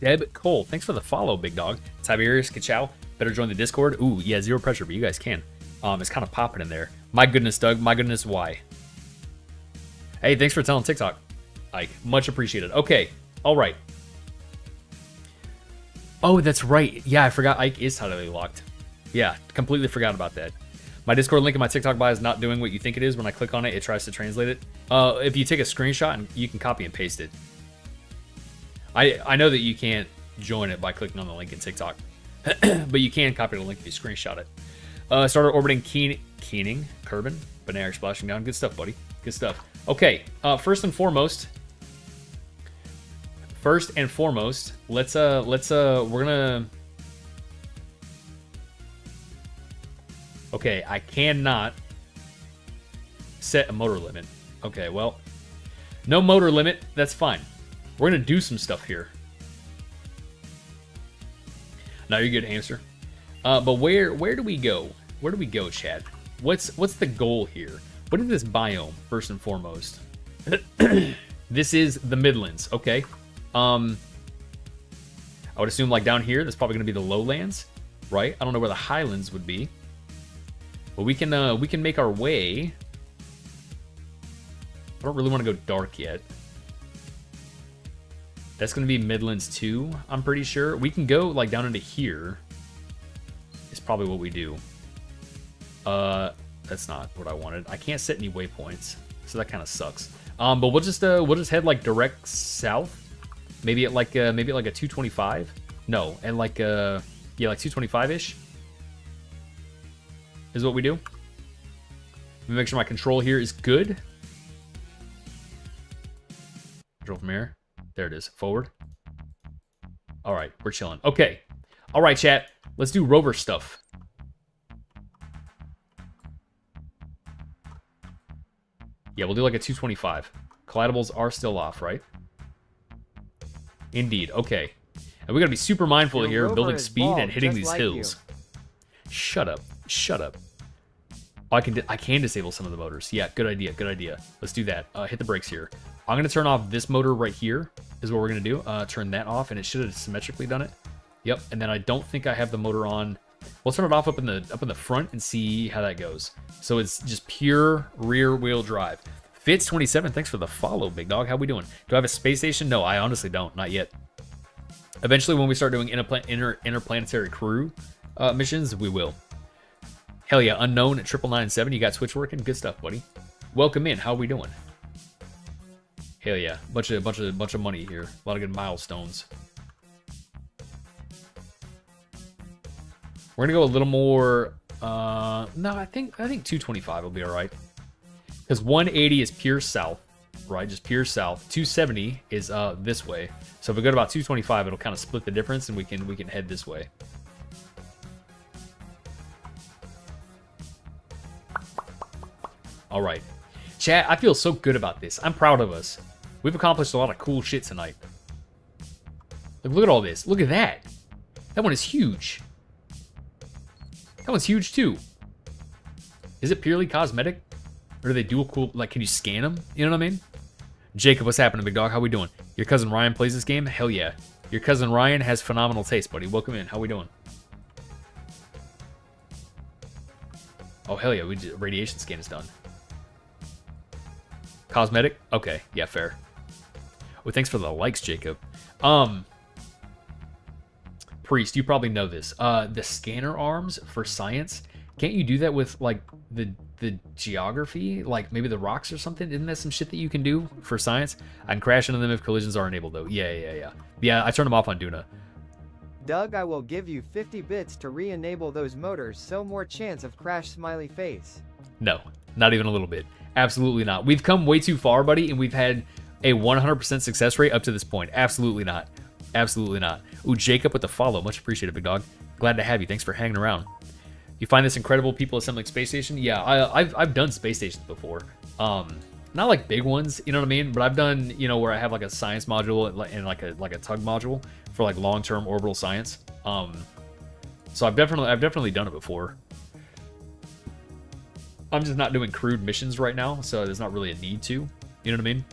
Deb Cole, thanks for the follow, big dog. Tiberius Kachow, better join the Discord. Ooh, yeah, zero pressure, but you guys can. It's kind of popping in there. My goodness, Doug. My goodness, why? Hey, thanks for telling TikTok, Ike. Much appreciated. Okay, all right. Oh, that's right. Yeah, I forgot Ike is totally locked. Yeah, completely forgot about that. My Discord link in my TikTok bio is not doing what you think it is. When I click on it, it tries to translate it. If you take a screenshot, and you can copy and paste it. I know that you can't join it by clicking on the link in TikTok, but you can copy the link if you screenshot it. Started orbiting Keening, Kerbin, Banana splashing down. Good stuff, buddy. Good stuff. Okay, first and foremost, let's we're gonna. Okay, I cannot set a motor limit. Okay, well, no motor limit. That's fine. We're gonna do some stuff here. Now you're good, hamster. But where do we go? Where do we go, Chad? What's the goal here? What is this biome first and foremost? This is the Midlands. Okay. I would assume like down here, that's probably gonna be the lowlands, right? I don't know where the highlands would be. But we can make our way. I don't really want to go dark yet. That's going to be Midlands 2, I'm pretty sure. We can go like down into here. It's probably what we do. That's not what I wanted. I can't set any waypoints, so that kind of sucks. But we'll just head like direct south. Maybe at like a 225. No, and like yeah, like 225-ish. Is what we do. Let me make sure my control here is good. Control from here. There it is. Forward. All right, we're chilling. Okay. All right, chat. Let's do rover stuff. Yeah, we'll do like a 225. Collidables are still off, right? Indeed. Okay. And we gotta be super mindful here of building speed and hitting these hills. Shut up. Shut up. Oh, I can disable some of the motors. Yeah, good idea. Good idea. Let's do that. Hit the brakes here. I'm gonna turn off this motor right here. Is what we're gonna do. Turn that off, and it should have symmetrically done it. Yep. And then I don't think I have the motor on. We'll turn it off up in the front and see how that goes. So it's just pure rear wheel drive. Fitz27, thanks for the follow, big dog. How we doing? Do I have a space station? No, I honestly don't. Not yet. Eventually, when we start doing interplanetary crew missions, we will. Hell yeah, unknown at 9997. You got Switch working? Good stuff, buddy. Welcome in. How we doing? Hell yeah, bunch of money here. A lot of good milestones. We're gonna go a little more. No, I think 225 will be all right. Because 180 is pure south, right? Just pure south. 270 is this way. So if we go to about 225, it'll kind of split the difference, and we can head this way. All right, chat. I feel so good about this. I'm proud of us. We've accomplished a lot of cool shit tonight. Look at all this. Look at that. That one is huge. That one's huge too. Is it purely cosmetic? Or do they dual cool? Like, can you scan them? You know what I mean? Jacob, what's happening, big dog? How we doing? Your cousin Ryan plays this game? Hell yeah. Your cousin Ryan has phenomenal taste, buddy. Welcome in. How we doing? Oh, hell yeah. Radiation scan is done. Cosmetic? Okay. Yeah, fair. Oh, thanks for the likes, Jacob. Priest, you probably know this. The scanner arms for science, can't you do that with, like, the geography? Like, maybe the rocks or something? Isn't that some shit that you can do for science? I can crash into them if collisions are enabled, though. Yeah. Yeah, I turned them off on Duna. Doug, I will give you 50 bits to re-enable those motors, so more chance of crash smiley face. No, not even a little bit. Absolutely not. We've come way too far, buddy, and we've had a 100% success rate up to this point. Absolutely not. Absolutely not. Ooh, Jacob with the follow. Much appreciated, big dog. Glad to have you. Thanks for hanging around. You find this incredible people assembling space station? Yeah, I've done space stations before. Not like big ones, you know what I mean? But I've done, you know, where I have like a science module and like a tug module for like long-term orbital science. So I've definitely done it before. I'm just not doing crewed missions right now, so there's not really a need to. You know what I mean?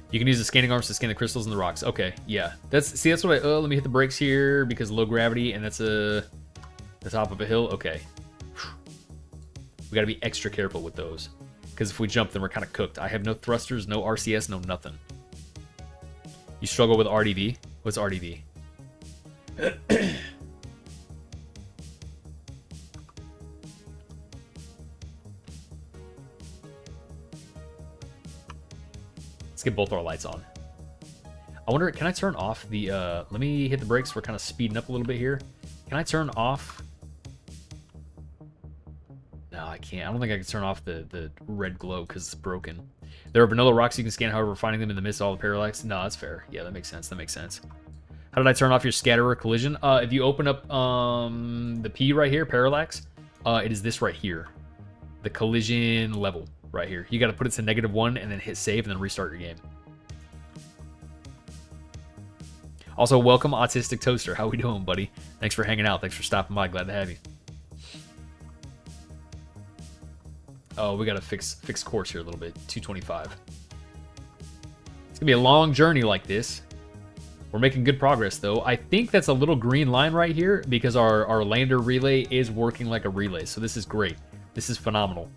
You can use the scanning arms to scan the crystals in the rocks. Okay, yeah. That's what I... let me hit the brakes here because low gravity, and that's the top of a hill. Okay. We got to be extra careful with those because if we jump, then we're kind of cooked. I have no thrusters, no RCS, no nothing. You struggle with RDV? What's RDV? Let's get both our lights on. I wonder, can I turn off the, let me hit the brakes. We're kind of speeding up a little bit here. Can I turn off? No, I can't. I don't think I can turn off the red glow because it's broken. There are vanilla rocks you can scan, however, finding them in the midst of all the parallax. No, that's fair. Yeah, that makes sense. That makes sense. How did I turn off your scatterer collision? If you open up the P right here, parallax, it is this right here. The collision level. Right here. You got to put it to -1 and then hit save and then restart your game. Also, welcome Autistic Toaster. How we doing, buddy? Thanks for hanging out. Thanks for stopping by. Glad to have you. Oh, we got to fix course here a little bit. 225. It's going to be a long journey like this. We're making good progress, though. I think that's a little green line right here because our lander relay is working like a relay. So this is great. This is phenomenal.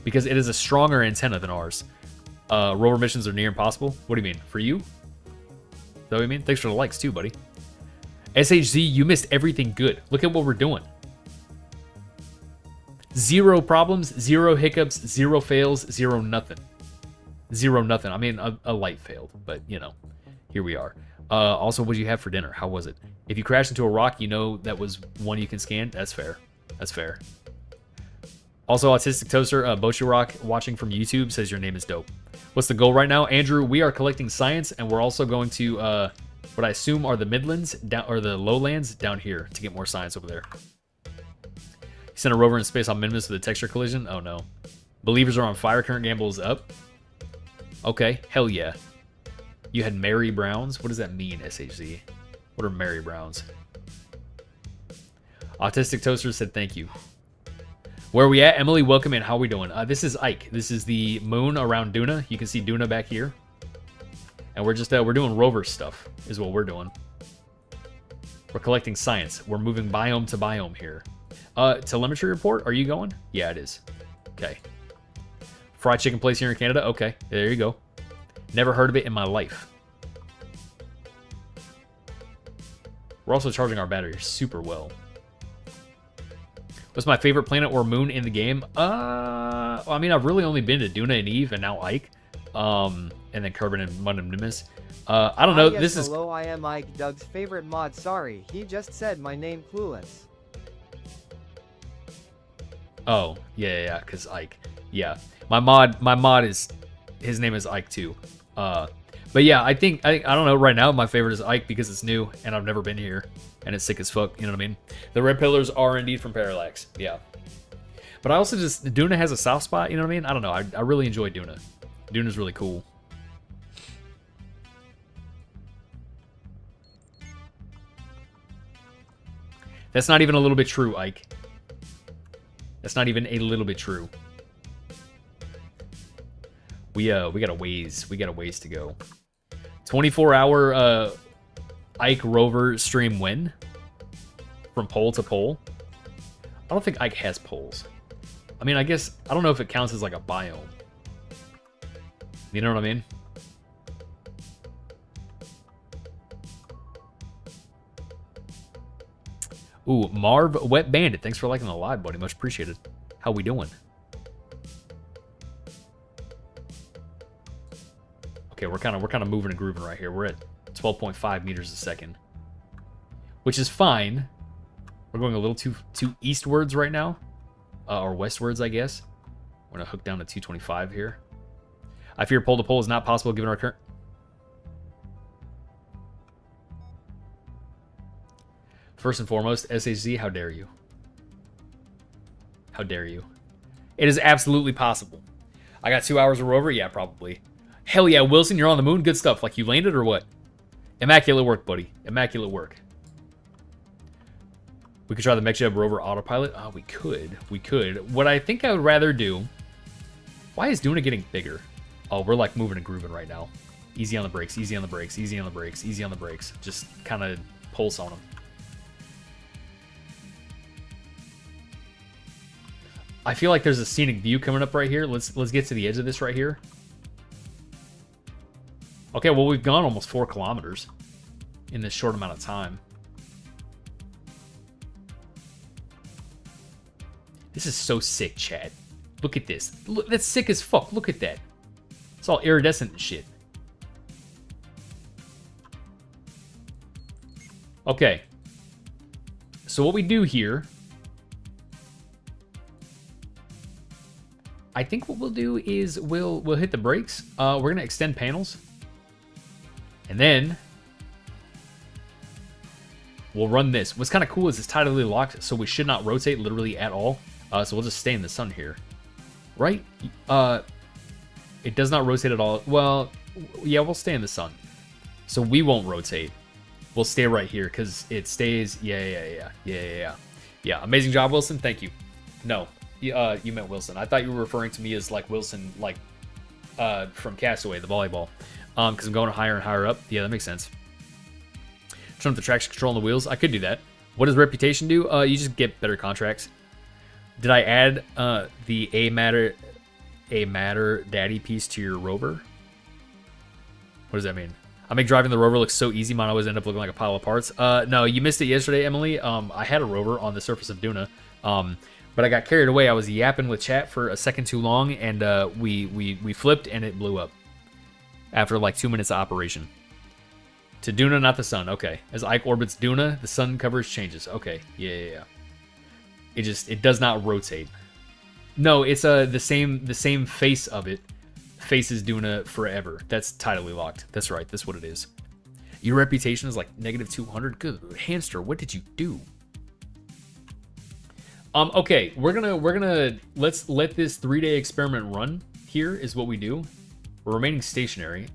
Because it is a stronger antenna than ours. Rover missions are near impossible. What do you mean? For you? Is that what you mean? Thanks for the likes too, buddy. SHZ, you missed everything good. Look at what we're doing. 0 problems, 0 hiccups, 0 fails, 0 nothing. 0 nothing. I mean, a light failed, but you know, here we are. Also, what did you have for dinner? How was it? If you crash into a rock, you know that was one you can scan. That's fair. That's fair. Also, Autistic Toaster, Bochirok, watching from YouTube, says your name is dope. What's the goal right now? Andrew, we are collecting science, and we're also going to, what I assume are the Midlands, down, or the lowlands, down here, to get more science over there. You sent a rover in space on Minimus with a texture collision? Oh, no. Believers are on fire, current gamble is up. Okay, hell yeah. You had Mary Browns? What does that mean, SHZ? What are Mary Browns? Autistic Toaster said thank you. Where are we at? Emily, welcome in. How are we doing? This is Ike. This is the moon around Duna. You can see Duna back here. And we're just, we're doing rover stuff is what we're doing. We're collecting science. We're moving biome to biome here. Telemetry report, are you going? Yeah, it is. Okay. Fried chicken place here in Canada? Okay, there you go. Never heard of it in my life. We're also charging our battery super well. What's my favorite planet or moon in the game? Well, I mean, I've really only been to Duna and Eve and now Ike. And then Carbon and Mundum Nimbus. I don't know. Yes, this is... Hello, I am Ike, Doug's favorite mod. Sorry, he just said my name clueless. Oh, yeah, because Ike. Yeah. My mod is... His name is Ike, too. But yeah, I don't know. Right now, my favorite is Ike because it's new and I've never been here. And it's sick as fuck, you know what I mean? The red pillars are indeed from Parallax, yeah. But I also just... Duna has a soft spot, you know what I mean? I don't know. I really enjoy Duna. Duna's really cool. That's not even a little bit true, Ike. That's not even a little bit true. We got a ways to go. 24-hour Ike Rover stream win from pole to pole. I don't think Ike has poles. I mean, I guess I don't know if it counts as like a biome. You know what I mean? Ooh, Marv Wet Bandit. Thanks for liking the live, buddy. Much appreciated. How we doing? Okay, we're kind of moving and grooving right here. We're at 12.5 meters a second, which is fine. We're going a little too eastwards right now, or westwards, I guess. We're gonna hook down to 225 here. I fear pole to pole is not possible given our current. First and foremost, SHZ, how dare you? How dare you? It is absolutely possible. I got 2 hours of rover? Yeah, probably. Hell yeah, Wilson, you're on the moon? Good stuff. Like, you landed or what? Immaculate work, buddy. Immaculate work. We could try the MechJeb rover autopilot. Oh, we could. We could. What I think I would rather do... Why is Duna getting bigger? Oh, we're like moving and grooving right now. Easy on the brakes, easy on the brakes, easy on the brakes, easy on the brakes. Just kind of pulse on them. I feel like there's a scenic view coming up right here. Let's get to the edge of this right here. Okay, well, we've gone almost 4 kilometers in this short amount of time. This is so sick, Chad. Look at this. Look, that's sick as fuck. Look at that. It's all iridescent and shit. Okay. So what we do here... I think what we'll do is we'll hit the brakes. We're going to extend panels. And then we'll run this. What's kind of cool is it's tidally locked, so we should not rotate literally at all. So we'll just stay in the sun here. Right? It does not rotate at all. Well, yeah, we'll stay in the sun. So we won't rotate. We'll stay right here because it stays. Yeah. Amazing job, Wilson. Thank you. No. You meant Wilson. I thought you were referring to me as like Wilson, like from Castaway, the volleyball. Because I'm going higher and higher up. Yeah, that makes sense. Turn up the traction control on the wheels. I could do that. What does reputation do? You just get better contracts. Did I add the A matter daddy piece to your rover? What does that mean? I make driving the rover look so easy. Mine always end up looking like a pile of parts. No, you missed it yesterday, Emily. I had a rover on the surface of Duna. But I got carried away. I was yapping with chat for a second too long, and we flipped, and it blew up after like 2 minutes of operation. To Duna, not the sun. Okay. As Ike orbits Duna, the sun coverage changes. Okay. Yeah. It does not rotate. No, it's the same face of it faces Duna forever. That's tidally locked. That's right. That's what it is. Your reputation is like -200. Good hamster. What did you do? Okay, we're gonna let's let this 3-day experiment run. Here is what we do. We're remaining stationary.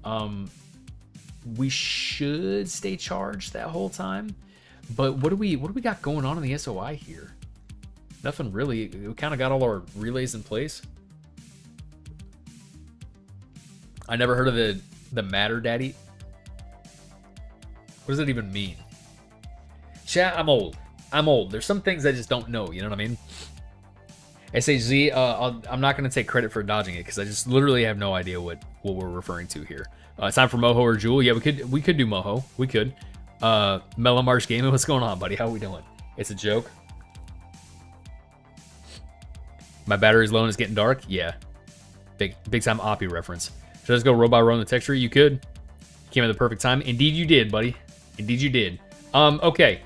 We should stay charged that whole time. But what do we got going on in the SOI here? Nothing really. We kind of got all our relays in place. I never heard of the Matter Daddy. What does that even mean? Chat, I'm old. There's some things I just don't know, you know what I mean? SHZ, I'm not going to take credit for dodging it because I just literally have no idea what we're referring to here. It's time for Moho or Jewel. Yeah, we could do Moho. We could. Mellow Marsh Gaming, what's going on, buddy? How we doing? It's a joke. My battery's low and it's getting dark? Yeah. Big time Oppie reference. Should I just go row by row in the texture? You could. You came at the perfect time. Indeed you did, buddy. Indeed you did. Okay.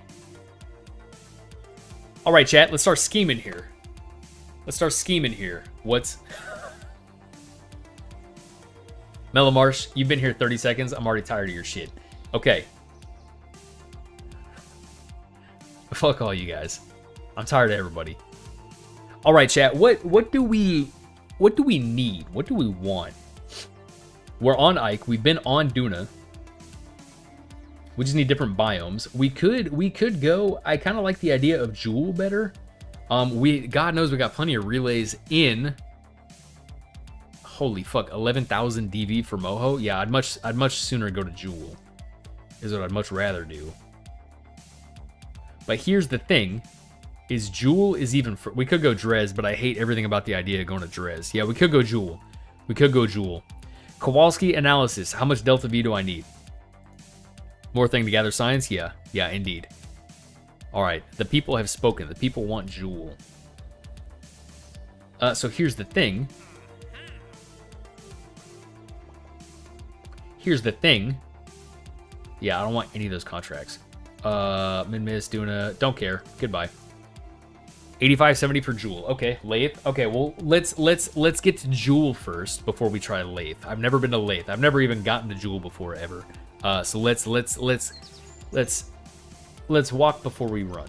All right, chat. Let's start scheming here. What's... Mellow Marsh, you've been here 30 seconds. I'm already tired of your shit. Okay. Fuck all you guys. I'm tired of everybody. All right, chat. What do we need? What do we want? We're on Ike. We've been on Duna. We just need different biomes. We could go. I kind of like the idea of Jewel better. God knows we got plenty of relays in. Holy fuck, 11,000 DV for Moho. Yeah, I'd much sooner go to Jewel. Is what I'd much rather do. But here's the thing: is Jewel is even. We could go Drez, but I hate everything about the idea of going to Drez. Yeah, we could go Jewel. We could go Jewel. Kowalski analysis. How much Delta V do I need? More thing to gather science? Yeah, indeed. All right, the people have spoken. The people want Jewel. So here's the thing. Yeah, I don't want any of those contracts. Min-Miss, Duna, don't care. Goodbye. 85.70 for Jewel. Okay, Lathe. Okay, well, let's get to Jewel first before we try Lathe. I've never been to Lathe. I've never even gotten to Jewel before ever. So let's walk before we run.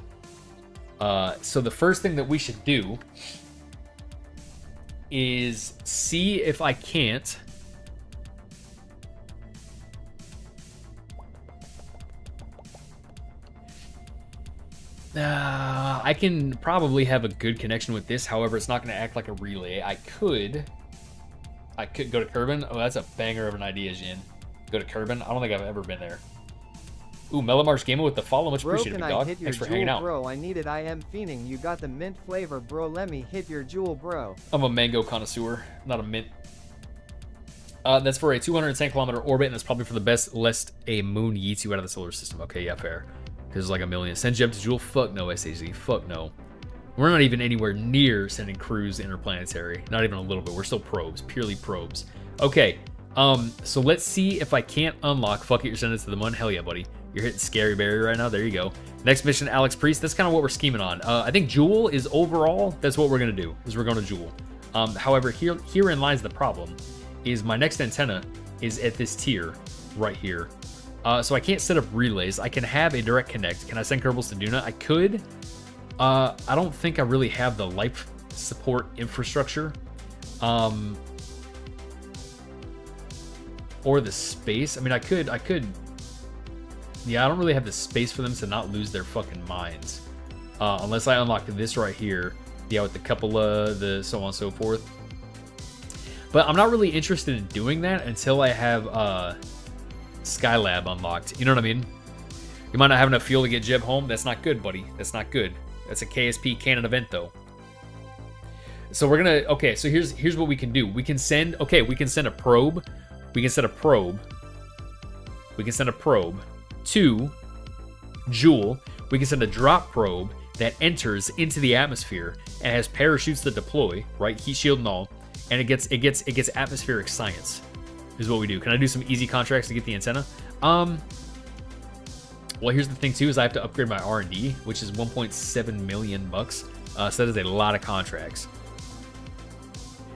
So the first thing that we should do is see if I can't I can probably have a good connection with this. However, it's not going to act like a relay. I could go to Kerbin. Oh, that's a banger of an idea, Jin. Go to Kerbin. I don't think I've ever been there. Ooh, Melomarsh Gamer with the follow. Much appreciated, big dog. Thanks for hanging out. Bro, I need it. I am fiending. You got the mint flavor, bro. Let me hit your Jewel, bro. I'm a mango connoisseur, not a mint. That's for a 210 kilometer orbit, and that's probably for the best lest a moon yeets you out of the solar system. Okay, yeah, fair. Because it's like a million. Send Gem to Jewel? Fuck no, SAZ. Fuck no. We're not even anywhere near sending crews interplanetary. Not even a little bit. We're still probes. Purely probes. Okay. So let's see if I can't unlock. Fuck it, you're sending it to the moon. Hell yeah, buddy. You're hitting Scary Barrier right now. There you go. Next mission, Alex Priest. That's kind of what we're scheming on. I think Jewel is overall, that's what we're going to do, is we're going to Jewel. However, herein lies the problem, is my next antenna is at this tier right here. So I can't set up relays. I can have a direct connect. Can I send Kerbals to Duna? I could. I don't think I really have the life support infrastructure. Or the space. I mean, I could. Yeah, I don't really have the space for them to not lose their fucking minds. Unless I unlock this right here. Yeah, with the cupola, the so on and so forth. But I'm not really interested in doing that until I have Skylab unlocked. You know what I mean? You might not have enough fuel to get Jeb home. That's not good, buddy. That's not good. That's a KSP canon event, though. So we're gonna. Okay, so here's what we can do. We can send. Okay, we can send a probe. We can send a probe. We can send a probe to Jewel. We can send a drop probe that enters into the atmosphere and has parachutes that deploy, right? Heat shield and all, and it gets atmospheric science. Is what we do. Can I do some easy contracts to get the antenna? Well, here's the thing too: is I have to upgrade my R&D, which is 1.7 million bucks. So that is a lot of contracts.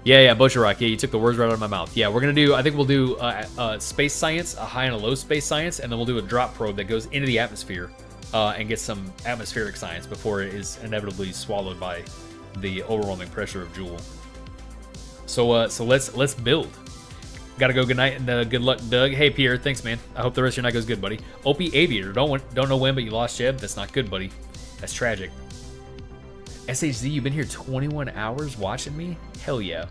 Yeah, Butcherrock. Yeah, you took the words right out of my mouth. Yeah, we're gonna do. I think we'll do space science, a high and a low space science, and then we'll do a drop probe that goes into the atmosphere and get some atmospheric science before it is inevitably swallowed by the overwhelming pressure of Jewel. So let's build. Gotta go. Good night and good luck, Doug. Hey, Pierre. Thanks, man. I hope the rest of your night goes good, buddy. Opie Aviator. Don't know when, but you lost Jeb. That's not good, buddy. That's tragic. SHZ, you've been here 21 hours watching me? Hell yeah.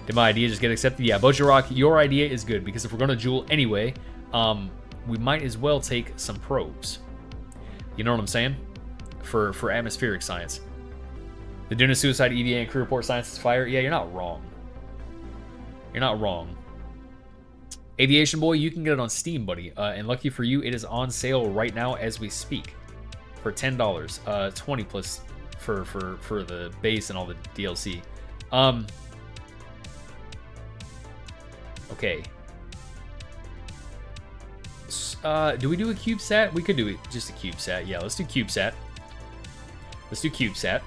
Did my idea just get accepted? Yeah, Bojarock, your idea is good because if we're going to Jewel anyway, we might as well take some probes. You know what I'm saying? For atmospheric science. The Duna Suicide EVA and crew report science is fire. Yeah, you're not wrong. You're not wrong. Aviation Boy, you can get it on Steam, buddy. And lucky for you, it is on sale right now as we speak for $10. 20 plus for the base and all the DLC. Okay. Do we do a CubeSat? We could do it just a CubeSat. Yeah, let's do CubeSat. Let's do CubeSat.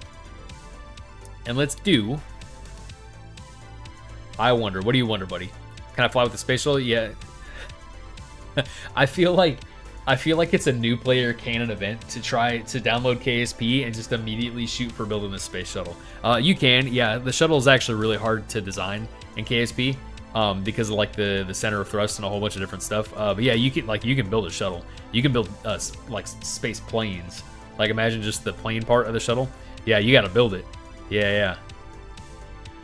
And let's do... I wonder. What do you wonder, buddy? Can I fly with the space shuttle? Yeah. I feel like it's a new player canon event to try to download KSP and just immediately shoot for building the space shuttle. You can, yeah. The shuttle is actually really hard to design in KSP. because of like the center of thrust and a whole bunch of different stuff. But yeah, you can build a shuttle. You can build like space planes. Like imagine just the plane part of the shuttle. Yeah, you got to build it. Yeah.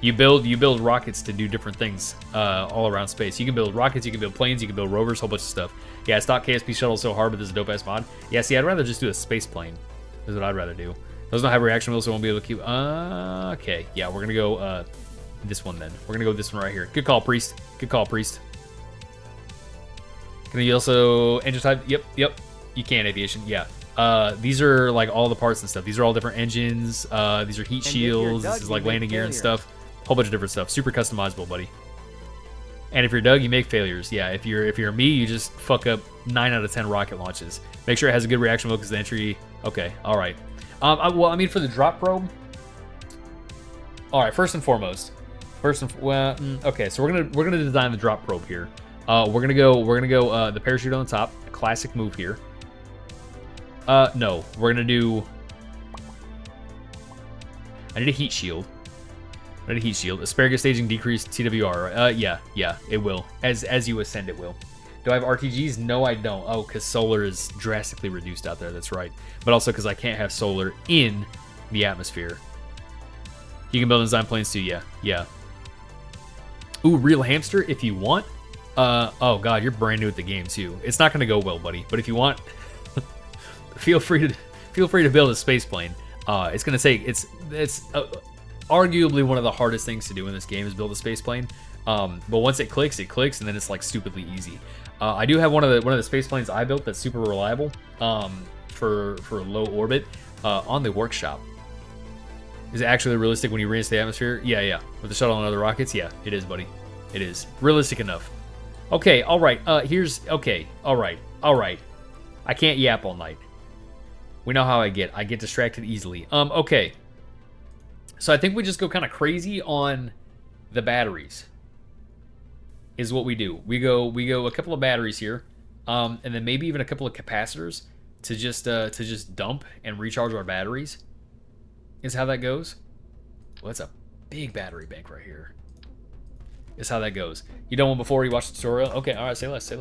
You build rockets to do different things all around space. You can build rockets, you can build planes, you can build rovers, whole bunch of stuff. Yeah, stock KSP shuttle is so hard, but this is a dope ass mod. Yeah, see, I'd rather just do a space plane. Is what I'd rather do. Those don't have reaction wheels, so I won't be able to keep. Okay, yeah, we're gonna go this one then. We're gonna go this one right here. Good call, Priest. Good call, Priest. Can you also engine type? Yep. You can aviation. Yeah. These are like all the parts and stuff. These are all different engines. These are heat shields. This is like landing gear and stuff. Whole bunch of different stuff. Super customizable, buddy. And if you're Doug, you make failures. Yeah, if you're me, you just fuck up 9 out of 10 rocket launches. Make sure it has a good reaction wheel because the entry. Okay, all right. Well, I mean for the drop probe. All right, first and foremost. Okay, so we're gonna design the drop probe here. We're gonna go the parachute on the top. A classic move here. No, we're gonna do. I need a heat shield. Asparagus staging decreased TWR. Yeah, it will. As you ascend, it will. Do I have RTGs? No, I don't. Oh, because solar is drastically reduced out there. That's right. But also because I can't have solar in the atmosphere. You can build and design planes too. Yeah. Ooh, real hamster if you want. Oh god, you're brand new at the game too. It's not gonna go well, buddy. But if you want, feel free to build a space plane. It's gonna take it's arguably one of the hardest things to do in this game is build a space plane. But once it clicks, and then it's like stupidly easy. I do have one of the space planes I built that's super reliable for low orbit on the workshop. Is it actually realistic when you re-enter the atmosphere? Yeah. With the shuttle and other rockets, yeah, it is, buddy. It is realistic enough. Okay, all right. All right. I can't yap all night. We know how I get. I get distracted easily. Okay. So I think we just go kind of crazy on the batteries. Is what we do. We go a couple of batteries here, and then maybe even a couple of capacitors to just dump and recharge our batteries. Is how that goes. Well, that's a big battery bank right here. Is how that goes. You done one before you watched the tutorial? Okay, all right. Say less.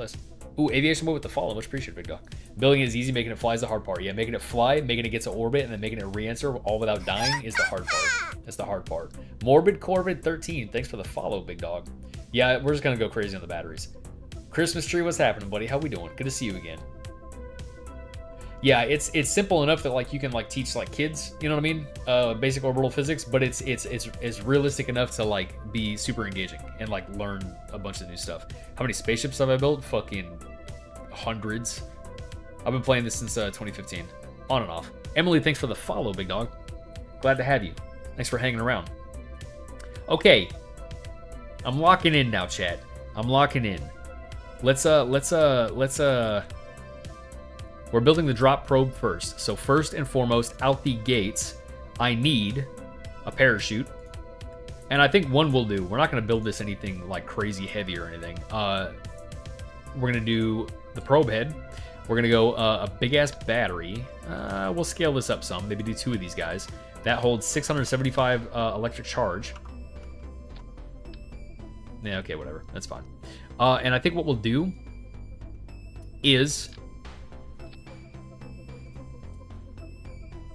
Ooh, aviation mode with the follow. Much appreciated, big dog. Building it is easy. Making it fly is the hard part. Yeah, making it fly, making it get to orbit, and then making it re-enter all without dying is the hard part. That's the hard part. Morbid Corbid 13. Thanks for the follow, big dog. Yeah, we're just gonna go crazy on the batteries. Christmas tree, what's happening, buddy? How we doing? Good to see you again. Yeah, it's simple enough that like you can like teach like kids, you know what I mean? Basic orbital physics, but it's realistic enough to like be super engaging and like learn a bunch of new stuff. How many spaceships have I built? Fucking hundreds. I've been playing this since 2015, on and off. Emily, thanks for the follow, big dog. Glad to have you. Thanks for hanging around. Okay, I'm locking in now, chat. I'm locking in. We're building the drop probe first. So first and foremost, out the gates, I need a parachute. And I think one will do. We're not going to build this anything like crazy heavy or anything. We're going to do the probe head. We're going to go a big-ass battery. We'll scale this up some. Maybe do 2 of these guys. That holds 675 electric charge. Yeah, okay, whatever. That's fine. And I think what we'll do is...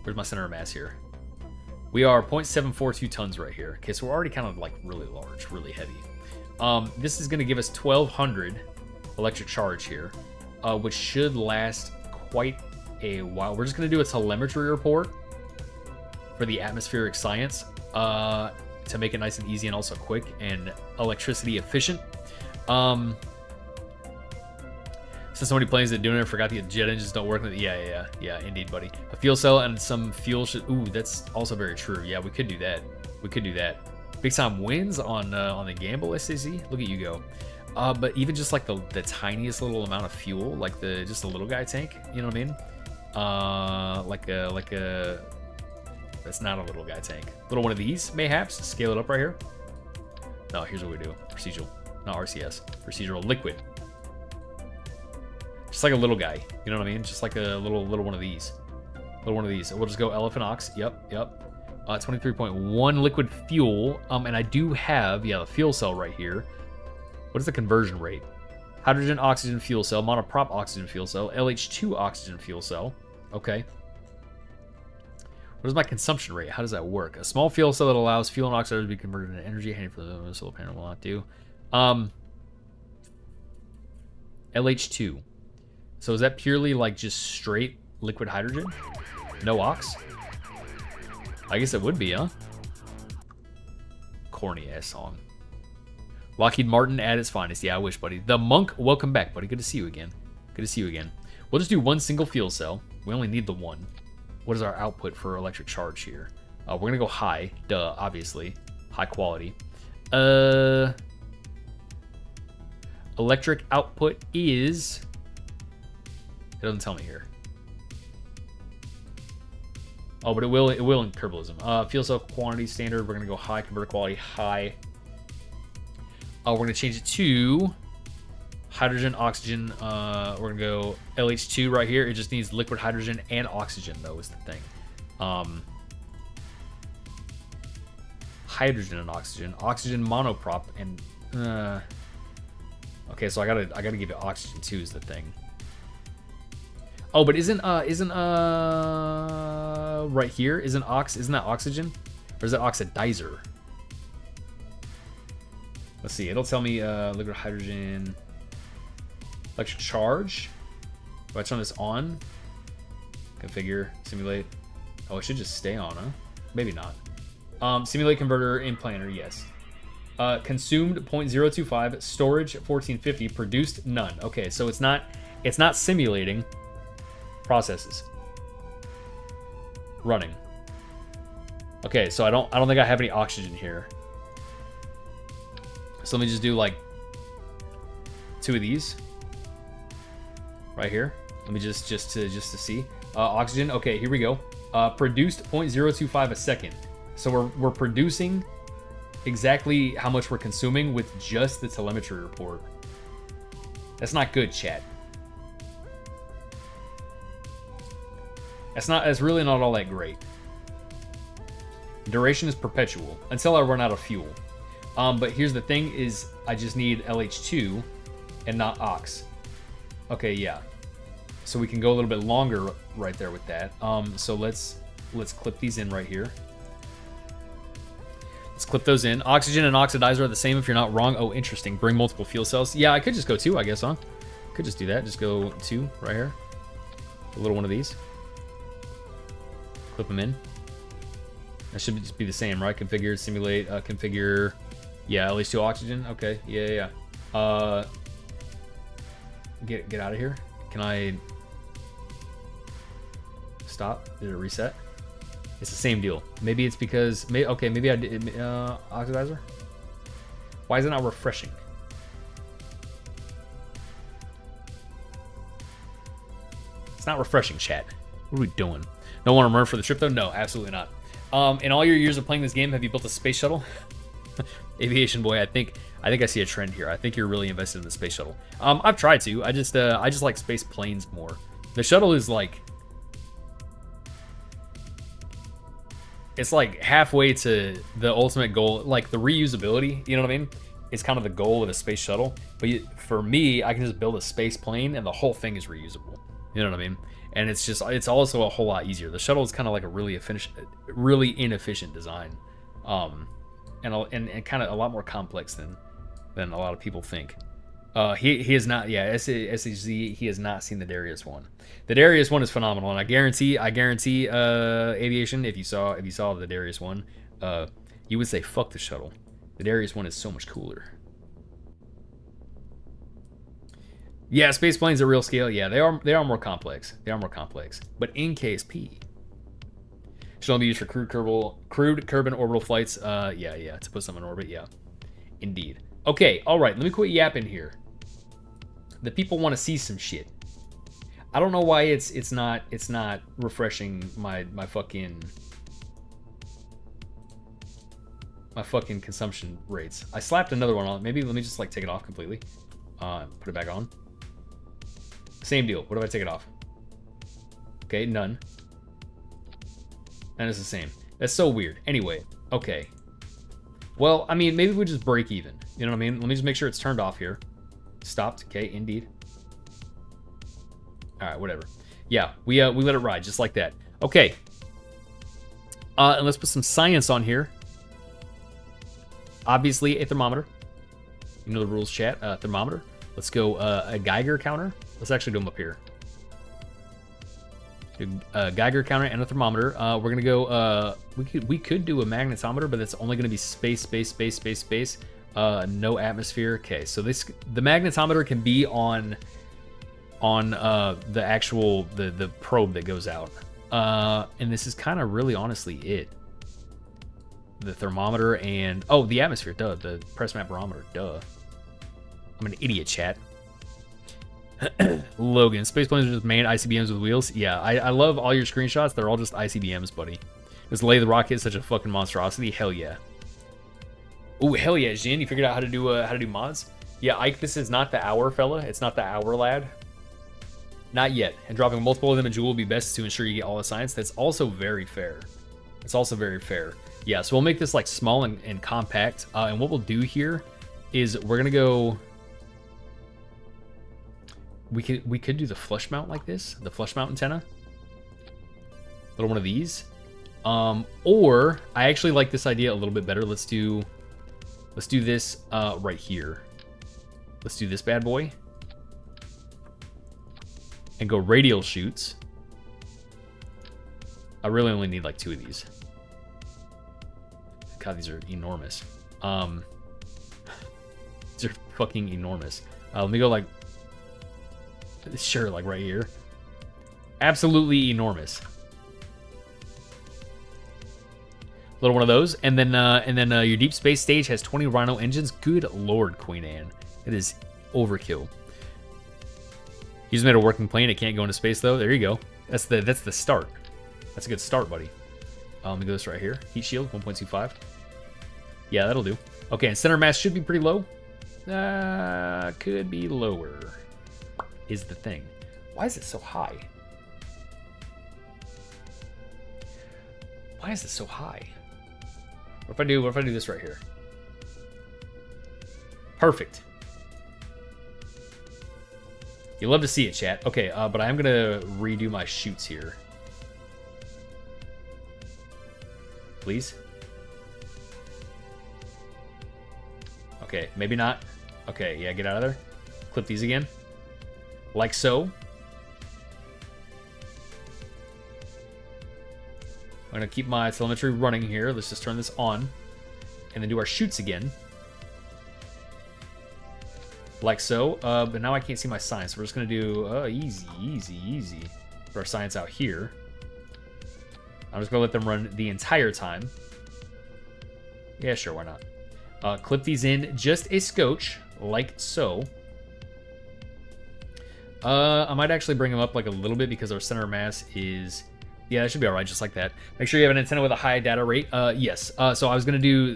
Where's my center of mass here? We are 0.742 tons right here. Okay, so we're already kind of like really large, really heavy. This is going to give us 1,200 electric charge here, which should last quite a while. We're just going to do a telemetry report for the atmospheric science to make it nice and easy and also quick and electricity efficient. Since so many planes that doing it, I forgot the jet engines don't work. Yeah, indeed, buddy. A fuel cell and some fuel should. Ooh, that's also very true. Yeah, we could do that. Big time wins on the gamble SAC. Look at you go. But even just like the tiniest little amount of fuel, like just a little guy tank. You know what I mean? Like a. That's not a little guy tank. Little one of these, mayhaps. Scale it up right here. No, here's what we do. Procedural, not RCS. Procedural liquid. Just like a little guy, you know what I mean? Just like a little one of these. We'll just go elephant ox. Yep. 23.1 liquid fuel. And I do have, the fuel cell right here. What is the conversion rate? Hydrogen oxygen fuel cell, monoprop oxygen fuel cell, LH2 oxygen fuel cell. Okay. What is my consumption rate? How does that work? A small fuel cell that allows fuel and oxidizer to be converted into energy. Handy for the solar panel will not do. LH2. So is that purely like just straight liquid hydrogen? No ox? I guess it would be, huh? Corny ass song. Lockheed Martin at its finest. Yeah, I wish, buddy. The Monk, welcome back, buddy. Good to see you again. Good to see you again. We'll just do one single fuel cell. We only need the one. What is our output for electric charge here? We're going to go high. Duh, obviously. High quality. Electric output is... It doesn't tell me here. Oh, but it will in Kerbalism. Fuel cell quantity standard. We're going to go high. Converter quality high. We're going to change it to hydrogen, oxygen. We're going to go LH2 right here. It just needs liquid hydrogen and oxygen, though, is the thing. Hydrogen and oxygen. Oxygen monoprop and... okay, so I gotta give it oxygen, too, is the thing. Oh, but isn't right here? Isn't that oxygen? Or is that oxidizer? Let's see. It'll tell me liquid hydrogen, electric charge. Do I turn this on? Configure, simulate. Oh, it should just stay on, huh? Maybe not. Simulate converter in planner, yes. Consumed 0.025, storage 1450, produced none. Okay, so it's not simulating. Processes. Running. Okay, so I don't think I have any oxygen here. So let me just do like 2 of these right here. Let me just to see. Oxygen. Okay, here we go. Produced 0.025 a second. So we're producing exactly how much we're consuming with just the telemetry report. That's not good, chat. That's really not all that great. Duration is perpetual until I run out of fuel. But here's the thing is I just need LH2 and not ox. Okay, yeah. So we can go a little bit longer right there with that. So let's clip these in right here. Let's clip those in. Oxygen and oxidizer are the same if you're not wrong. Oh, interesting. Bring multiple fuel cells. Yeah, I could just go 2, I guess, huh? Could just do that. Just go 2 right here. A little one of these. Clip them in. That should just be the same, right? Configure, simulate, configure. Yeah, at least 2 oxygen. Okay, yeah. Get out of here. Can I stop? Did it reset? It's the same deal. Maybe it's because okay, maybe I did oxidizer. Why is it not refreshing? It's not refreshing, chat. What are we doing? Don't want to remember for the trip though? No, absolutely not. In all your years of playing this game, have you built a space shuttle? Aviation boy, I think I see a trend here. I think you're really invested in the space shuttle. I've tried to. I just like space planes more. The shuttle is like, it's like halfway to the ultimate goal, like the reusability. You know what I mean? It's kind of the goal of a space shuttle. But for me, I can just build a space plane, and the whole thing is reusable. You know what I mean? And it's also a whole lot easier. The shuttle is kind of like a really inefficient design, and kind of a lot more complex than a lot of people think. He has not, yeah, SHZ, he has not seen the Darius one. The Darius one is phenomenal, and I guarantee, Aviation, if you saw the Darius one, you would say fuck the shuttle. The Darius one is so much cooler. Yeah, space planes at real scale. Yeah, they are more complex. But in KSP, should only be used for crude Kerbin orbital flights. Yeah, to put some in orbit. Yeah, indeed. Okay, all right. Let me quit yapping here. The people want to see some shit. I don't know why it's not refreshing my fucking consumption rates. I slapped another one on. Maybe let me just like take it off completely. Put it back on. Same deal. What if I take it off? Okay, none. And it's the same. That's so weird. Anyway, okay. Well, I mean, maybe we just break even. You know what I mean? Let me just make sure it's turned off here. Stopped. Okay, indeed. All right, whatever. Yeah, we let it ride just like that. Okay. And let's put some science on here. Obviously, a thermometer. You know the rules, chat. Thermometer. Let's go a Geiger counter. Let's actually do them up here. A Geiger counter and a thermometer. We're gonna go. We could do a magnetometer, but that's only gonna be space. No atmosphere. Okay, so the magnetometer can be on the actual the probe that goes out. And this is kind of really honestly it. The thermometer and the atmosphere. Duh. The press map barometer. Duh. I'm an idiot, chat. Logan, space planes are just manned ICBMs with wheels. Yeah, I love all your screenshots. They're all just ICBMs, buddy. Does Lay the Rocket such a fucking monstrosity? Hell yeah. Oh hell yeah, Jin, you figured out how to do mods? Yeah, Ike, this is not the hour fella. It's not the hour lad. Not yet. And dropping multiple of them in Jewel will be best to ensure you get all the science. That's also very fair. It's also very fair. Yeah, so we'll make this like small and compact. And what we'll do here is we're gonna go. We could do the flush mount like this, the flush mount antenna. Little one of these. Or I actually like this idea a little bit better. Let's do this right here. Let's do this bad boy. And go radial shoots. I really only need like 2 of these. God, these are enormous. These are fucking enormous. Let me go like, sure, like right here. Absolutely enormous. Little one of those, and then your deep space stage has 20 Rhino engines. Good lord, Queen Anne, it is overkill. You just made a working plane. It can't go into space though. There you go. That's the start. That's a good start, buddy. Let me go this right here. Heat shield 1.25. Yeah, that'll do. Okay, and center mass should be pretty low. Could be lower. Is the thing. Why is it so high? Why is it so high? What if I do this right here? Perfect. You love to see it, chat. Okay, but I'm gonna redo my shoots here. Please. Okay, maybe not. Okay, yeah, get out of there. Clip these again. Like so. I'm gonna keep my telemetry running here. Let's just turn this on. And then do our shoots again. Like so. But now I can't see my science. So we're just gonna do easy. Put our science out here. I'm just gonna let them run the entire time. Yeah, sure, why not? Clip these in just a scotch, like so. I might actually bring them up like a little bit because our center of mass is... Yeah, that should be all right, just like that. Make sure you have an antenna with a high data rate. Yes. So I was going to do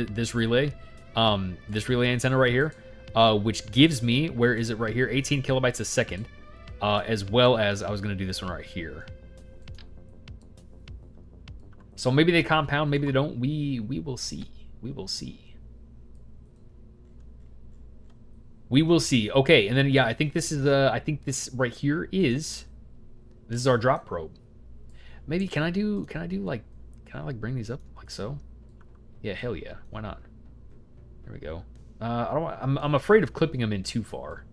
this relay antenna right here, which gives me, where is it right here? 18 kilobytes a second, as well as I was going to do this one right here. So maybe they compound, maybe they don't. We will see. We will see. We will see. Okay, and then yeah, I think this is I think this right here is our drop probe. Maybe can I bring these up like so? Yeah, hell yeah. Why not? There we go. I'm afraid of clipping them in too far.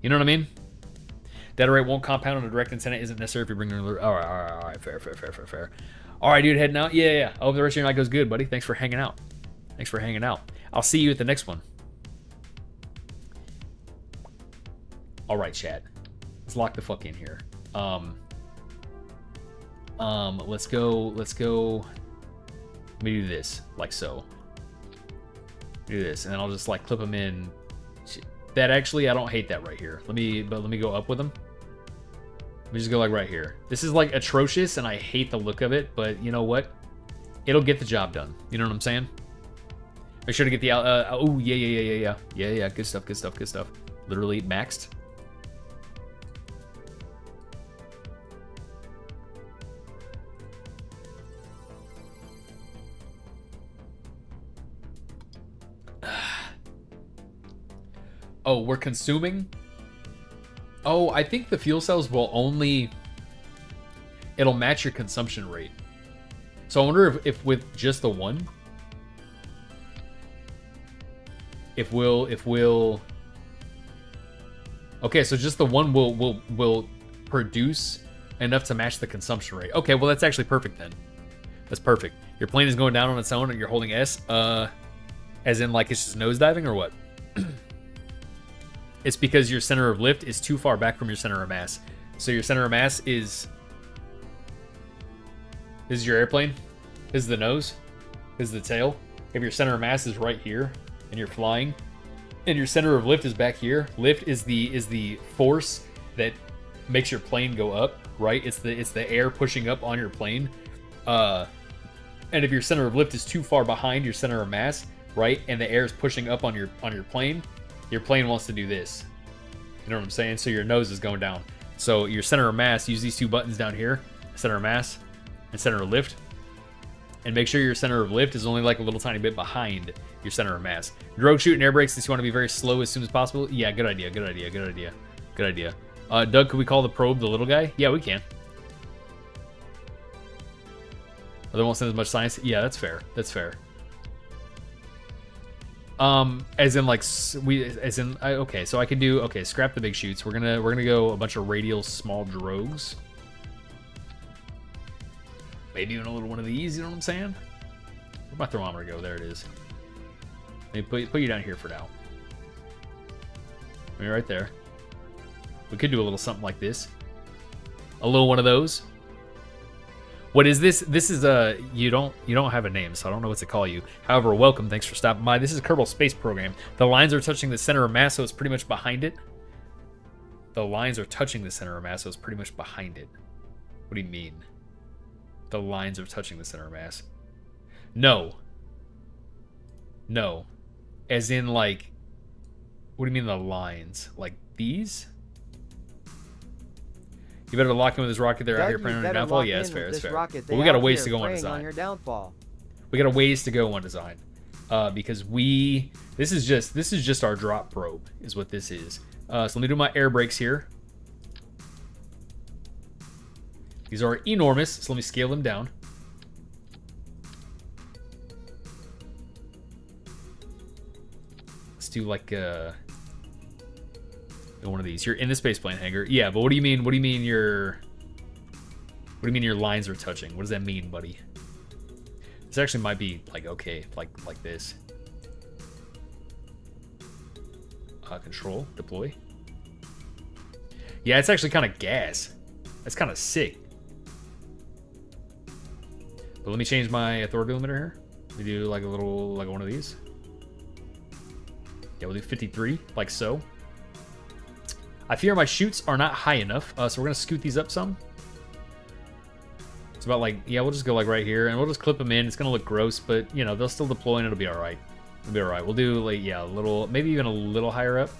You know what I mean? Data rate won't compound on a direct antenna isn't necessary if you bring another. All right. Fair. All right, dude, heading out. Yeah. I hope the rest of your night goes good, buddy. Thanks for hanging out. I'll see you at the next one. All right, chat. Let's lock the fuck in here. Let's go. Let me do this, like so. Do this, and then I'll just like clip them in. That actually, I don't hate that right here. Let me go up with them. Let me just go like right here. This is like atrocious, and I hate the look of it, but you know what? It'll get the job done. You know what I'm saying? Make sure to get the oh yeah. Good stuff. Literally maxed. Oh, we're consuming? Oh, I think the fuel cells will only... It'll match your consumption rate. So I wonder if with just the one... If we'll... Okay, so just the one will produce enough to match the consumption rate. Okay, well that's actually perfect then. That's perfect. Your plane is going down on its own and you're holding S, as in like it's just nosediving or what? It's because your center of lift is too far back from your center of mass. So your center of mass is... This is your airplane. This is the nose. This is the tail. If your center of mass is right here and you're flying, and your center of lift is back here, lift is the force that makes your plane go up, right? It's the air pushing up on your plane. And if your center of lift is too far behind your center of mass, right, and the air is pushing up on your plane wants to do this. You know what I'm saying? So your nose is going down. So your center of mass, use these two buttons down here, center of mass and center of lift, and make sure your center of lift is only like a little tiny bit behind your center of mass. Drogue shoot and air brakes, since you want to be very slow as soon as possible. Yeah, good idea, good idea, good idea, good idea. Doug, could we call the probe the little guy? Yeah, we can. Oh, they won't send as much science. Yeah, that's fair. That's fair. As in like okay, so I can do, okay, scrap the big chutes. We're gonna go a bunch of radial small drogues. Maybe even a little one of these, you know what I'm saying? Where'd my thermometer go? There it is. Let me put you down here for now. I mean, right there. We could do a little something like this. A little one of those. What is this? This is you don't have a name, so I don't know what to call you. However, welcome. Thanks for stopping by. This is Kerbal Space Program. The lines are touching the center of mass, so it's pretty much behind it. The lines are touching the center of mass, so it's pretty much behind it. What do you mean? The lines are touching the center of mass. No. No. As in, like, what do you mean the lines? Like these? You better lock in with this rocket there out here praying on your downfall. Yeah, that's fair. That's fair. Well, we got a ways to go on design. We got a ways to go on design, because this is just our drop probe, is what this is. So let me do my air brakes here. These are enormous, so let me scale them down. Let's do like one of these. You're in the spaceplane hangar. Yeah, but what do you mean? What do you mean your lines are touching? What does that mean, buddy? This actually might be like okay, like this. Control, deploy. Yeah, it's actually kind of gas. That's kind of sick. But let me change my authority limiter here. We do like a little, like one of these. Yeah, we'll do 53, like so. I fear my chutes are not high enough, so we're gonna scoot these up some. It's about like, yeah, we'll just go like right here, and we'll just clip them in. It's gonna look gross, but you know, they'll still deploy and it'll be all right. It'll be all right. We'll do like, yeah, a little, maybe even a little higher up,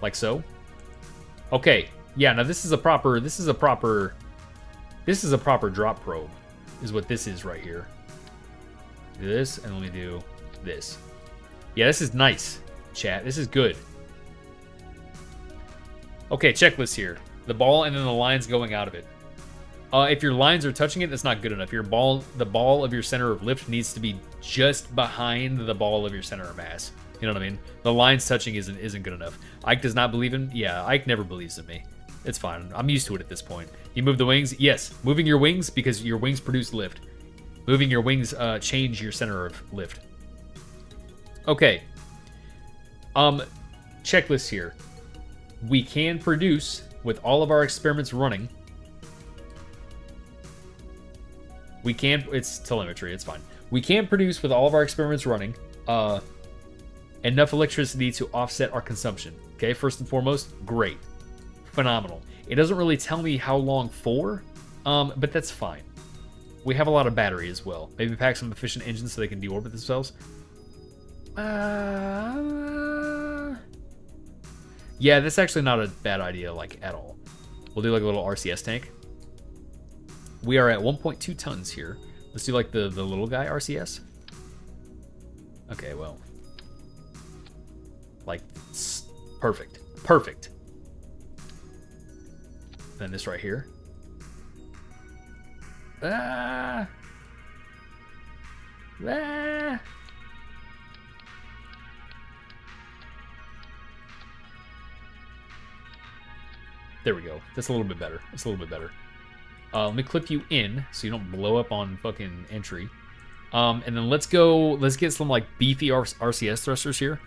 like so. Okay, yeah. Now this is a proper drop probe, is what this is right here. Do this, and let me do this. Yeah, this is nice, chat. This is good. Okay, checklist here. The ball and then the lines going out of it. If your lines are touching it, that's not good enough. The ball of your center of lift needs to be just behind the ball of your center of mass. You know what I mean? The lines touching isn't good enough. Ike does not believe in... Yeah, Ike never believes in me. It's fine. I'm used to it at this point. You move the wings? Yes. Moving your wings because your wings produce lift. Moving your wings change your center of lift. Okay. Checklist here. We can produce, with all of our experiments running, it's telemetry, it's fine. We can produce, with all of our experiments running, enough electricity to offset our consumption. Okay, first and foremost, great. Phenomenal. It doesn't really tell me how long for, but that's fine. We have a lot of battery as well. Maybe pack some efficient engines so they can deorbit themselves. Yeah, that's actually not a bad idea, like, at all. We'll do, like, a little RCS tank. We are at 1.2 tons here. Let's do, like, the little guy RCS. Okay, well. Like, perfect. Perfect. Then this right here. Ah. Ah. There we go. That's a little bit better. That's a little bit better. Let me clip you in so you don't blow up on fucking entry. And then let's get some like beefy RCS thrusters here.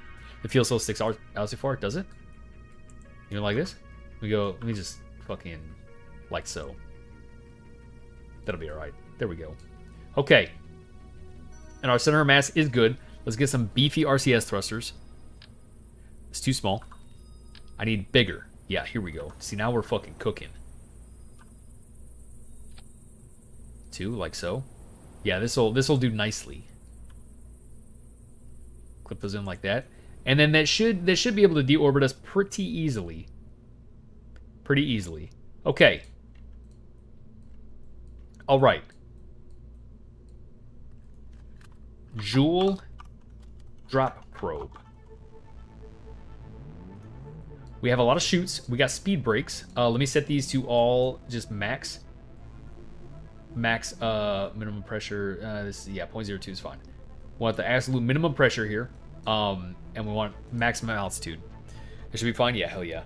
The fuel cell sticks out too far, does it? You know, like this? Let me just fucking like so. That'll be alright. There we go. Okay. And our center of mass is good. Let's get some beefy RCS thrusters. It's too small. I need bigger. Yeah, here we go. See, now we're fucking cooking. 2, like so. Yeah, this'll do nicely. Clip those in like that. And then that should be able to deorbit us pretty easily. Pretty easily. Okay. Alright. Joule drop probe. We have a lot of chutes. We got speed brakes. Let me set these to all just max. Max minimum pressure. This is, yeah, 0.02 is fine. We want the absolute minimum pressure here. And we want maximum altitude. It should be fine. Yeah, hell yeah.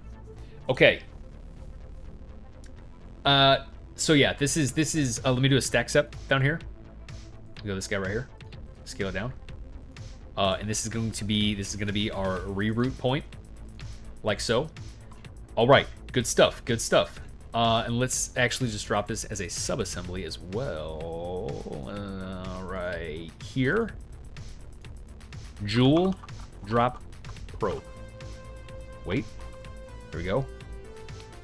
Okay. So yeah, this is let me do a stack step down here. We go this guy right here. Scale it down. And this is going to be our reroute point. Like so. All right, good stuff, good stuff. And let's actually just drop this as a sub-assembly as well. Right here. Joule drop probe. Wait, there we go.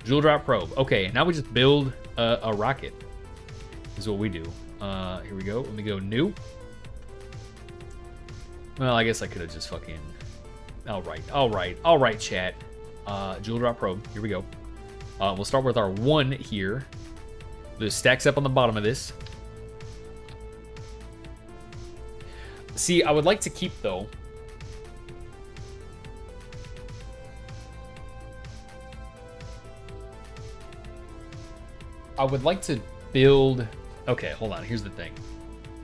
Joule drop probe. Okay, now we just build a rocket. This is what we do. Here we go. Let me go new. Well, I guess I could have just fucking... All right, chat. Joule drop probe. Here we go. We'll start with our 1 here. This stacks up on the bottom of this. See, I would like to keep, though... I would like to build... Okay, hold on. Here's the thing.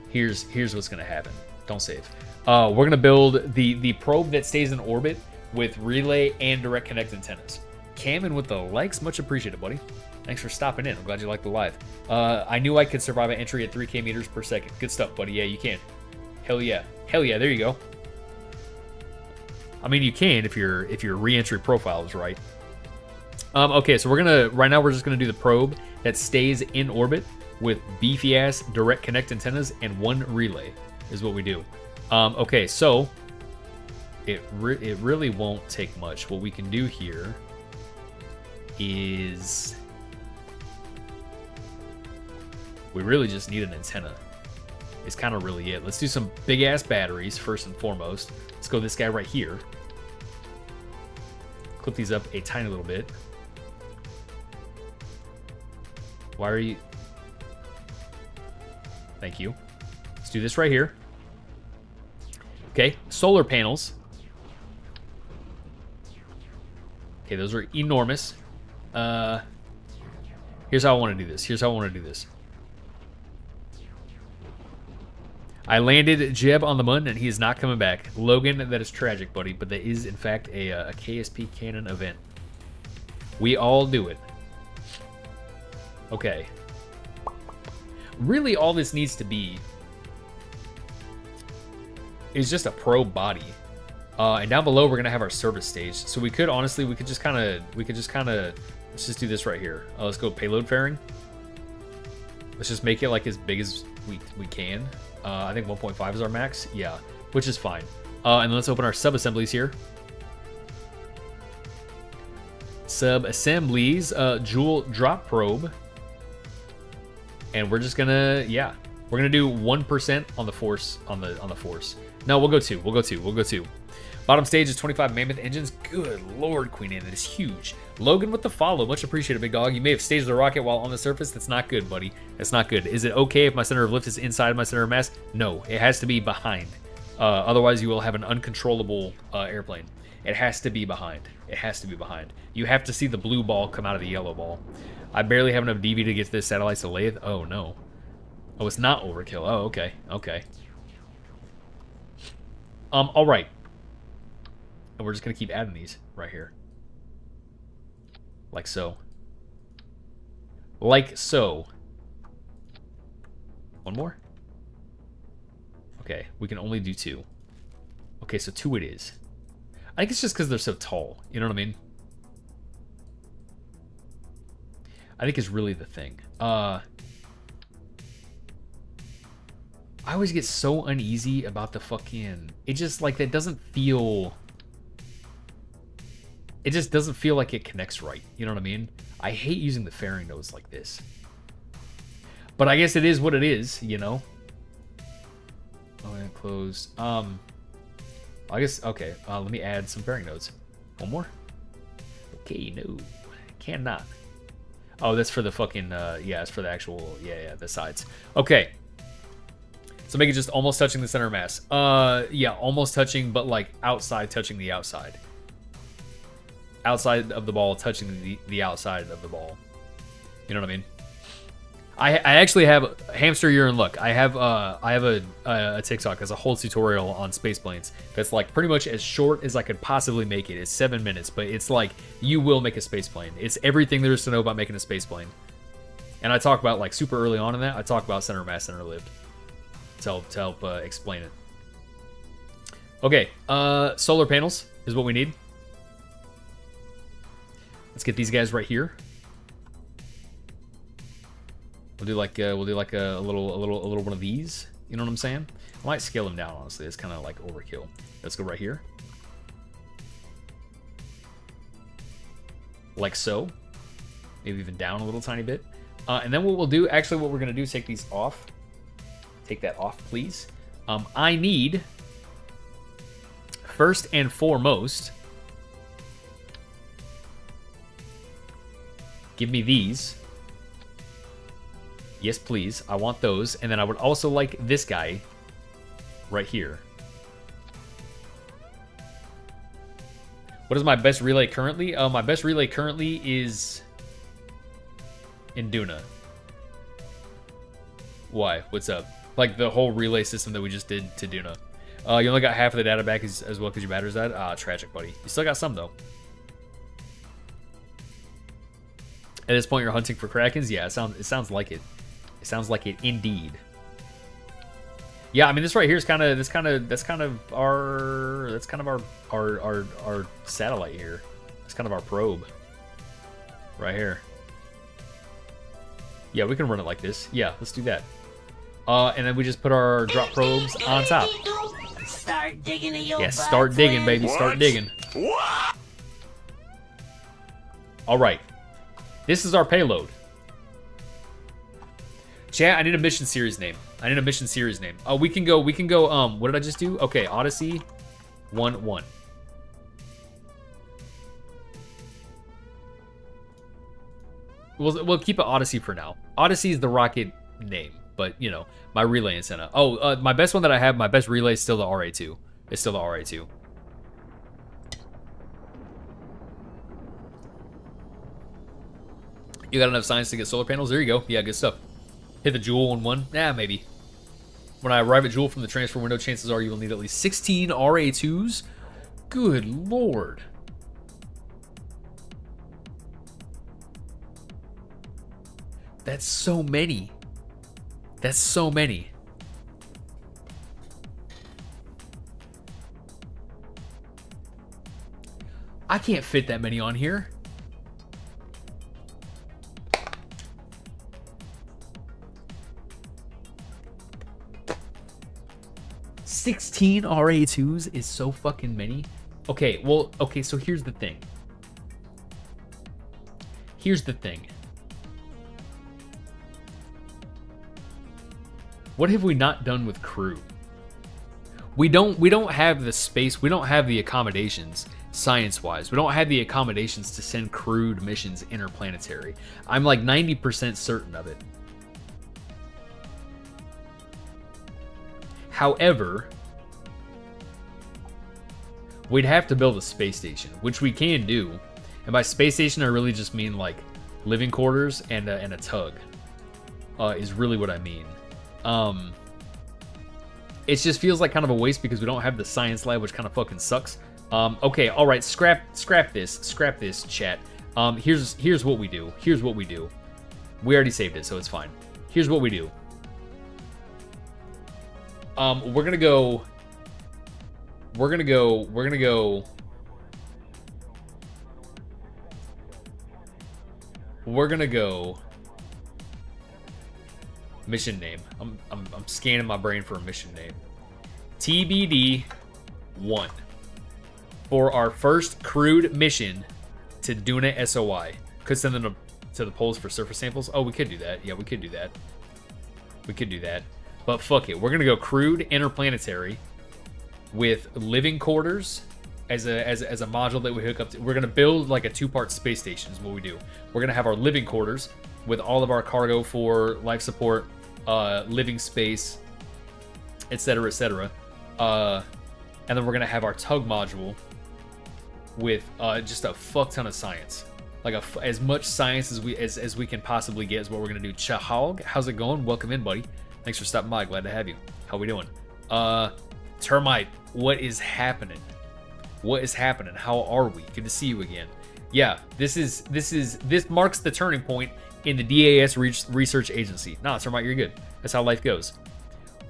Here's what's going to happen. Don't save. We're going to build the probe that stays in orbit with relay and direct connect antennas. Cameron with the likes, much appreciated, buddy. Thanks for stopping in. I'm glad you liked the live. I knew I could survive an entry at 3K meters per second. Good stuff, buddy. Yeah, you can. Hell yeah. Hell yeah, there you go. I mean, you can if your re-entry profile is right. Okay, so right now we're just gonna do the probe that stays in orbit with beefy ass direct connect antennas and 1 relay is what we do. Okay, so it really won't take much. What we can do here is we really just need an antenna. It's kind of really it. Let's do some big ass batteries first and foremost. Let's go this guy right here. Clip these up a tiny little bit. Why are you... Thank you. Let's do this right here. Okay, solar panels. Okay, those are enormous. Here's how I want to do this. I landed Jeb on the moon, and he is not coming back. Logan, that is tragic, buddy, but that is, in fact, a KSP Canon event. We all do it. Okay. Really, all this needs to be is just a probe body. And down below, we're going to have our service stage. So we could, honestly, we could just kind of, let's just do this right here. Let's go payload fairing. Let's just make it like as big as we can. I think 1.5 is our max. Yeah, which is fine. And let's open our sub-assemblies here. Sub-assemblies, Joule drop probe. And we're just gonna, yeah, we're gonna do 1% on the force, on the force. No, we'll go 2. We'll go 2. Bottom stage is 25 Mammoth engines. Good lord, Queen Anne, that is huge. Logan with the follow, much appreciated, big dog. You may have staged the rocket while on the surface. That's not good, buddy. That's not good. Is it okay if my center of lift is inside my center of mass? No, it has to be behind. Otherwise, you will have an uncontrollable airplane. It has to be behind. It has to be behind. You have to see the blue ball come out of the yellow ball. I barely have enough DV to get to this satellite to lathe. Oh, no. Oh, it's not overkill. Oh, okay. Okay. All right. And we're just going to keep adding these right here. Like so. Like so. One more? Okay, we can only do 2. Okay, so 2 it is. I think it's just because they're so tall. You know what I mean? I think it's really the thing. I always get so uneasy about the fucking... It just, like, that doesn't feel... It just doesn't feel like it connects right. You know what I mean? I hate using the fairing nodes like this. But I guess it is what it is, you know? Oh, and close. I guess, okay. Let me add some fairing nodes. One more? Okay, no. Cannot. Oh, that's for the fucking, yeah, it's for the actual, yeah, the sides. Okay. So make it just almost touching the center mass. Yeah, almost touching, but like outside touching the outside. Outside of the ball touching the outside of the ball. You know what I mean? I actually have hamster urine. Look, I have a TikTok as a whole tutorial on space planes that's like pretty much as short as I could possibly make it. It's 7 minutes, but it's like you will make a space plane. It's everything there is to know about making a space plane. And I talk about like super early on in that. I talk about center mass, center lift to help explain it. Okay, solar panels is what we need. Let's get these guys right here. We'll do like a little one of these. You know what I'm saying? I might scale them down, honestly. It's kind of like overkill. Let's go right here. Like so. Maybe even down a little tiny bit. And then what we'll do, actually what we're going to do is take these off. Take that off, please. I need, first and foremost, give me these. Yes, please. I want those. And then I would also like this guy right here. What is my best relay currently? My best relay currently is Induna. Why? What's up? Like the whole relay system that we just did to Duna. You only got half of the data back as well because your battery's died? Ah, tragic, buddy. You still got some, though. At this point, you're hunting for Krakens? Yeah, it sounds like it. It sounds like it indeed. Yeah, I mean this right here is kind of our satellite here. It's kind of our probe. Right here. Yeah, we can run it like this. Yeah, let's do that. And then we just put our drop probes on top. Start digging in your Yeah, start digging, baby. Start digging. All right. This is our payload. Chat, I need a mission series name. Oh, we can go, what did I just do? Okay, Odyssey 1-1. We'll keep it Odyssey for now. Odyssey is the rocket name, but, you know, my relay antenna. Oh, my best one that I have, my best relay is still the RA2. It's still the RA2. You got enough science to get solar panels? There you go. Yeah, good stuff. Hit the Jewel on one? Nah, maybe. When I arrive at Jewel from the transfer window, chances are you will need at least 16 RA2s. Good lord. That's so many. That's so many. I can't fit that many on here. $16 RA2s is so fucking many. Okay, well, okay, so here's the thing. What have we not done with crew? We don't have the space, we don't have the accommodations science-wise. We don't have the accommodations to send crewed missions interplanetary. I'm like 90% certain of it. However, we'd have to build a space station, which we can do. And by space station, I really just mean like living quarters and a tug. Is really what I mean. It just feels like kind of a waste because we don't have the science lab, which kind of fucking sucks. Okay, all right, scrap this, chat. Here's what we do. Here's what we do. We already saved it, so it's fine. Here's what we do. We're gonna go mission name. I'm scanning my brain for a mission name. TBD 1 for our first crewed mission to Duna SOI. Could send them to the poles for surface samples. Oh, we could do that. Yeah, we could do that. We could do that. But fuck it. We're gonna go crewed interplanetary with living quarters as a module that we hook up to. We're gonna build like a 2-part space station is what we do. We're gonna have our living quarters with all of our cargo for life support, living space, etc., etc. And then we're gonna have our tug module with just a fuck ton of science, like as much science as we can possibly get is what we're gonna do. Chahog, how's it going? Welcome in, buddy. Thanks for stopping by. Glad to have you. How we doing? Termite, what is happening? What is happening? How are we? Good to see you again. Yeah, this marks the turning point in the DAS research agency. Nah, Termite, you're good. That's how life goes.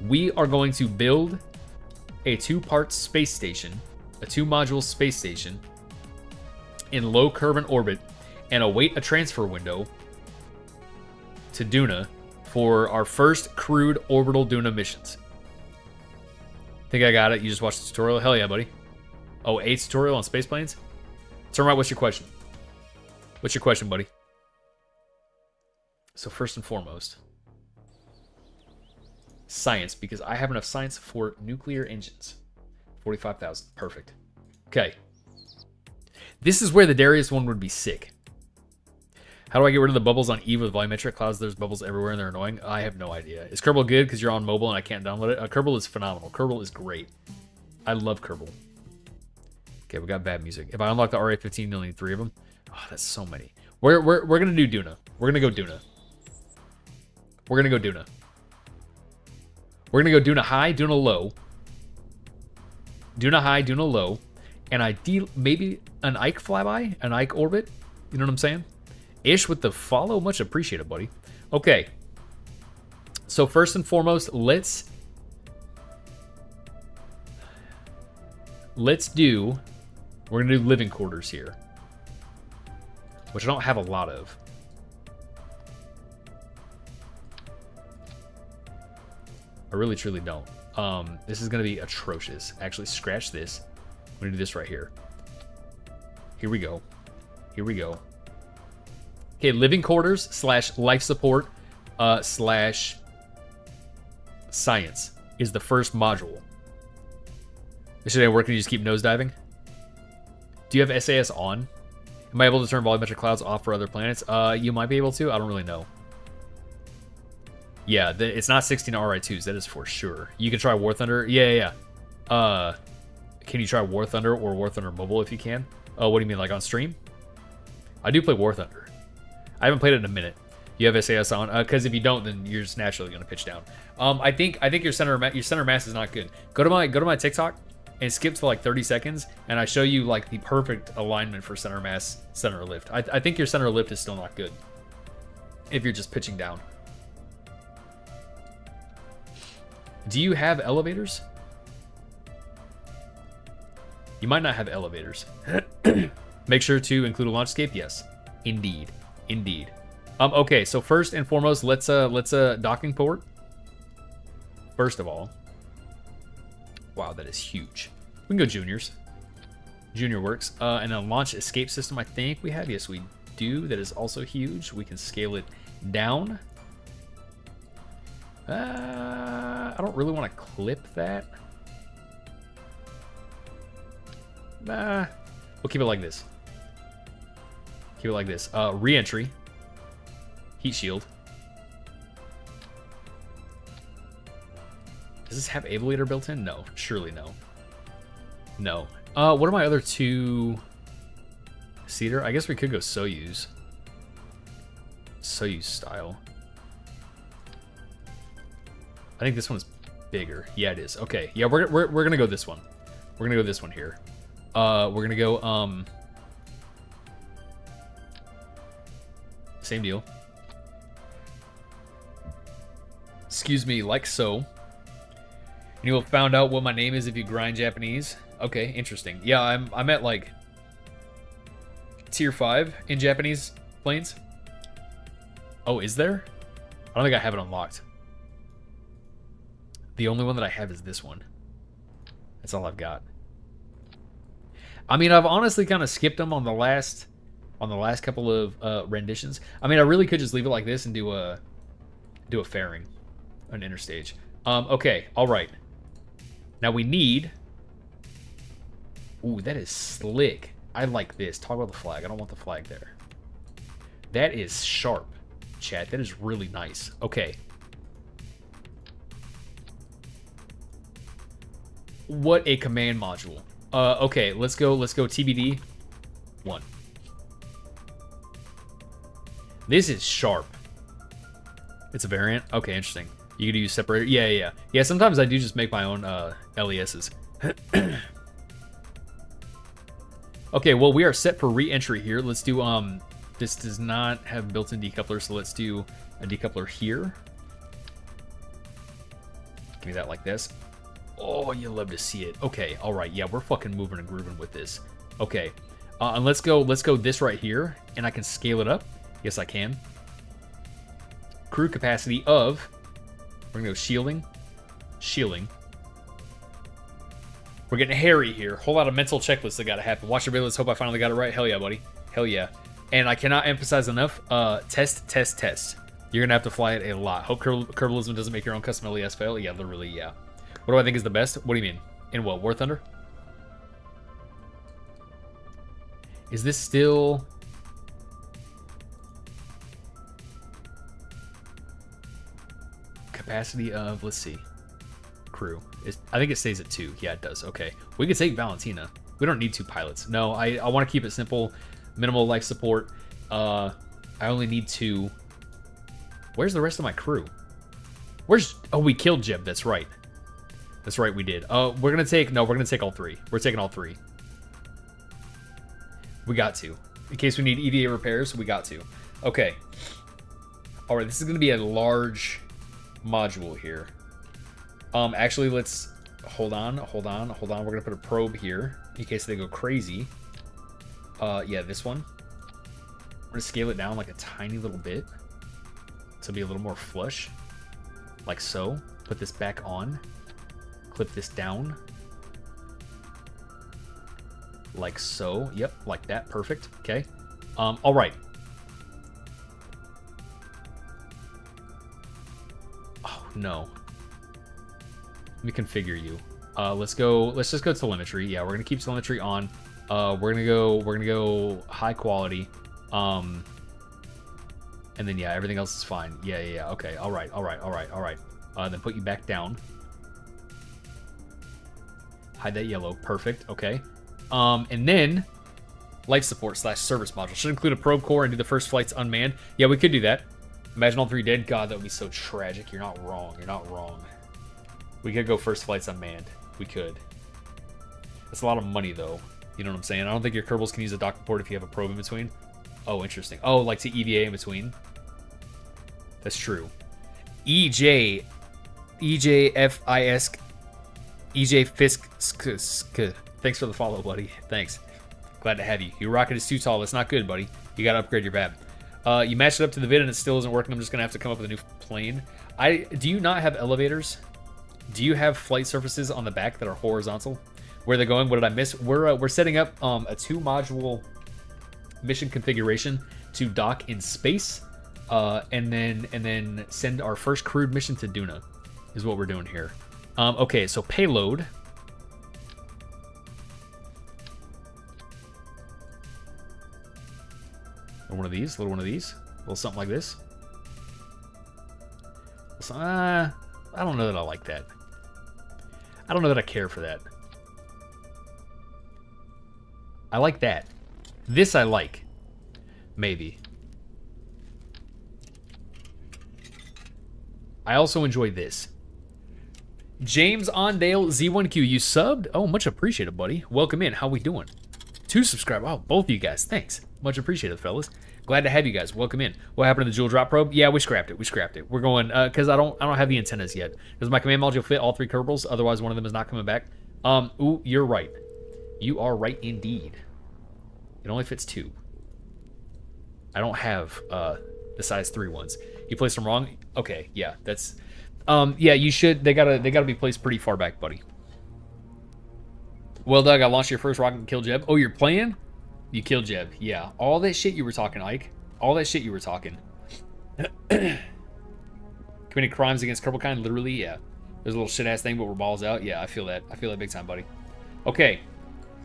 We are going to build a 2-part space station, a 2-module space station in low Kerbin orbit, and await a transfer window to Duna for our first crewed orbital Duna missions. Think I got it? You just watched the tutorial? Hell yeah, buddy. Oh, a tutorial on space planes? Termite, what's your question? What's your question, buddy? So first and foremost, science, because I have enough science for nuclear engines. 45,000. Perfect. Okay. This is where the Darius one would be sick. How do I get rid of the bubbles on Eve with volumetric clouds? There's bubbles everywhere and they're annoying. I have no idea. Is Kerbal good because you're on mobile and I can't download it? Kerbal is phenomenal. Kerbal is great. I love Kerbal. Okay, we got bad music. If I unlock the RA-15, you'll need 3 of them. Oh, that's so many. We're gonna do Duna. We're gonna go Duna. We're gonna go Duna. We're gonna go Duna high, Duna low. Duna high, Duna low. And maybe an Ike flyby, an Ike orbit. You know what I'm saying? Ish with the follow, much appreciated, buddy. Okay. So first and foremost, let's do. We're gonna do living quarters here, which I don't have a lot of. I really truly don't. This is gonna be atrocious. Actually, scratch this. I'm gonna do this right here. Here we go. Here we go. Okay, living quarters / life support / science is the first module. This shit ain't working. You just keep nosediving. Do you have SAS on? Am I able to turn volumetric clouds off for other planets? You might be able to. I don't really know. Yeah, it's not 16 RI2s. That is for sure. You can try War Thunder. Yeah. Can you try War Thunder or War Thunder Mobile if you can? What do you mean, like on stream? I do play War Thunder. I haven't played it in a minute. You have SAS on? Because if you don't, then you're just naturally going to pitch down. I think your center mass is not good. Go to my TikTok and skip to like 30 seconds, and I show you like the perfect alignment for center mass, center lift. I think your center lift is still not good if you're just pitching down. Do you have elevators? You might not have elevators. Make sure to include a launch escape. Yes, indeed. Okay, so first and foremost, let's docking port. First of all, wow, that is huge. We can go juniors. Junior works. And then launch escape system, I think we have. Yes, we do. That is also huge. We can scale it down. I don't really want to clip that. We'll keep it like this. Keep it like this. Re-entry. Heat shield. Does this have aviator built in? No. Surely no. No. What are my other two? Cedar? I guess we could go Soyuz. Soyuz style. I think this one is bigger. Yeah, it is. Okay. Yeah, we're gonna go this one. We're gonna go this one here. We're gonna go same deal. Excuse me, like so. You will have found out what my name is if you grind Japanese. Okay, interesting. Yeah, I'm at like tier 5 in Japanese planes. Oh, is there? I don't think I have it unlocked. The only one that I have is this one. That's all I've got. I mean, I've honestly kind of skipped them on the last couple of renditions. I mean, I really could just leave it like this and do a fairing, an interstage. Okay, all right. Now we need. Ooh, that is slick. I like this. Talk about the flag. I don't want the flag there. That is sharp, chat. That is really nice. Okay. What a command module. Okay, let's go TBD 1. This is sharp. It's a variant. Okay, interesting. You could use separator. Yeah. Sometimes I do just make my own LESs. Okay, well, we are set for re-entry here. Let's do this does not have built-in decoupler, so let's do a decoupler here. Give me that like this. Oh, you love to see it. Okay, all right. Yeah, we're fucking moving and grooving with this. Okay, and let's go this right here, and I can scale it up. Yes, I can. Crew capacity of. We're gonna go shielding. We're getting hairy here. Whole lot of mental checklists that gotta happen. Watch your videos. Hope I finally got it right. Hell yeah, buddy. Hell yeah. And I cannot emphasize enough. Test. You're gonna have to fly it a lot. Hope Kerbalism doesn't make your own custom LES fail. Yeah, literally, yeah. What do I think is the best? What do you mean? In what? War Thunder? Is this still... Capacity of... Let's see. Crew. I think it stays at 2. Yeah, it does. Okay. We could take Valentina. We don't need 2 pilots. No, I want to keep it simple. Minimal life support. I only need 2. Where's the rest of my crew? Where's... Oh, we killed Jeb. That's right. That's right, we did. We're gonna take all 3. We're taking all 3. We got to. In case we need EVA repairs, we got to. Okay. Alright, this is gonna be a large module here. Actually, let's... Hold on. We're gonna put a probe here, in case they go crazy. Yeah, this one. We're gonna scale it down like a tiny little bit. To be a little more flush. Like so. Put this back on. Clip this down. Like so. Yep, like that. Perfect. Okay. All right. Oh, no. Let me configure you. Let's just go telemetry. Yeah, we're gonna keep telemetry on. We're gonna go high quality. And then yeah, everything else is fine. Yeah. Okay. All right. Then put you back down. Hide that yellow. Perfect. Okay. And then life support / service module should include a probe core and do the first flights unmanned. Yeah, we could do that. Imagine all 3 dead. God, that would be so tragic. You're not wrong. We could go first flights unmanned. We could. That's a lot of money, though. You know what I'm saying? I don't think your Kerbals can use a dock port if you have a probe in between. Oh, interesting. Oh, like to EVA in between. That's true. EJ Fisk. Thanks for the follow, buddy. Thanks. Glad to have you. Your rocket is too tall. That's not good, buddy. You gotta upgrade your BAB. You matched it up to the vid and it still isn't working. I'm just gonna have to come up with a new plane. Do you not have elevators? Do you have flight surfaces on the back that are horizontal? Where they're going? What did I miss? We're setting up a 2-module mission configuration to dock in space, and then send our first crewed mission to Duna. Is what we're doing here. Okay, so payload. Little one of these, little something like this. I don't know that I like that. I don't know that I care for that. I like that. This I like. Maybe. I also enjoy this. James Ondale Z1Q, you subbed? Oh, much appreciated, buddy. Welcome in. How we doing? 2 subscribers. Oh, both of you guys. Thanks. Much appreciated, fellas. Glad to have you guys. Welcome in. What happened to the jewel drop probe? Yeah, we scrapped it. We scrapped it. We're going because I don't have the antennas yet. Does my command module fit all 3 Kerbals? Otherwise, one of them is not coming back. Ooh, you're right. You are right indeed. It only fits 2. I don't have the size 3 ones. You placed them wrong? Okay, yeah, that's yeah, you should they gotta be placed pretty far back, buddy. Well, Doug, I launched your first rocket and killed Jeb. Oh, you're playing? You killed Jeb. Yeah. All that shit you were talking, Ike. All that shit you were talking. Committing crimes against Kerbalkind, literally, yeah. There's a little shit ass thing, but we're balls out. Yeah, I feel that. I feel that big time, buddy. Okay.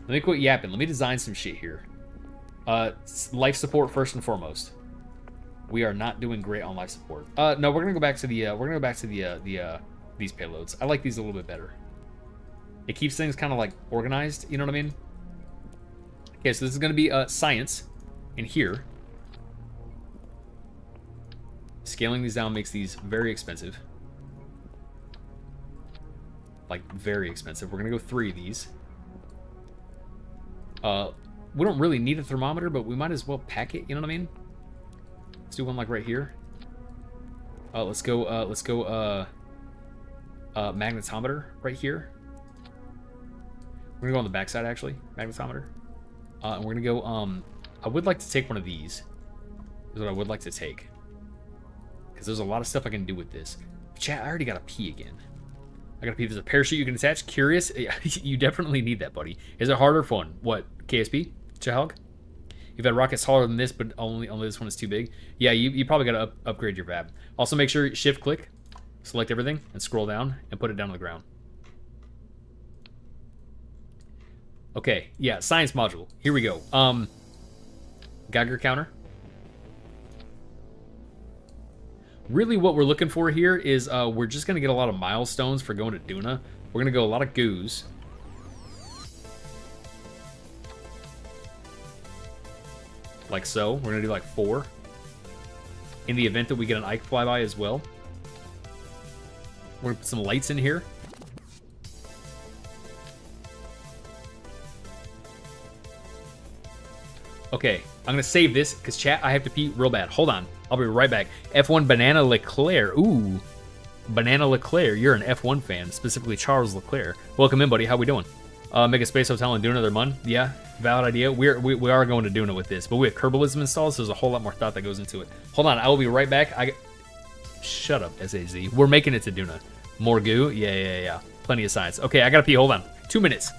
Let me quit yapping. Let me design some shit here. Life support first and foremost. We are not doing great on life support. No, we're gonna go back to the these payloads. I like these a little bit better. It keeps things kind of like organized, you know what I mean? Okay, so this is gonna be science in here. Scaling these down makes these very expensive. Like very expensive. We're gonna go 3 of these. We don't really need a thermometer, but we might as well pack it, you know what I mean? Let's do one like right here. Let's go magnetometer right here. We're gonna go on the backside actually, magnetometer. And we're gonna go, I would like to take one of these. Is what I would like to take. Because there's a lot of stuff I can do with this. Chat, I already got to pee again. I got to pee. There's a parachute you can attach. Curious? You definitely need that, buddy. Is it hard or fun? What? KSP? Chahog? You've had rockets taller than this, but only this one is too big. Yeah, you probably got to upgrade your VAB. Also, make sure shift click, select everything, and scroll down, and put it down on the ground. Okay, yeah, science module. Here we go. Geiger counter. Really what we're looking for here is we're just going to get a lot of milestones for going to Duna. We're going to go a lot of goos. Like so. We're going to do like 4. In the event that we get an Ike flyby as well. We're going to put some lights in here. Okay, I'm going to save this because chat, I have to pee real bad. Hold on. I'll be right back. F1 Banana Leclerc. Ooh. Banana Leclerc. You're an F1 fan, specifically Charles Leclerc. Welcome in, buddy. How we doing? Make a space hotel and Duna their mun. Yeah, valid idea. We are going to Duna with this, but we have Kerbalism installed, so there's a whole lot more thought that goes into it. Hold on. I will be right back. Shut up, SAZ. We're making it to Duna. More goo? Yeah. Plenty of science. Okay, I got to pee. Hold on. 2 minutes.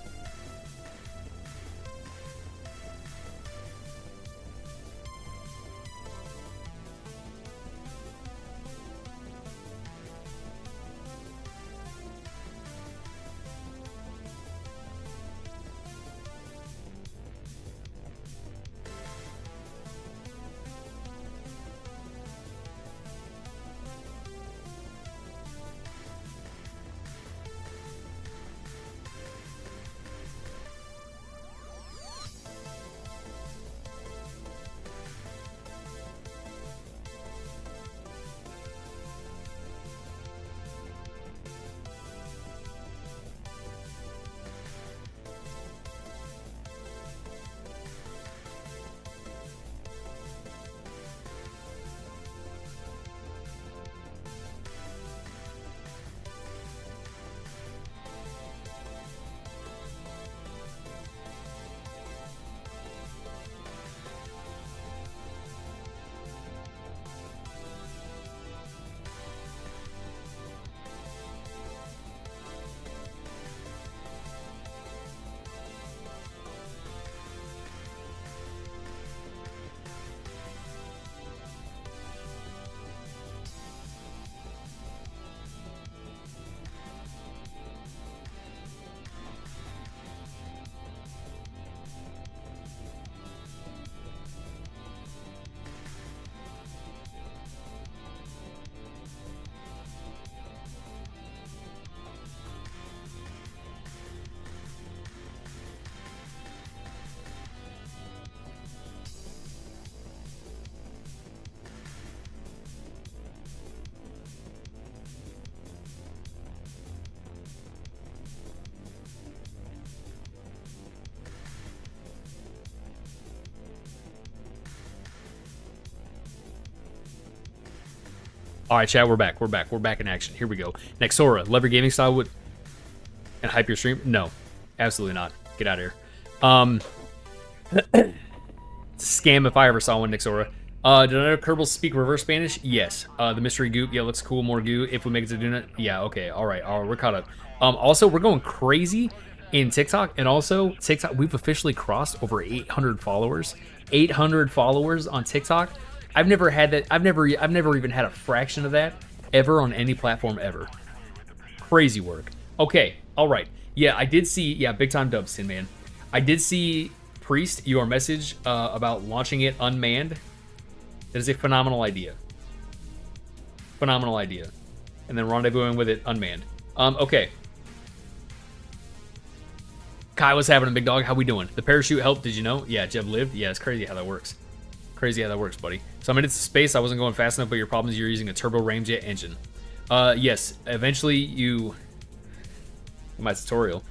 All right, chat, we're back. We're back. We're back in action. Here we go. Nexora, love your gaming style with and hype your stream? No, absolutely not. Get out of here. It's a scam if I ever saw one, Nexora. Did I know Kerbal speak reverse Spanish? Yes. The mystery goop, yeah, looks cool. More goo. If we make it to Duna, yeah, okay. All right, we're caught up. Also, we're going crazy in TikTok, and also TikTok. We've officially crossed over 800 followers. 800 followers on TikTok. I've never had that. I've never even had a fraction of that ever on any platform ever. Crazy work. Okay, all right. Yeah, I did see. Yeah, big time dubs, Tin Man. I did see Priest your message about launching it unmanned. That is a phenomenal idea. Phenomenal idea. And then rendezvousing with it unmanned. Okay. Kai, what's happening, big dog? How we doing? The parachute helped, did you know? Yeah, Jeb lived. Yeah, it's crazy how that works. Crazy how that works, buddy. So I'm into space. I wasn't going fast enough, but your problem is you're using a turbo ramjet engine. Yes, eventually you... My tutorial.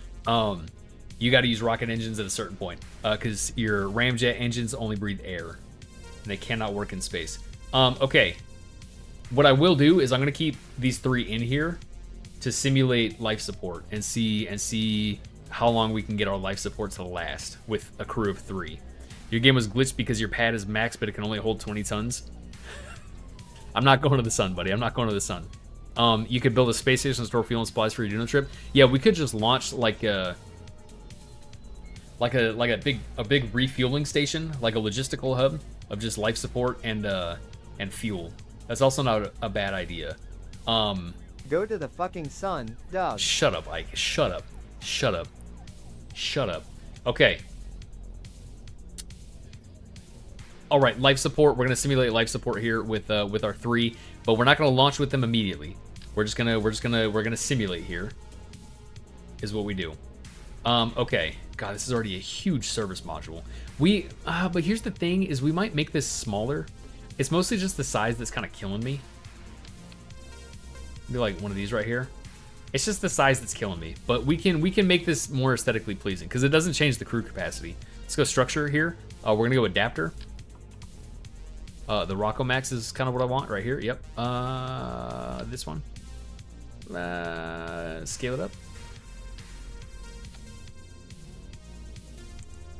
You got to use rocket engines at a certain point. Because your ramjet engines only breathe air. And they cannot work in space. Okay. What I will do is I'm going to keep these 3 in here to simulate life support and see how long we can get our life support to last with a crew of 3. Your game was glitched because your pad is max, but it can only hold 20 tons. I'm not going to the sun, buddy. I'm not going to the sun. You could build a space station and store fuel and supplies for your Juno trip. Yeah, we could just launch like a big refueling station, like a logistical hub of just life support and fuel. That's also not a bad idea. Go to the fucking sun, Doug. Shut up, Ike. Shut up. Shut up. Shut up. Okay. All right, life support. We're gonna simulate life support here with our 3, but we're not gonna launch with them immediately. We're gonna simulate here. Is what we do. Okay. God, this is already a huge service module. But here's the thing: is we might make this smaller. It's mostly just the size that's kind of killing me. Be like one of these right here. It's just the size that's killing me. But we can make this more aesthetically pleasing because it doesn't change the crew capacity. Let's go structure here. We're gonna go adapter. The Rocco Max is kind of what I want right here. Yep. This one. Scale it up.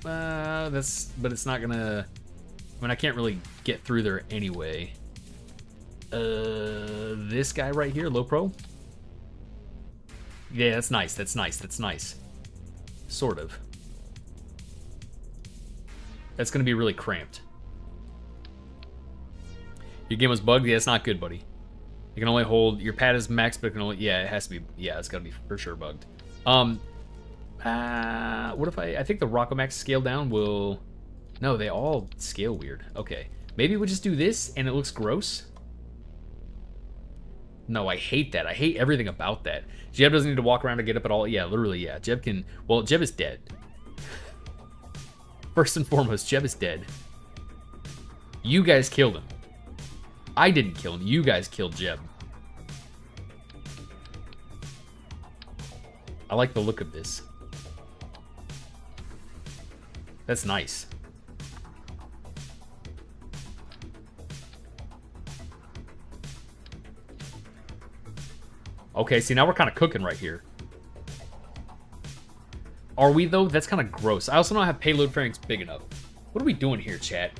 But it's not gonna. I mean, I can't really get through there anyway. This guy right here, low pro. Yeah, that's nice. That's nice. That's nice. Sort of. That's gonna be really cramped. Your game was bugged. Yeah, it's not good, buddy. You can only hold your pad is max, but it can only. Yeah, it has to be. Yeah, it's gotta be for sure bugged. What if I think the Rocco Max scale down will. No, they all scale weird. Okay. Maybe we'll just do this and it looks gross. No, I hate that. I hate everything about that. Jeb doesn't need to walk around to get up at all. Yeah, literally, yeah. Jeb can... Well, Jeb is dead. First and foremost, Jeb is dead. You guys killed him. I didn't kill him. You guys killed Jeb. I like the look of this. That's nice. Okay, see, now we're kind of cooking right here. Are we, though? That's kind of gross. I also don't have payload fairings big enough. What are we doing here, chat?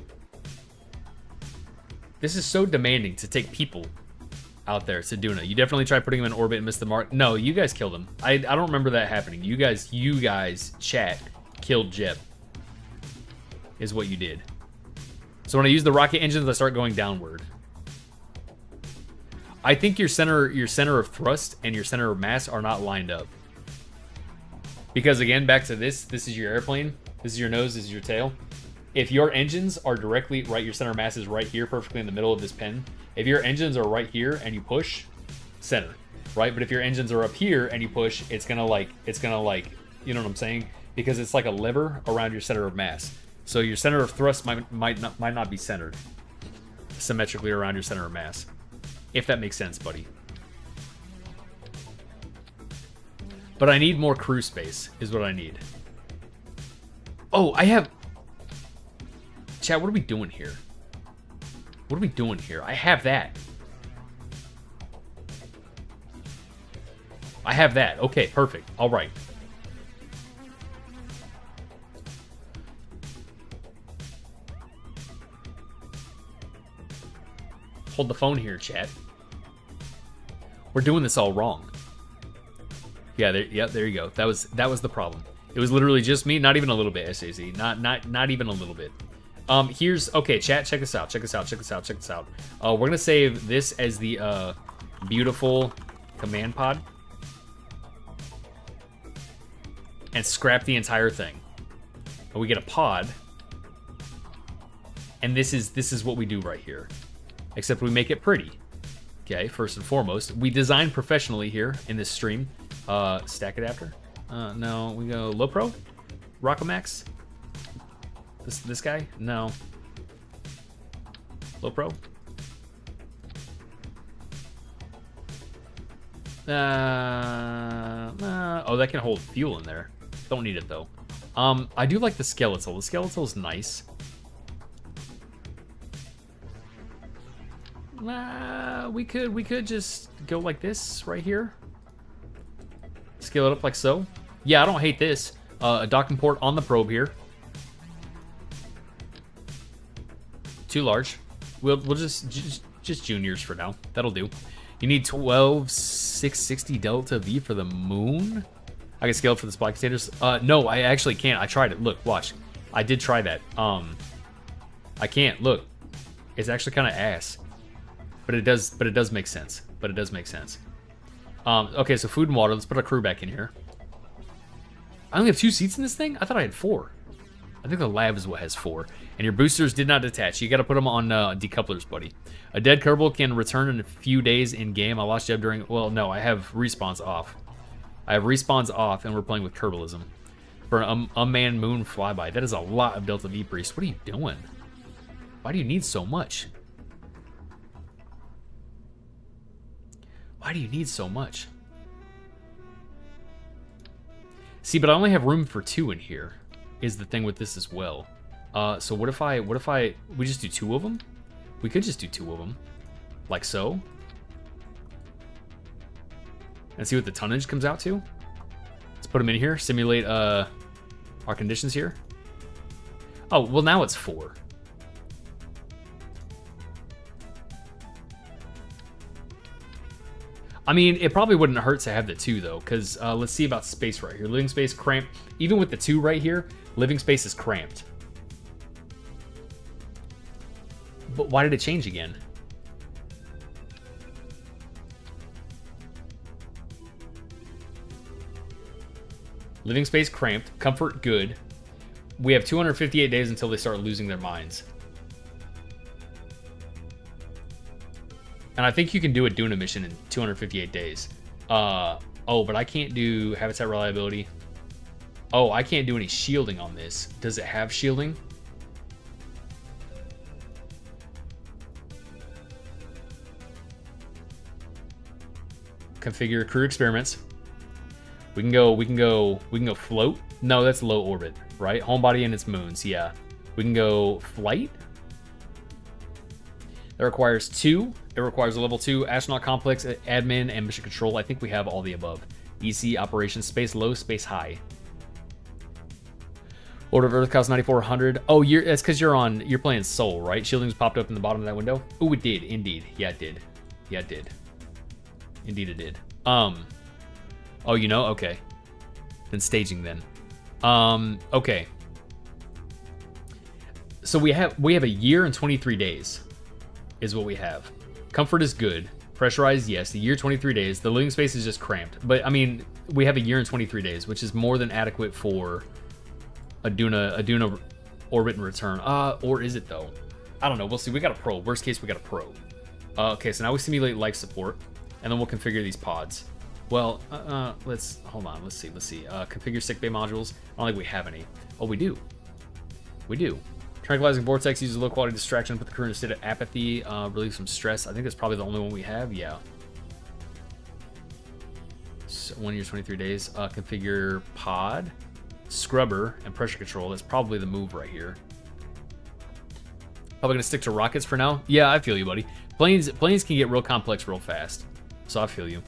This is so demanding to take people out there, Seduna. You definitely tried putting him in orbit and missed the mark. No, you guys killed him. I don't remember that happening. You guys, chat, killed Jeb. Is what you did. So when I use the rocket engines, I start going downward. I think your center of thrust and your center of mass are not lined up. Because again, back to this is your airplane, this is your nose, this is your tail. If your engines are directly right, your center of mass is right here, perfectly in the middle of this pen. If your engines are right here and you push, center, right? But if your engines are up here and you push, it's gonna like, you know what I'm saying? Because it's like a lever around your center of mass. So your center of thrust might not be centered symmetrically around your center of mass. If that makes sense, buddy. But I need more crew space, is what I need. Oh, I have... Chat, what are we doing here? What are we doing here? I have that. I have that. Okay, perfect. All right. Hold the phone here, chat. We're doing this all wrong. Yeah, there you go. That was the problem. It was literally just me, not even a little bit, SAZ. Not even a little bit. Okay, chat, check this out. We're gonna save this as the beautiful command pod. And scrap the entire thing. And we get a pod. And this is what we do right here. Except we make it pretty. Okay, first and foremost. We design professionally here in this stream. Stack adapter. No, we go low pro? Rockomax? This guy? No. Low pro? Oh, that can hold fuel in there. Don't need it though. I do like the skeletal. The skeletal is nice. We could just go like this right here. Scale it up like so. Yeah, I don't hate this. A docking port on the probe here. Too large. We'll just juniors for now. That'll do. You need 12,660 delta V for the moon. I can scale it for the supply containers. No, I actually can't. I tried it. Look, watch. I did try that. I can't. Look, it's actually kind of ass. But it does make sense. Okay, so food and water. Let's put our crew back in here. I only have 2 seats in this thing? I thought I had 4. I think the lab is what has 4. And your boosters did not detach. You got to put them on decouplers, buddy. A dead Kerbal can return in a few days in game. I lost Jeb during... Well, no, I have respawns off. And we're playing with Kerbalism. For an unmanned moon flyby. That is a lot of Delta V Priest. What are you doing? Why do you need so much? Why do you need so much? See, but I only have room for 2 in here. Is the thing with this as well. So what if we just do 2 of them? We could just do 2 of them. Like so. And see what the tonnage comes out to. Let's put them in here. Simulate our conditions here. Oh, well now it's 4. I mean, it probably wouldn't hurt to have the 2 though, because let's see about space right here. Living space cramped. Even with the 2 right here, living space is cramped. But why did it change again? Living space cramped. Comfort good. We have 258 days until they start losing their minds. And I think you can do a Duna mission in 258 days. Oh, but I can't do habitat reliability. Oh, I can't do any shielding on this. Does it have shielding? Configure crew experiments. We can go float. No, that's low orbit, right? Homebody and its moons, yeah. We can go flight. That requires 2. It requires a level 2 astronaut complex, admin, and mission control. I think we have all the above. EC operations, space low, space high. Order of Earth costs 9,400. Oh, that's because you're playing Soul, right? Shielding's popped up in the bottom of that window. Oh, it did indeed. Yeah, it did. Yeah, it did. Indeed, it did. Oh, you know, okay. Then staging then. Okay. So we have a year and 23 days. Is what we have. Comfort is good. Pressurized, yes. The year 23 days. The living space is just cramped. But I mean, we have a year and 23 days, which is more than adequate for a Duna orbit and return. Or is it though? I don't know. We'll see. We got a probe. Worst case, we got a probe. Okay, so now we simulate life support, and then we'll configure these pods. Well, let's hold on. Let's see. Configure sickbay modules. I don't think we have any. Oh, we do. We do. Tranquilizing vortex uses low quality distraction, put the crew in a state of apathy, relieve some stress. I think that's probably the only one we have. Yeah. So 1 year, 23 days. Configure pod, scrubber, and pressure control. That's probably the move right here. Probably gonna stick to rockets for now. Yeah, I feel you, buddy. Planes can get real complex real fast. So I feel you.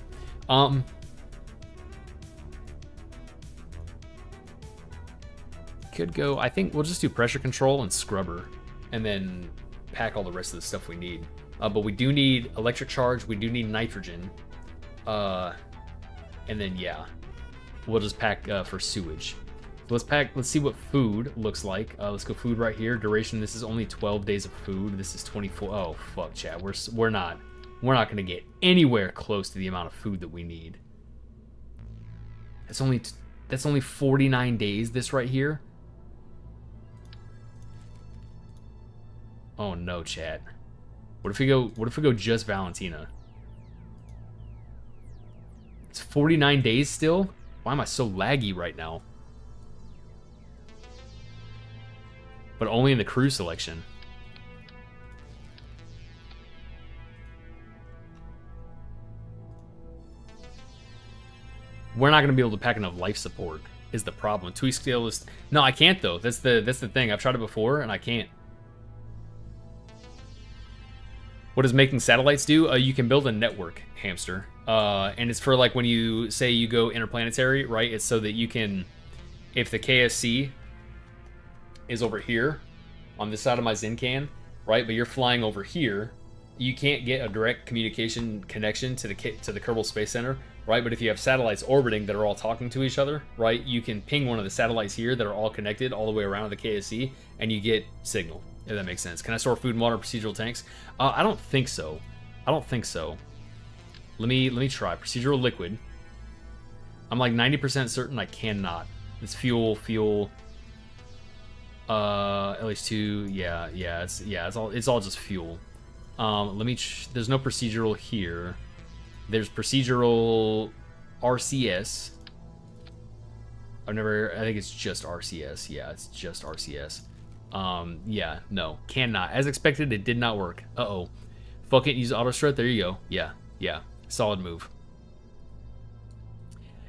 could go, I think we'll just do pressure control and scrubber, and then pack all the rest of the stuff we need. But we do need electric charge, we do need nitrogen, and then yeah, we'll just pack for sewage. So let's see what food looks like. Let's go food right here. Duration, this is only 12 days of food. This is 24. Oh fuck, chat. We're not gonna get anywhere close to the amount of food that we need. That's only 49 days, this right here. Oh no, chat. What if we go just Valentina? It's 49 days still? Why am I so laggy right now? But only in the crew selection. We're not going to be able to pack enough life support is the problem. Tweak scale is... No, I can't though. That's the thing. I've tried it before and I can't. What does making satellites do? You can build a network, hamster. And it's for like when you say you go interplanetary, right? It's so that you can... If the KSC is over here on this side of my Zincan, right? But you're flying over here, you can't get a direct communication connection to the Kerbal Space Center, right? But if you have satellites orbiting that are all talking to each other, right? You can ping one of the satellites here that are all connected all the way around the KSC, and you get signal. If that makes sense. Can I store food and water in procedural tanks? I don't think so. I don't think so. Let me try procedural liquid. I'm like 90% certain I cannot. It's fuel. LH2, yeah, it's all just fuel. There's no procedural here. There's procedural RCS. I think it's just RCS. Yeah, it's just RCS. Yeah, no, cannot. As expected, it did not work. Uh-oh. Fuck it, use auto strut. There you go. Yeah, solid move.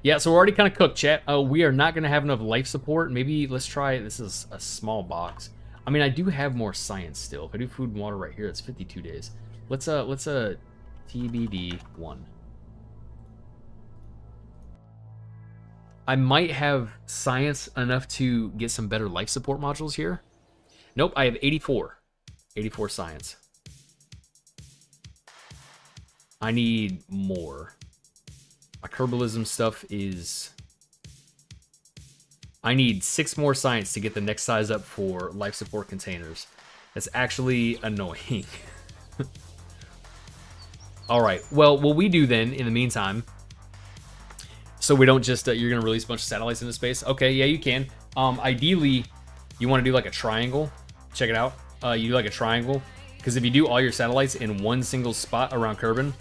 Yeah, so we're already kind of cooked, chat. We are not going to have enough life support. Maybe let's try, this is a small box. I mean, I do have more science still. If I do food and water right here, it's 52 days. Let's TBD 1. I might have science enough to get some better life support modules here. Nope, I have 84. 84 science. I need more. My Kerbalism stuff is... I need 6 more science to get the next size up for life support containers. That's actually annoying. Alright, well, what we do then, in the meantime... So we don't just... you're going to release a bunch of satellites into space? Okay, yeah, you can. Ideally, you want to do like a triangle. Check it out. You do like a triangle. Because if you do all your satellites in one single spot around Kerbin,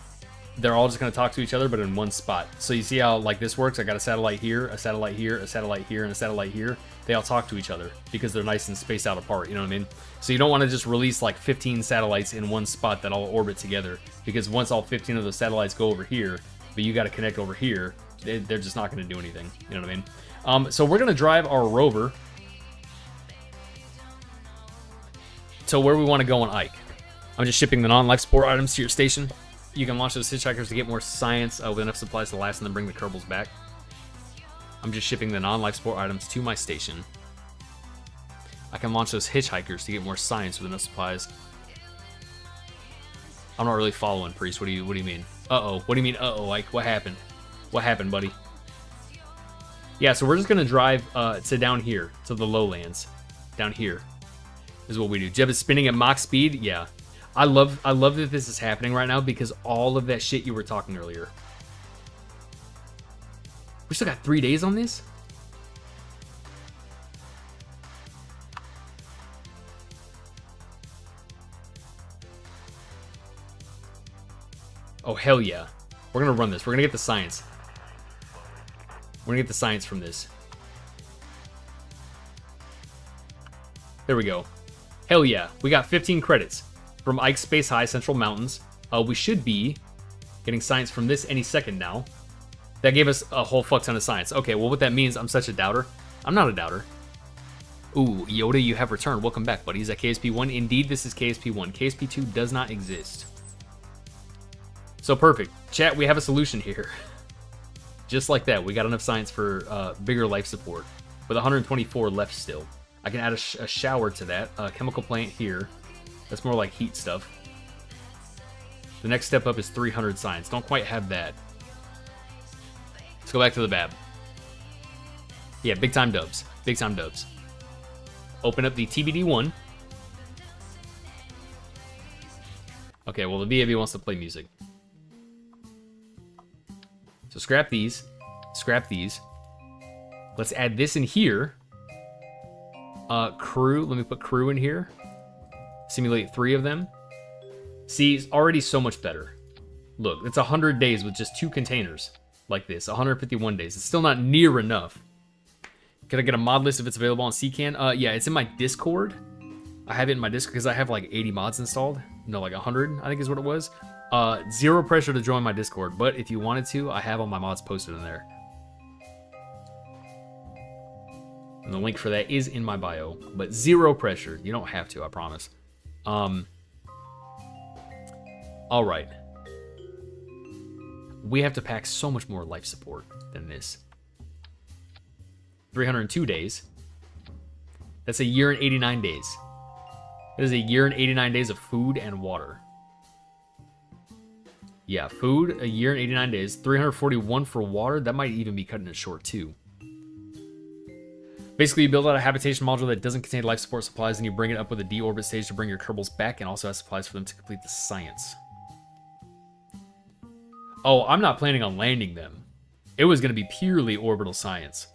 they're all just going to talk to each other, but in one spot. So you see how like this works? I got a satellite here, a satellite here, a satellite here, and a satellite here. They all talk to each other because they're nice and spaced out apart, you know what I mean? So you don't want to just release like 15 satellites in one spot that all orbit together, because once all 15 of those satellites go over here, but you got to connect over here, they're just not going to do anything, you know what I mean? So we're going to drive our rover to where we want to go on Ike. I'm just shipping the non-life support items to your station. You can launch those hitchhikers to get more science with enough supplies to last and then bring the Kerbals back. I'm just shipping the non-life support items to my station. I can launch those hitchhikers to get more science with enough supplies. I'm not really following, Priest. What do you mean? Uh-oh. What do you mean, uh-oh, Ike? What happened? What happened, buddy? Yeah, so we're just going to drive to down here, to the lowlands. Down here is what we do. Jeb is spinning at Mach speed? Yeah. I love that this is happening right now because all of that shit you were talking earlier. We still got 3 days on this? Oh, hell yeah. We're going to run this. We're going to get the science. We're going to get the science from this. There we go. Hell yeah. We got 15 credits from Ike Space High Central Mountains. We should be getting science from this any second now. That gave us a whole fuck ton of science. Okay, well, what that means, I'm such a doubter. I'm not a doubter. Ooh, Yoda, you have returned. Welcome back, buddy. Is that KSP1? Indeed, this is KSP1. KSP2 does not exist. So perfect. Chat, we have a solution here. Just like that, we got enough science for bigger life support. with 124 left still. I can add a shower to that. Chemical plant here. That's more like heat stuff. The next step up is 300 science. Don't quite have that. Let's go back to the Bab. Yeah, big time dubs. Big time dubs. Open up the TBD1. Okay, well, the VAB wants to play music. So scrap these. Scrap these. Let's add this in here. Crew. Let me put crew in here. Simulate 3 of them. See, it's already so much better. Look, it's 100 days with just 2 containers like this. 151 days. It's still not near enough. Can I get a mod list if it's available on CCAN? Yeah, it's in my Discord. I have it in my Discord because I have like 80 mods installed. No, like 100, I think is what it was. Zero pressure to join my Discord, but if you wanted to, I have all my mods posted in there. And the link for that is in my bio, but zero pressure. You don't have to, I promise. All right. We have to pack so much more life support than this. 302 days. That's a year and 89 days. That is a year and 89 days of food and water. Yeah, food, a year and 89 days. 341 for water. That might even be cutting it short, too. Basically, you build out a habitation module that doesn't contain life support supplies, and you bring it up with a deorbit stage to bring your Kerbals back, and also has supplies for them to complete the science. Oh, I'm not planning on landing them. It was going to be purely orbital science.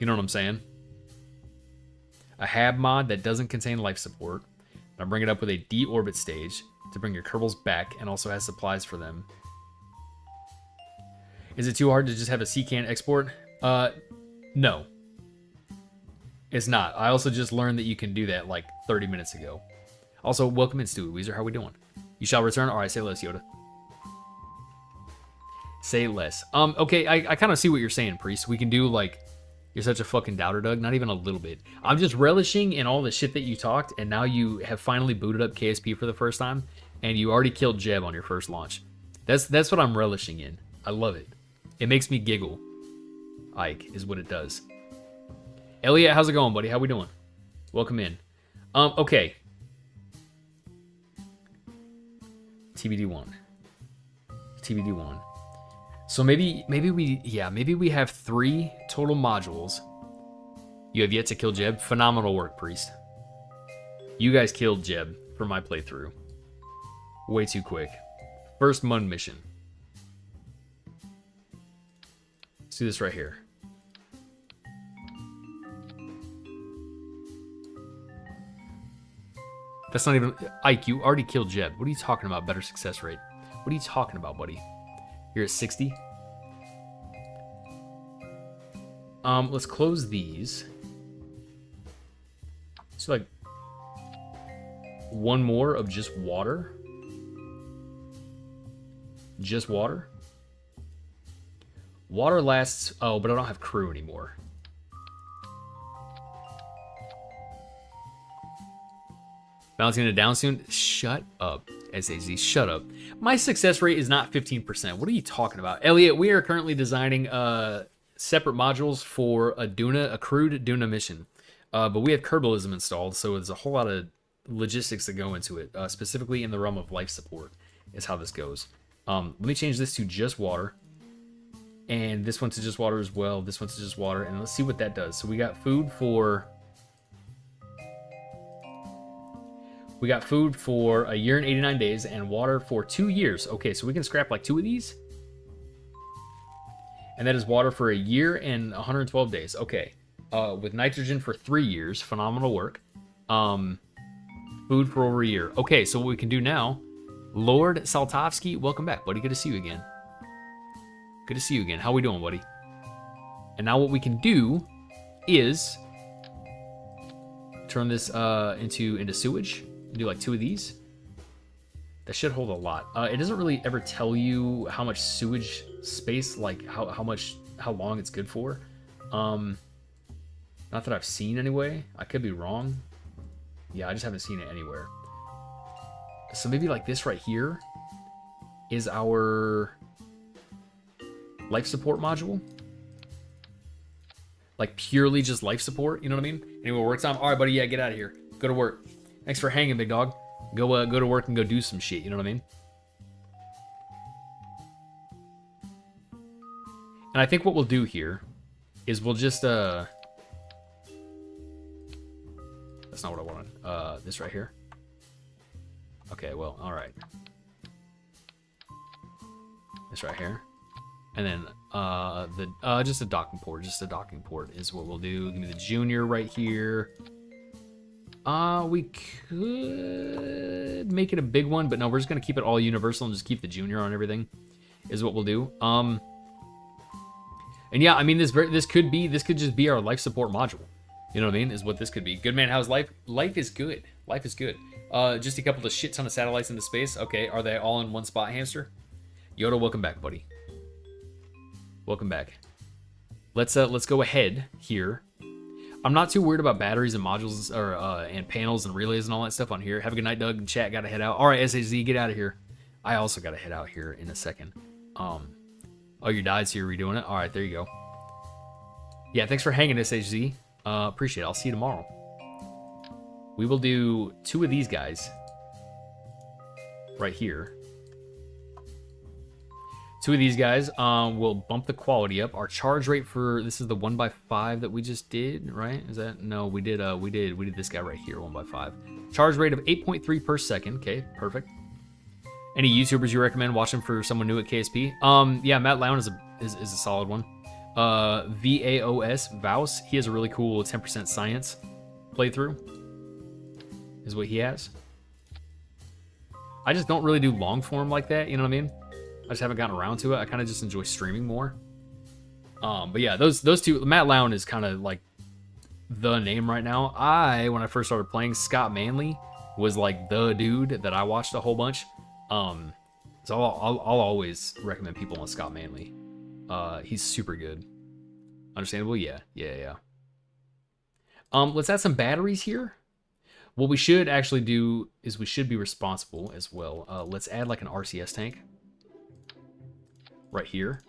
You know what I'm saying? A hab mod that doesn't contain life support. And I bring it up with a deorbit stage to bring your Kerbals back, and also has supplies for them. Is it too hard to just have a CCAN export? No. It's not. I also just learned that you can do that like 30 minutes ago. Also, welcome in, Stewie Weezer. How we doing? You shall return? Alright, say less, Yoda. Say less. Okay, I kind of see what you're saying, Priest. We can do like, you're such a fucking doubter, Doug. Not even a little bit. I'm just relishing in all the shit that you talked, and now you have finally booted up KSP for the first time, and you already killed Jeb on your first launch. That's what I'm relishing in. I love it. It makes me giggle. Ike is what it does. Elliot, how's it going, buddy? How we doing? Welcome in. Okay. TBD1. TBD1. So maybe we have 3 total modules. You have yet to kill Jeb. Phenomenal work, Priest. You guys killed Jeb for my playthrough. Way too quick. First Mun mission. Let's do this right here. That's not even... Ike, you already killed Jeb. What are you talking about? Better success rate. What are you talking about, buddy? You're at 60. Let's close these. So like... one more of just water. Just water. Water lasts... Oh, but I don't have crew anymore. Balancing it down soon? Shut up, SAZ. Shut up. My success rate is not 15%. What are you talking about? Elliot, we are currently designing separate modules for a crewed Duna mission. But we have Kerbalism installed, so there's a whole lot of logistics that go into it, specifically in the realm of life support is how this goes. Let me change this to just water. And this one to just water as well. This one to just water. And let's see what that does. So we got food for... We got food for a year and 89 days and water for 2 years. Okay, so we can scrap like 2 of these. And that is water for a year and 112 days. Okay. With nitrogen for 3 years. Phenomenal work. Food for over a year. Okay, so what we can do now... Lord Saltovsky, welcome back, buddy. Good to see you again. Good to see you again. How we doing, buddy? And now what we can do is... turn this into sewage. Do like 2 of these. That should hold a lot. It doesn't really ever tell you how much sewage space, like how long it's good for. Not that I've seen anyway. I could be wrong. Yeah, I just haven't seen it anywhere. So maybe like this right here is our life support module. like purely just life support. You know what I mean? Anyway, work time. All right, buddy. Yeah, get out of here. Go to work. Thanks for hanging, big dog. Go to work and go do some shit. You know what I mean? And I think what we'll do here is we'll just that's not what I wanted. This right here. Okay, well, all right. This right here. And then just a docking port. Just a docking port is what we'll do. Give me the junior right here. We could make it a big one, but no, we're just gonna keep it all universal and just keep the junior on everything. Is what we'll do. And yeah, I mean this could just be our life support module. You know what I mean? Is what this could be. Good man, how's life? Life is good. Life is good. Just a couple of shit ton of satellites into space. Okay, are they all in one spot, hamster? Yoda, welcome back, buddy. Welcome back. Let's go ahead here. I'm not too worried about batteries and modules or and panels and relays and all that stuff on here. Have a good night, Doug. Chat, gotta head out. All right, SAZ, get out of here. I also gotta head out here in a second. Oh, your died's here redoing it. All right, there you go. Yeah, thanks for hanging, SHZ. Appreciate it. I'll see you tomorrow. We will do 2 of these guys right here. 2 of these guys will bump the quality up. Our charge rate for this is the 1x5 that we just did, right? Is that no? We did this guy right here, 1x5. Charge rate of 8.3 per second. Okay, perfect. Any YouTubers you recommend watching for someone new at KSP? Yeah, Matt Lown is a solid one. VAOS, he has a really cool 10% science playthrough. Is what he has. I just don't really do long form like that, you know what I mean? I just haven't gotten around to it. I kind of just enjoy streaming more. But yeah, those 2, Matt Lown is kind of like the name right now. When I first started playing, Scott Manley was like the dude that I watched a whole bunch. So I'll always recommend people on Scott Manley. He's super good. Understandable? Yeah. Let's add some batteries here. What we should actually do is we should be responsible as well. Let's add like an RCS tank right here.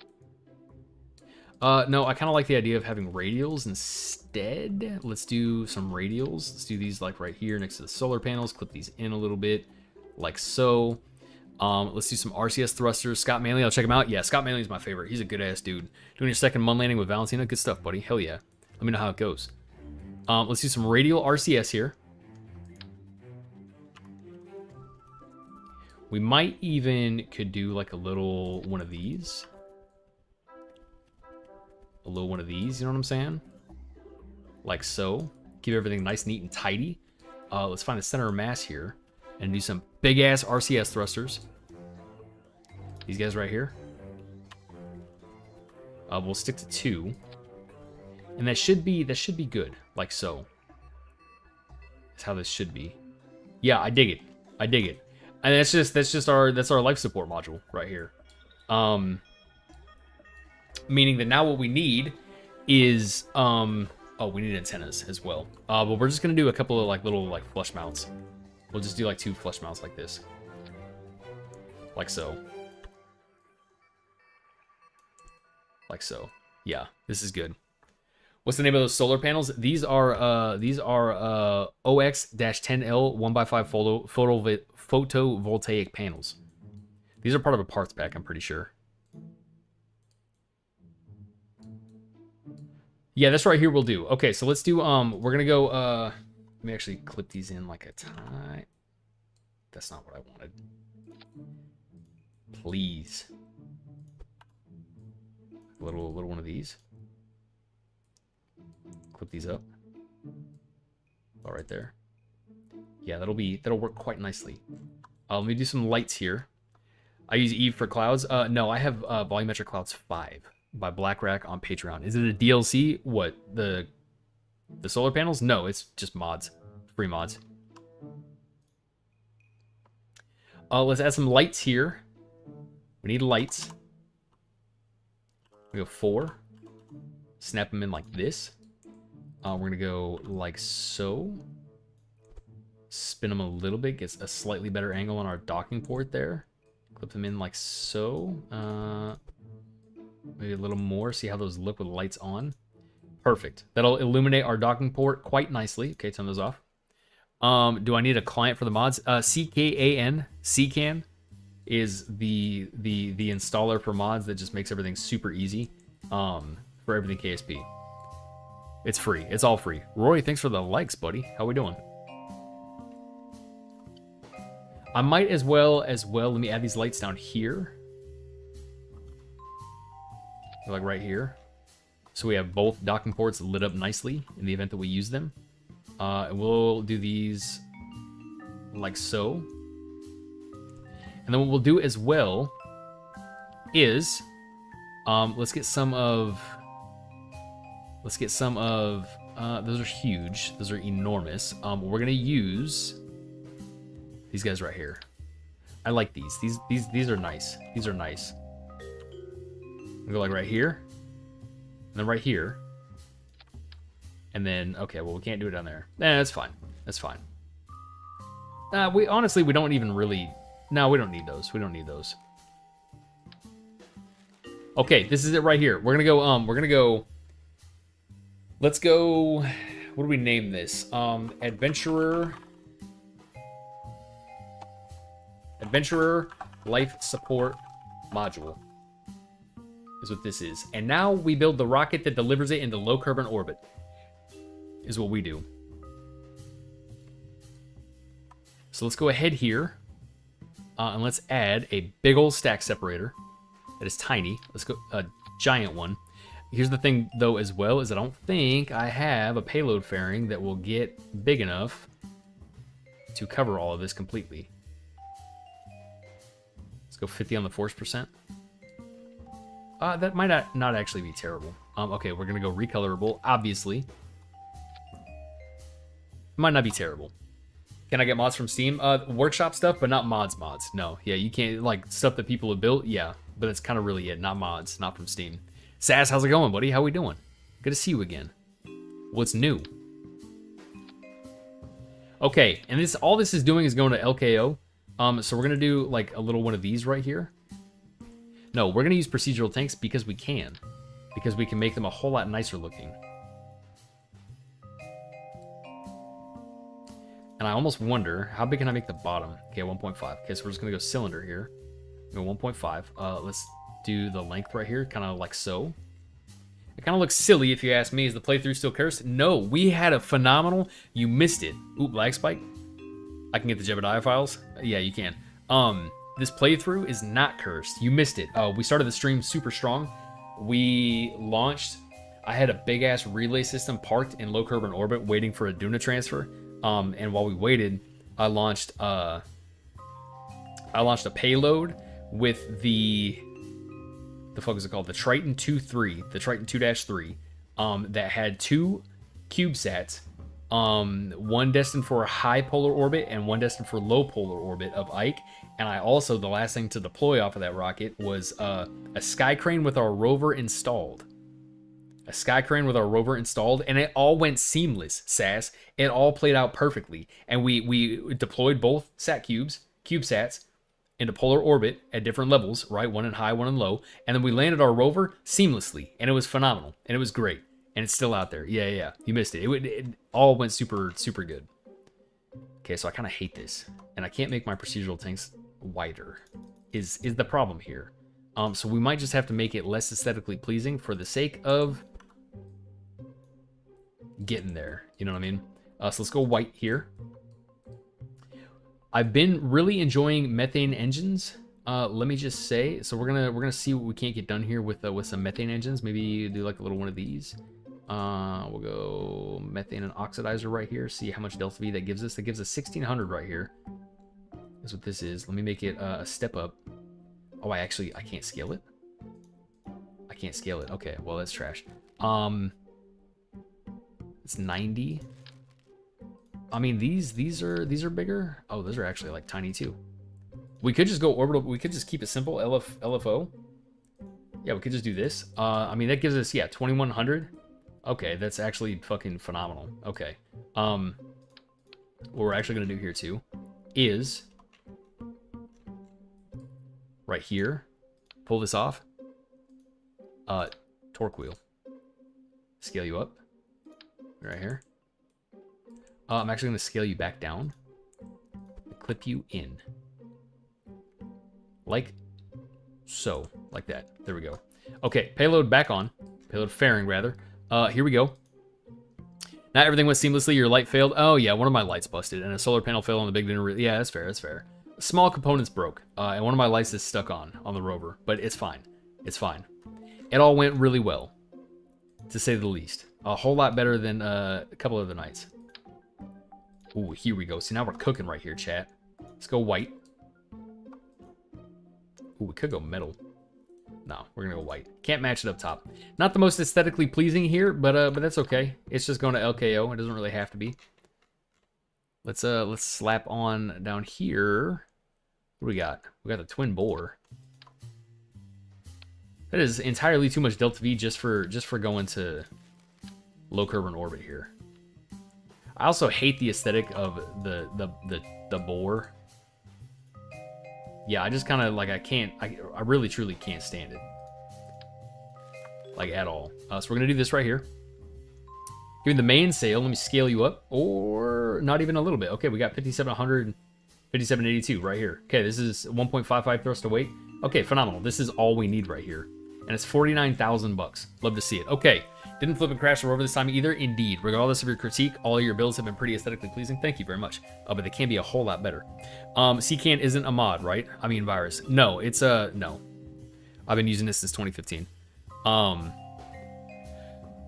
No, I kind of like the idea of having radials instead. Let's do some radials. Let's do these like right here next to the solar panels. Clip these in a little bit like so. Let's do some RCS thrusters. Scott Manley, I'll check him out. Yeah, Scott Manley's my favorite. He's a good ass dude. Doing your second Mun landing with Valentina. Good stuff, buddy. Hell yeah. Let me know how it goes. Let's do some radial RCS here. We might even could do like a little one of these. A little one of these, you know what I'm saying? Like so. Keep everything nice, neat, and tidy. Let's find the center of mass here and do some big ass RCS thrusters. These guys right here. We'll stick to 2. And that should be good, like so. That's how this should be. Yeah, I dig it. And that's our life support module right here. Meaning that now what we need is we need antennas as well. But we're just gonna do a couple of like little like flush mounts. We'll just do like 2 flush mounts like this. Like so. Like so. Yeah, this is good. What's the name of those solar panels? These are OX-10L 1x5 photovoltaic panels. These are part of a parts pack, I'm pretty sure. Yeah, that's right here we'll do. Okay, so let's do we're gonna go let me actually clip these in like a tie. That's not what I wanted. Please. Little one of these. Clip these up. All right there. Yeah, that'll work quite nicely. Let me do some lights here. I use Eve for clouds. No, I have Volumetric Clouds 5 by BlackRack on Patreon. Is it a DLC? What, the solar panels? No, it's just mods, free mods. Let's add some lights here. We need lights. We go 4. Snap them in like this. We're gonna go like so. Spin them a little bit, gets a slightly better angle on our docking port there. Clip them in like so. Maybe a little more, see how those look with lights on. Perfect. That'll illuminate our docking port quite nicely. Okay, turn those off. Do I need a client for the mods? CKAN is the installer for mods that just makes everything super easy. For everything KSP. It's free. It's all free. Roy, thanks for the likes, buddy. How we doing? I might as well, let me add these lights down here. Like right here. So we have both docking ports lit up nicely in the event that we use them. And we'll do these like so. And then what we'll do as well is, let's get some of, those are huge. Those are enormous. We're gonna use these guys right here. I like these. These are nice. These are nice. We'll go like right here, and then right here, and then okay. Well, we can't do it down there. That's fine. That's fine. We honestly don't even really. No, we don't need those. We don't need those. Okay, this is it right here. We're gonna go. We're gonna go. Let's go. What do we name this? Adventurer Life Support Module is what this is. And now we build the rocket that delivers it into low carbon orbit. Is what we do. So let's go ahead here. And let's add a big old stack separator that is tiny. Let's go a giant one. Here's the thing though as well, is I don't think I have a payload fairing that will get big enough to cover all of this completely. Let's go 50 on the force percent. That might not actually be terrible. Okay, we're gonna go recolorable, obviously. Might not be terrible. Can I get mods from Steam? Workshop stuff, but not mods. No, yeah, you can't, like, stuff that people have built, yeah. But that's kind of really it, not mods, not from Steam. Sass, how's it going, buddy? How we doing? Good to see you again. What's new? Okay, and all this is doing is going to LKO. So we're gonna do, like, a little one of these right here. No, we're gonna use procedural tanks because we can. Because we can make them a whole lot nicer looking. And I almost wonder, how big can I make the bottom? Okay, 1.5. Okay, so we're just gonna go cylinder here. Go 1.5. Let's do the length right here, kind of like so. It kind of looks silly if you ask me. Is the playthrough still cursed? No, we had a phenomenal. You missed it. Oop, lag spike. I can get the Jebediah files. Yeah, you can. This playthrough is not cursed. You missed it. We started the stream super strong. We launched. I had a big ass relay system parked in low carbon orbit, waiting for a Duna transfer. And while we waited, I launched a payload with the fuck is it called? The Triton 2-3, the Triton 2-3, that had 2 CubeSats, one destined for a high polar orbit and one destined for low polar orbit of Ike. And I also, the last thing to deploy off of that rocket was a sky crane with our rover installed. A sky crane with our rover installed, and it all went seamless, Sass. It all played out perfectly. And we deployed both CubeSats, into polar orbit at different levels, right? One in high, one in low. And then we landed our rover seamlessly, and it was phenomenal, and it was great. And it's still out there. Yeah. You missed it. It all went super, super good. Okay, so I kind of hate this. And I can't make my procedural tanks wider, is the problem here. So we might just have to make it less aesthetically pleasing for the sake of getting there. You know what I mean? So let's go white here. I've been really enjoying methane engines. Let me just say, so we're gonna see what we can't get done here with some methane engines. Maybe do like a little one of these. We'll go methane and oxidizer right here. See how much delta V that gives us. That gives us 1600 right here. That's what this is. Let me make it a step up. Oh, I can't scale it. I can't scale it. Okay, well that's trash. It's 90. I mean, these are bigger. Oh, those are actually like tiny too. We could just go orbital. We could just keep it simple. LFO. Yeah, we could just do this. I mean, that gives us 2100. Okay, that's actually fucking phenomenal. Okay. What we're actually gonna do here too is right here. Pull this off. Torque wheel. Scale you up. Right here. I'm actually going to scale you back down. Clip you in. Like so. Like that. There we go. Okay, payload back on. Payload fairing, rather. Here we go. Not everything went seamlessly. Your light failed. Oh, yeah, one of my lights busted. And a solar panel failed on the big dinner. Yeah, that's fair, that's fair. Small components broke. And one of my lights is stuck on the rover. But it's fine. It's fine. It all went really well, to say the least. A whole lot better than a couple of the nights. Ooh, here we go. See, now we're cooking right here, chat. Let's go white. Ooh, we could go metal. No, we're gonna go white. Can't match it up top. Not the most aesthetically pleasing here, but that's okay. It's just going to LKO. It doesn't really have to be. Let's slap on down here. What do we got? We got the twin bore. That is entirely too much delta V just for going to low curve and orbit here. I also hate the aesthetic of the bore. Yeah, I just kind of like I really truly can't stand it. Like at all. So we're gonna do this right here. Give me the mainsail. Let me scale you up, or not even a little bit. Okay, we got 5,700, 5,782 right here. Okay, this is 1.55 thrust to weight. Okay, phenomenal. This is all we need right here, and it's 49,000 bucks. Love to see it. Okay, didn't flip and crash the rover this time either. Indeed, regardless of your critique, all of your builds have been pretty aesthetically pleasing. Thank you very much. But they can be a whole lot better. CCAN isn't a mod, right? I mean, virus. No, it's no. I've been using this since 2015.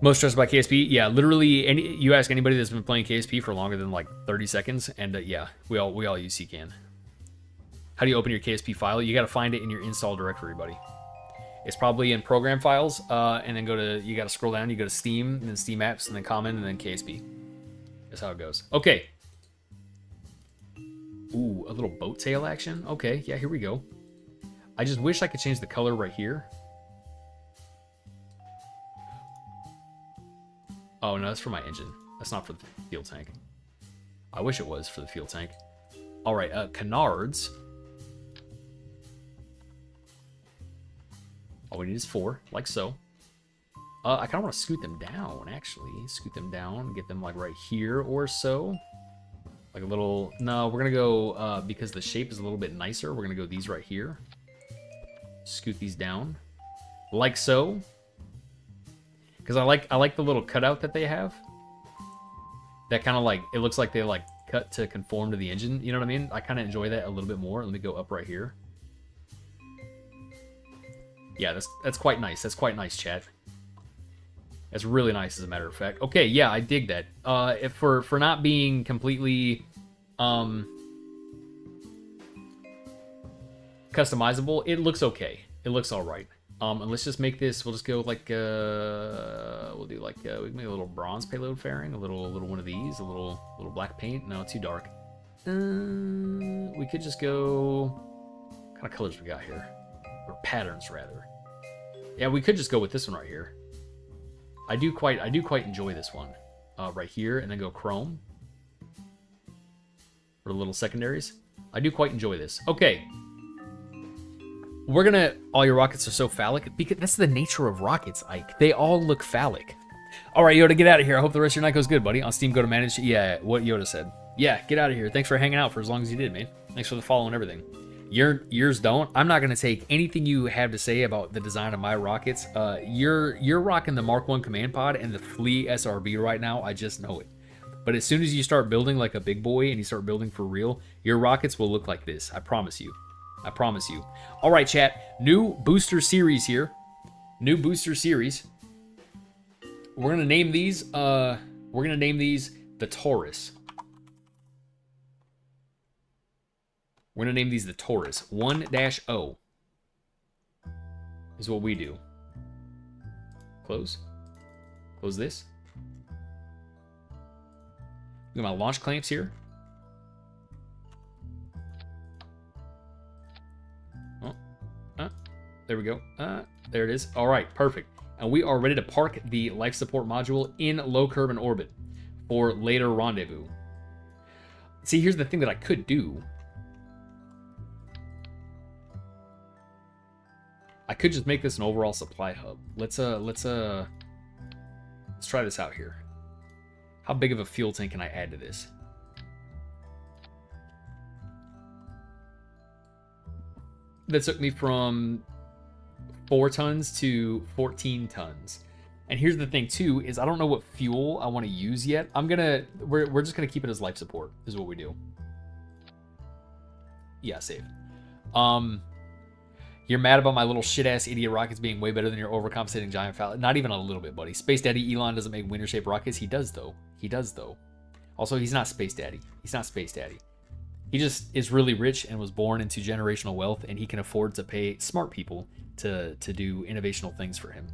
Most trusted by KSP, yeah, literally. You ask anybody that's been playing KSP for longer than like 30 seconds, and yeah, we all use CCAN. How do you open your KSP file? You got to find it in your install directory, buddy. It's probably in program files, and then you got to scroll down. You go to Steam, and then Steam apps, and then Common, and then KSP. That's how it goes. Okay. Ooh, a little boat tail action. Okay, yeah, here we go. I just wish I could change the color right here. Oh, no, that's for my engine. That's not for the fuel tank. I wish it was for the fuel tank. All right, canards. All we need is 4, like so. I kind of want to scoot them down, actually. Scoot them down, get them like right here or so. Like a little... No, we're going to go, because the shape is a little bit nicer, we're going to go these right here. Scoot these down. Like so. Because I like the little cutout that they have. That kind of like... It looks like they like cut to conform to the engine. You know what I mean? I kind of enjoy that a little bit more. Let me go up right here. Yeah, that's quite nice. That's quite nice, chat. That's really nice, as a matter of fact. Okay, yeah, I dig that. If for not being completely customizable, it looks okay. It looks all right. And let's just make this. We'll just go like we'll do like we can make a little bronze payload fairing, a little one of these, a little black paint. No, too dark. We could just go. What kind of colors we got here? Or patterns rather. Yeah, we could just go with this one right here. I do quite enjoy this one. Right here, and then go chrome. For the little secondaries. I do quite enjoy this. Okay. We're gonna... All your rockets are so phallic. Because that's the nature of rockets, Ike. They all look phallic. Alright, Yoda, get out of here. I hope the rest of your night goes good, buddy. On Steam, go to manage... Yeah, what Yoda said. Yeah, get out of here. Thanks for hanging out for as long as you did, man. Thanks for the follow and everything. Yours don't. I'm not going to take anything you have to say about the design of my rockets. You're rocking the Mark 1 command pod and the Flea SRB right now. I just know it. But as soon as you start building like a big boy and you start building for real, your rockets will look like this. I promise you. I promise you. All right, chat. New booster series here. New booster series. We're going to name these the Taurus. We're going to name these the Taurus. 1-0 is what we do. Close. Close this. Look at my launch clamps here. There we go. There it is. All right, perfect. And we are ready to park the life support module in low curve and orbit for later rendezvous. See, here's the thing that I could do. I could just make this an overall supply hub. Let's Let's try this out here. How big of a fuel tank can I add to this? That took me from 4 tons to 14 tons. And here's the thing too, is I don't know what fuel I want to use yet. We're just gonna keep it as life support, is what we do. Yeah, save. You're mad about my little shit-ass idiot rockets being way better than your overcompensating giant falcon. Not even a little bit, buddy. Space Daddy Elon doesn't make winter-shaped rockets. He does, though. He does, though. Also, he's not Space Daddy. He's not Space Daddy. He just is really rich and was born into generational wealth, and he can afford to pay smart people to do innovational things for him.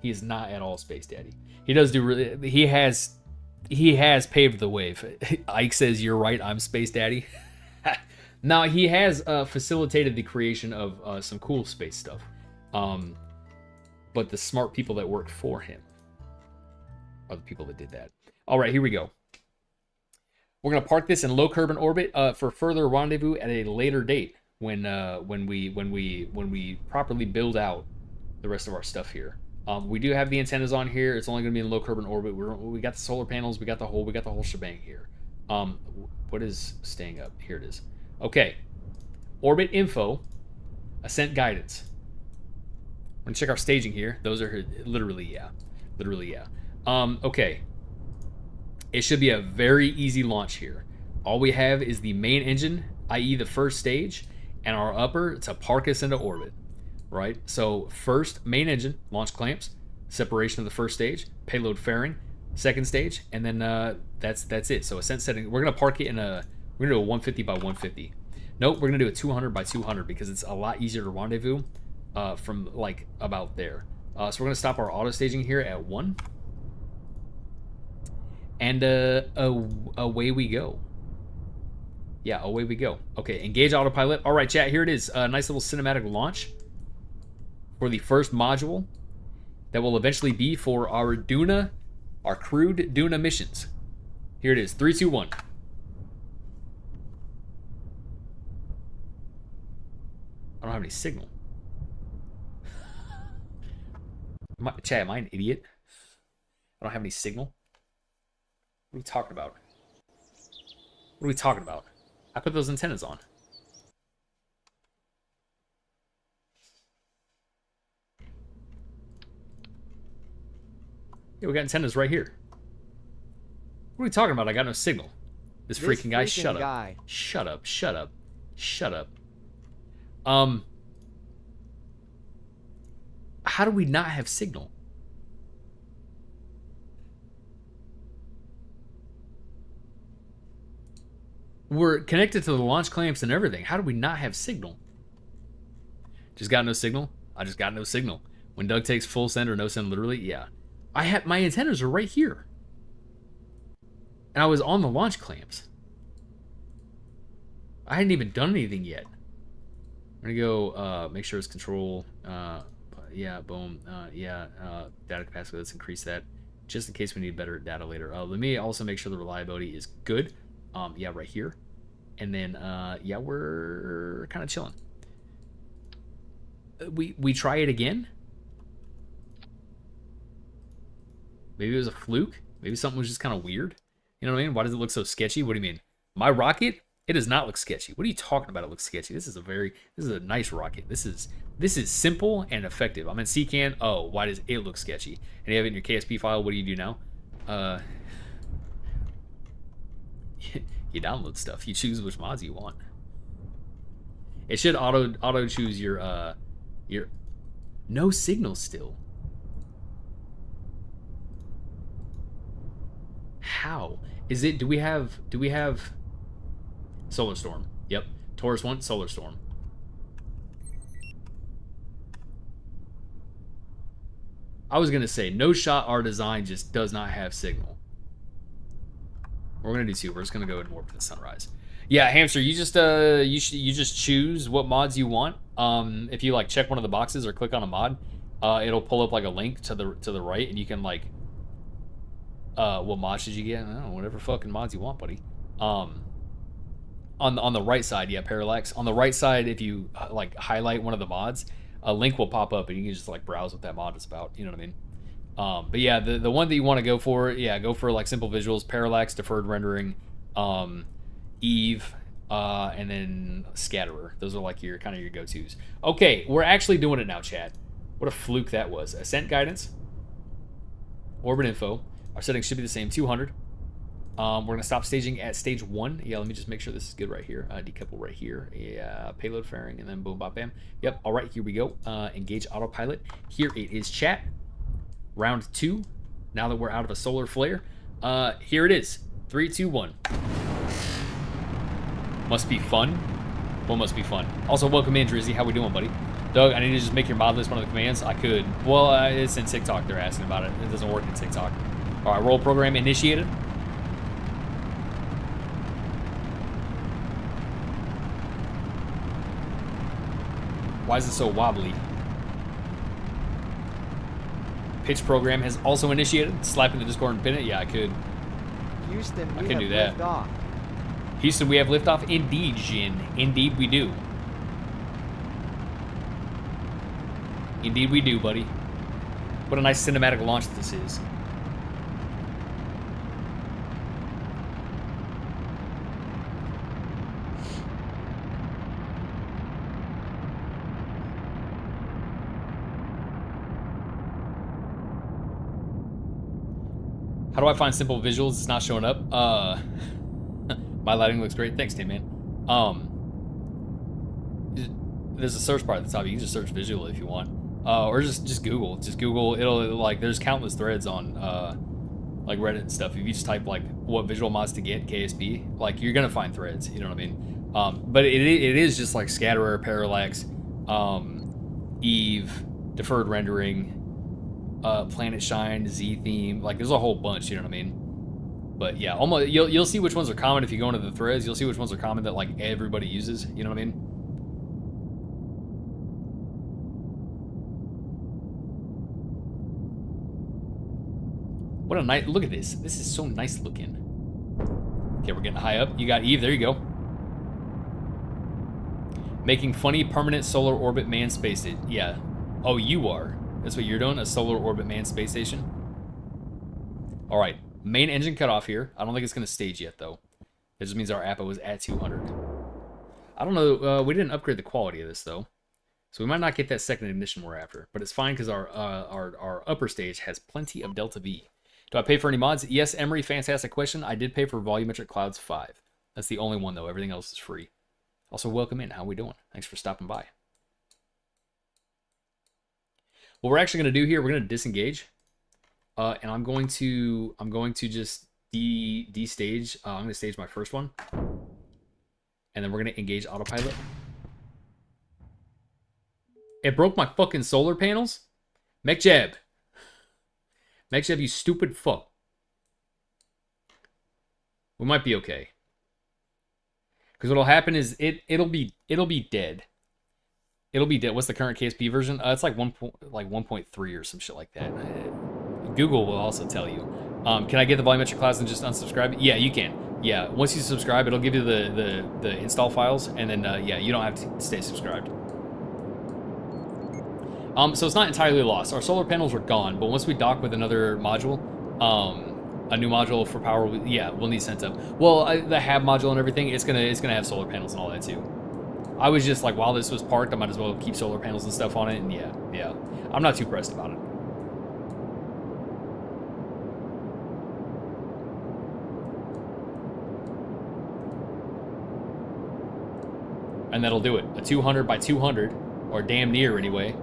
He is not at all Space Daddy. He does do really... He has paved the way. Ike says, you're right, I'm Space Daddy. Now, he has facilitated the creation of some cool space stuff. But the smart people that work for him are the people that did that. All right, here we go. We're going to park this in low carbon orbit for further rendezvous at a later date when we properly build out the rest of our stuff here. We do have the antennas on here. It's only going to be in low carbon orbit. We got the solar panels. We got the whole shebang here. What is staying up? Here it is. Okay, orbit info, ascent guidance. We're gonna check our staging here. Those are literally, yeah. Okay, it should be a very easy launch here. All we have is the main engine, i.e. the first stage, and our upper to park us into orbit, right? So first, main engine, launch clamps, separation of the first stage, payload fairing, second stage, and then that's it. So ascent setting, we're gonna park it in a... We're going to do a 150 by 150. Nope, we're going to do a 200 by 200 because it's a lot easier to rendezvous from, like, about there. So we're going to stop our auto staging here at 1. And away we go. Yeah, away we go. Okay, engage autopilot. All right, chat, here it is. A nice little cinematic launch for the first module that will eventually be for our Duna, our crewed Duna missions. Here it is. 3, 2, 1. I don't have any signal. Chad, am I an idiot? I don't have any signal? What are we talking about? What are we talking about? I put those antennas on. Yeah, we got antennas right here. What are we talking about? I got no signal. This freaking guy, shut up. Shut up, shut up, shut up. How do we not have signal? We're connected to the launch clamps and everything. How do we not have signal? Just got no signal? I just got no signal. When Doug takes full send or no send, literally, yeah. I had my antennas are right here. And I was on the launch clamps. I hadn't even done anything yet. I'm gonna go make sure it's control. Yeah, boom. Data capacity. Let's increase that just in case we need better data later. Let me also make sure the reliability is good. Yeah, right here. And then yeah, we're kind of chilling. We try it again. Maybe it was a fluke. Maybe something was just kind of weird. You know what I mean? Why does it look so sketchy? What do you mean? My rocket? It does not look sketchy. What are you talking about? It looks sketchy. This is a nice rocket. This is simple and effective. I'm in CCAN. Oh, why does it look sketchy? And you have it in your KSP file. What do you do now? You download stuff. You choose which mods you want. It should auto choose your no signal still. How is it? Do we have Solar Storm? Yep. Taurus 1, Solar Storm. I was gonna say no shot. Our design just does not have signal. We're gonna do 2. We're just gonna go and warp to the sunrise. Yeah, Hamster, you just you just choose what mods you want. If you like check one of the boxes or click on a mod, it'll pull up like a link to the right, and you can like what mods did you get? I don't know, whatever fucking mods you want, buddy. On the right side, yeah, Parallax. On the right side, if you like highlight one of the mods, a link will pop up, and you can just like browse what that mod is about. You know what I But yeah, the one that you want to go for, yeah, go for like simple visuals, parallax, deferred rendering, Eve, and then scatterer. Those are like your kind of your go-tos. Okay, we're actually doing it now, chat. What a fluke that was. Ascent guidance, orbit info. Our settings should be the same, 200. We're gonna stop staging at stage 1. Yeah, let me just make sure this is good right here. Decouple right here. Yeah, payload fairing, and then boom, bop, bam. Yep. All right, here we go. Engage autopilot. Here it is, chat. Round 2. Now that we're out of a solar flare, here it is. 3, 2, 1. Must be fun. What must be fun? Also, welcome in, Drizzy. How we doing, buddy? Doug, I need to just make your mod list one of the commands. I could. Well, it's in TikTok. They're asking about it. It doesn't work in TikTok. All right, roll program initiated. Why is it so wobbly? Pitch program has also initiated. Slap in the Discord and pin it. Yeah, I could. Houston, I we can have do that. liftoff. Houston, we have liftoff. Indeed, Jin. Indeed, we do. Indeed, we do, buddy. What a nice cinematic launch this is. How do I find simple visuals? It's not showing up. My lighting looks great. Thanks, Tim, man. There's a search bar at the top. You can just search visual if you want. Or just Google. Just Google. It'll, like, there's countless threads on, like, Reddit and stuff. If you just type, like, what visual mods to get KSP, like, you're gonna find threads. You know what I mean? But it is just, like, scatterer, parallax, Eve, deferred rendering, Planet Shine, Z theme, like there's a whole bunch, you know what I mean? But yeah, almost you'll see which ones are common if you go into the threads. You'll see which ones are common that like everybody uses, you know what I mean? What a nice look at this. This is so nice looking. Okay, we're getting high up. You got Eve, there you go. Making funny permanent solar orbit manned space station. Yeah. Oh, you are. That's what you're doing? A solar orbit manned space station? Alright. Main engine cut off here. I don't think it's going to stage yet, though. That just means our APA was at 200. I don't know. We didn't upgrade the quality of this, though. So we might not get that second ignition we're after. But it's fine because our upper stage has plenty of Delta V. Do I pay for any mods? Yes, Emery, fantastic question. I did pay for Volumetric Clouds 5. That's the only one, though. Everything else is free. Also, welcome in. How we doing? Thanks for stopping by. What we're actually going to do here, we're going to disengage, and I'm going to just de-stage. I'm going to stage my first one, and then we're going to engage autopilot. It broke my fucking solar panels? Mekjeb, you stupid fuck. We might be okay, because what'll happen is it'll be dead. It'll be dead. What's the current KSP version? It's like 1.3 or some shit like that. Google will also tell you. Can I get the volumetric class and just unsubscribe? Yeah, you can. Yeah, once you subscribe, it'll give you the install files, and then yeah, you don't have to stay subscribed. So it's not entirely lost. Our solar panels are gone, but once we dock with another module, a new module for power, we'll need sent up. Well, the hab module and everything, it's gonna have solar panels and all that too. I was just like, while this was parked, I might as well keep solar panels and stuff on it, and yeah. I'm not too pressed about it. And that'll do it. A 200 by 200, or damn near anyway.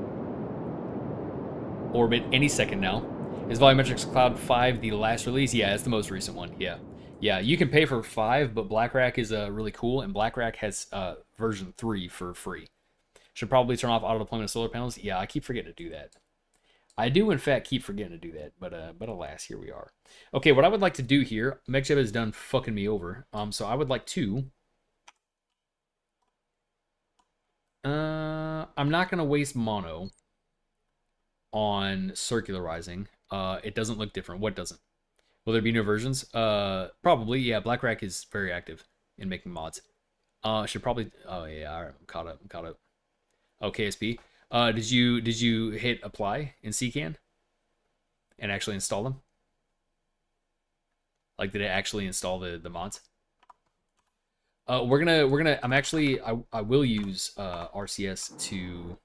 Orbit any second now. Is Volumetrics Cloud 5 the last release? Yeah, it's the most recent one, yeah. Yeah, you can pay for 5, but BlackRack is really cool, and BlackRack has version 3 for free. Should probably turn off auto deployment of solar panels. Yeah, I keep forgetting to do that. I do, in fact, keep forgetting to do that, but alas, here we are. Okay, what I would like to do here, Mekjeb is done fucking me over, so I would like to... I'm not going to waste mono on circularizing. It doesn't look different. What doesn't? Will there be new versions? Probably, yeah. BlackRack is very active in making mods. Should probably... Oh, yeah, all right, I'm caught up. Oh, KSP. Did you hit apply in CCAN? and actually install them? Like, did it actually install the mods? I will use RCS to.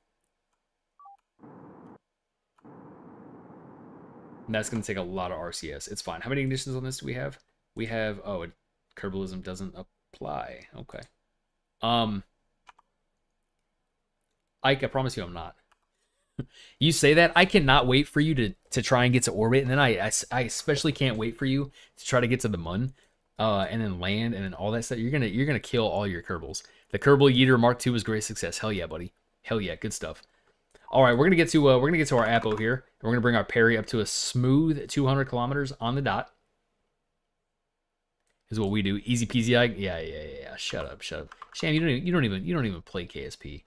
And that's gonna take a lot of RCS. It's fine. How many ignitions on this do we have? We have Kerbalism doesn't apply. Okay. Ike, I promise you I'm not. You say that, I cannot wait for you to try and get to orbit, and then I especially can't wait for you to try to get to the Mun, and then land, and then all that stuff. You're gonna kill all your Kerbals. The Kerbal Yeeter Mark II was great success. Hell yeah, buddy. Hell yeah, good stuff. All right, we're gonna get to our Apo here, and we're gonna bring our parry up to a smooth 200 kilometers on the dot. Is what we do. Easy peasy, Ike. Yeah. Shut up. Sham, you don't even play KSP.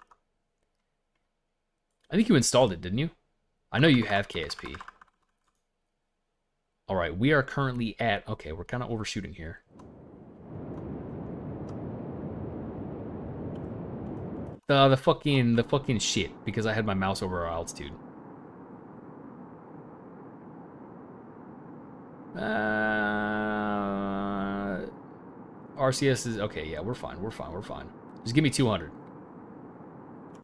I think you installed it, didn't you? I know you have KSP. All right, we are currently at... Okay, we're kind of overshooting here. The fucking shit, because I had my mouse over our altitude. RCS is... Okay, yeah, we're fine. Just give me 200.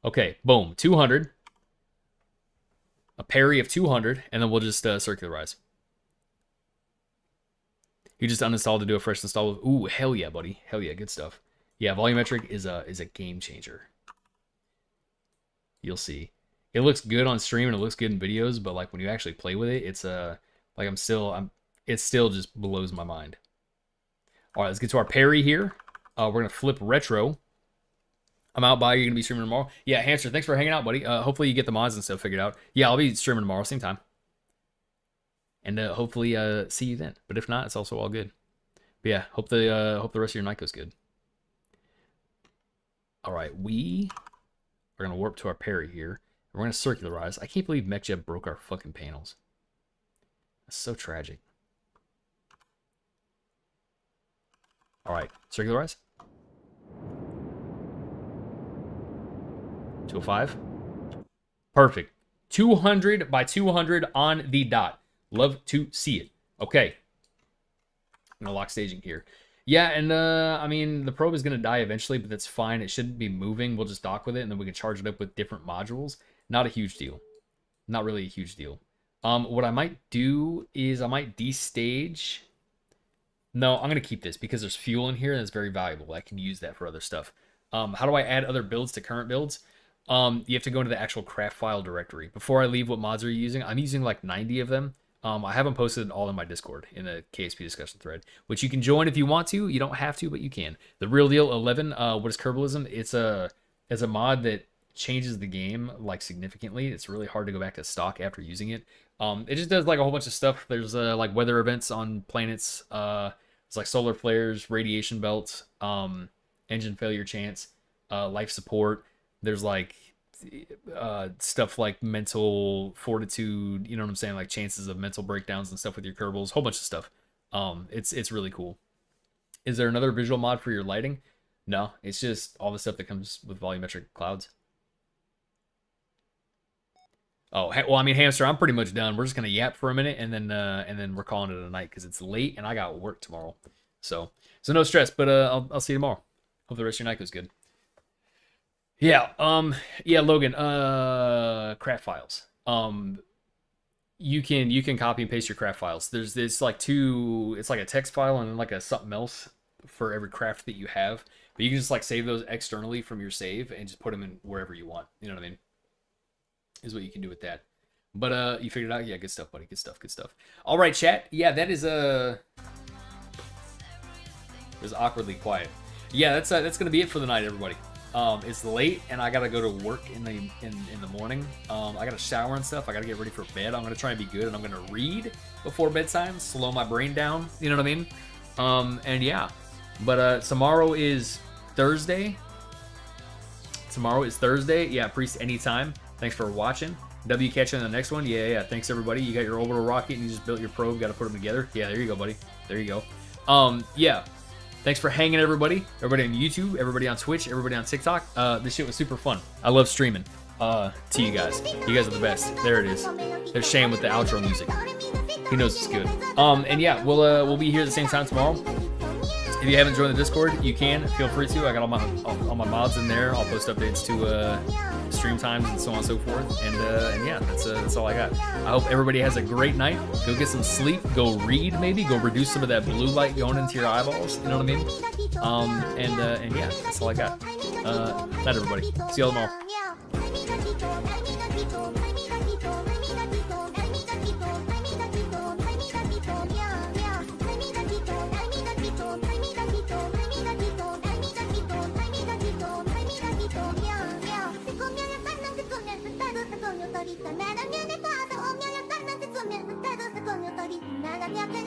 Okay, boom, 200. A parry of 200, and then we'll just circularize. You just uninstall to do a fresh install. Ooh, hell yeah, buddy. Hell yeah, good stuff. Yeah, volumetric is a game changer. You'll see. It looks good on stream and it looks good in videos, but like when you actually play with it, it's like it still just blows my mind. All right, let's get to our parry here. We're gonna flip retro. I'm out by. You're gonna be streaming tomorrow. Yeah, Hamster, thanks for hanging out, buddy. Hopefully you get the mods and stuff figured out. Yeah, I'll be streaming tomorrow, same time. And hopefully see you then. But if not, it's also all good. But yeah, hope the rest of your night goes good. All right, we are gonna warp to our parry here. We're gonna circularize. I can't believe MechJeb broke our fucking panels. That's so tragic. All right, circularize. 205. Perfect. 200 by 200 on the dot. Love to see it. Okay. I'm gonna lock staging here. Yeah, and I mean, the probe is gonna die eventually, but that's fine. It shouldn't be moving. We'll just dock with it, and then we can charge it up with different modules. Not a huge deal. Not really a huge deal. What I might do is I might destage. No, I'm gonna keep this because there's fuel in here that's very valuable. I can use that for other stuff. How do I add other builds to current builds? You have to go into the actual craft file directory. Before I leave, what mods are you using? I'm using like 90 of them. I haven't posted it all in my Discord in the KSP discussion thread, which you can join if you want to. You don't have to, but you can. The Real Deal 11, what is Kerbalism? It's a mod that changes the game like significantly. It's really hard to go back to stock after using it. It just does like a whole bunch of stuff. There's like weather events on planets. It's like solar flares, radiation belts, engine failure chance, life support. There's like stuff like mental fortitude, you know what I'm saying, like chances of mental breakdowns and stuff with your Kerbals, whole bunch of stuff. It's really cool. Is there another visual mod for your lighting? No, it's just all the stuff that comes with volumetric clouds. Oh, well, I mean, Hamster, I'm pretty much done. We're just gonna yap for a minute, and then we're calling it a night because it's late and I got work tomorrow. So no stress. But I'll see you tomorrow. Hope the rest of your night goes good. Yeah, yeah, Logan, craft files. You can copy and paste your craft files. There's like it's like a text file and then like a something else for every craft that you have. But you can just like save those externally from your save and just put them in wherever you want. You know what I mean? Is what you can do with that. But you figured it out? Yeah, good stuff, buddy. Good stuff. All right, chat. Yeah, that is it was awkwardly quiet. Yeah, that's gonna be it for the night, everybody. It's late and I gotta go to work in the morning. I gotta shower and stuff. I gotta get ready for bed. I'm gonna try and be good and I'm gonna read before bedtime, slow my brain down. You know what I mean? And yeah, but tomorrow is Thursday. Yeah, Priest, anytime. Thanks for watching. W catch you in the next one. Yeah. Thanks everybody. You got your orbital rocket and you just built your probe. Got to put them together. Yeah, there you go, buddy. There you go. Yeah. Thanks for hanging, everybody. Everybody on YouTube, everybody on Twitch, everybody on TikTok. This shit was super fun. I love streaming. To you guys. You guys are the best. There it is. There's Shane with the outro music. He knows it's good. And yeah, we'll be here at the same time tomorrow. If you haven't joined the Discord, you can. Feel free to. I got all my mods in there. I'll post updates to stream times and so on and so forth. And yeah, that's all I got. I hope everybody has a great night. Go get some sleep. Go read maybe. Go reduce some of that blue light going into your eyeballs. You know what I mean? And yeah, that's all I got. Night everybody. See y'all tomorrow. Nada me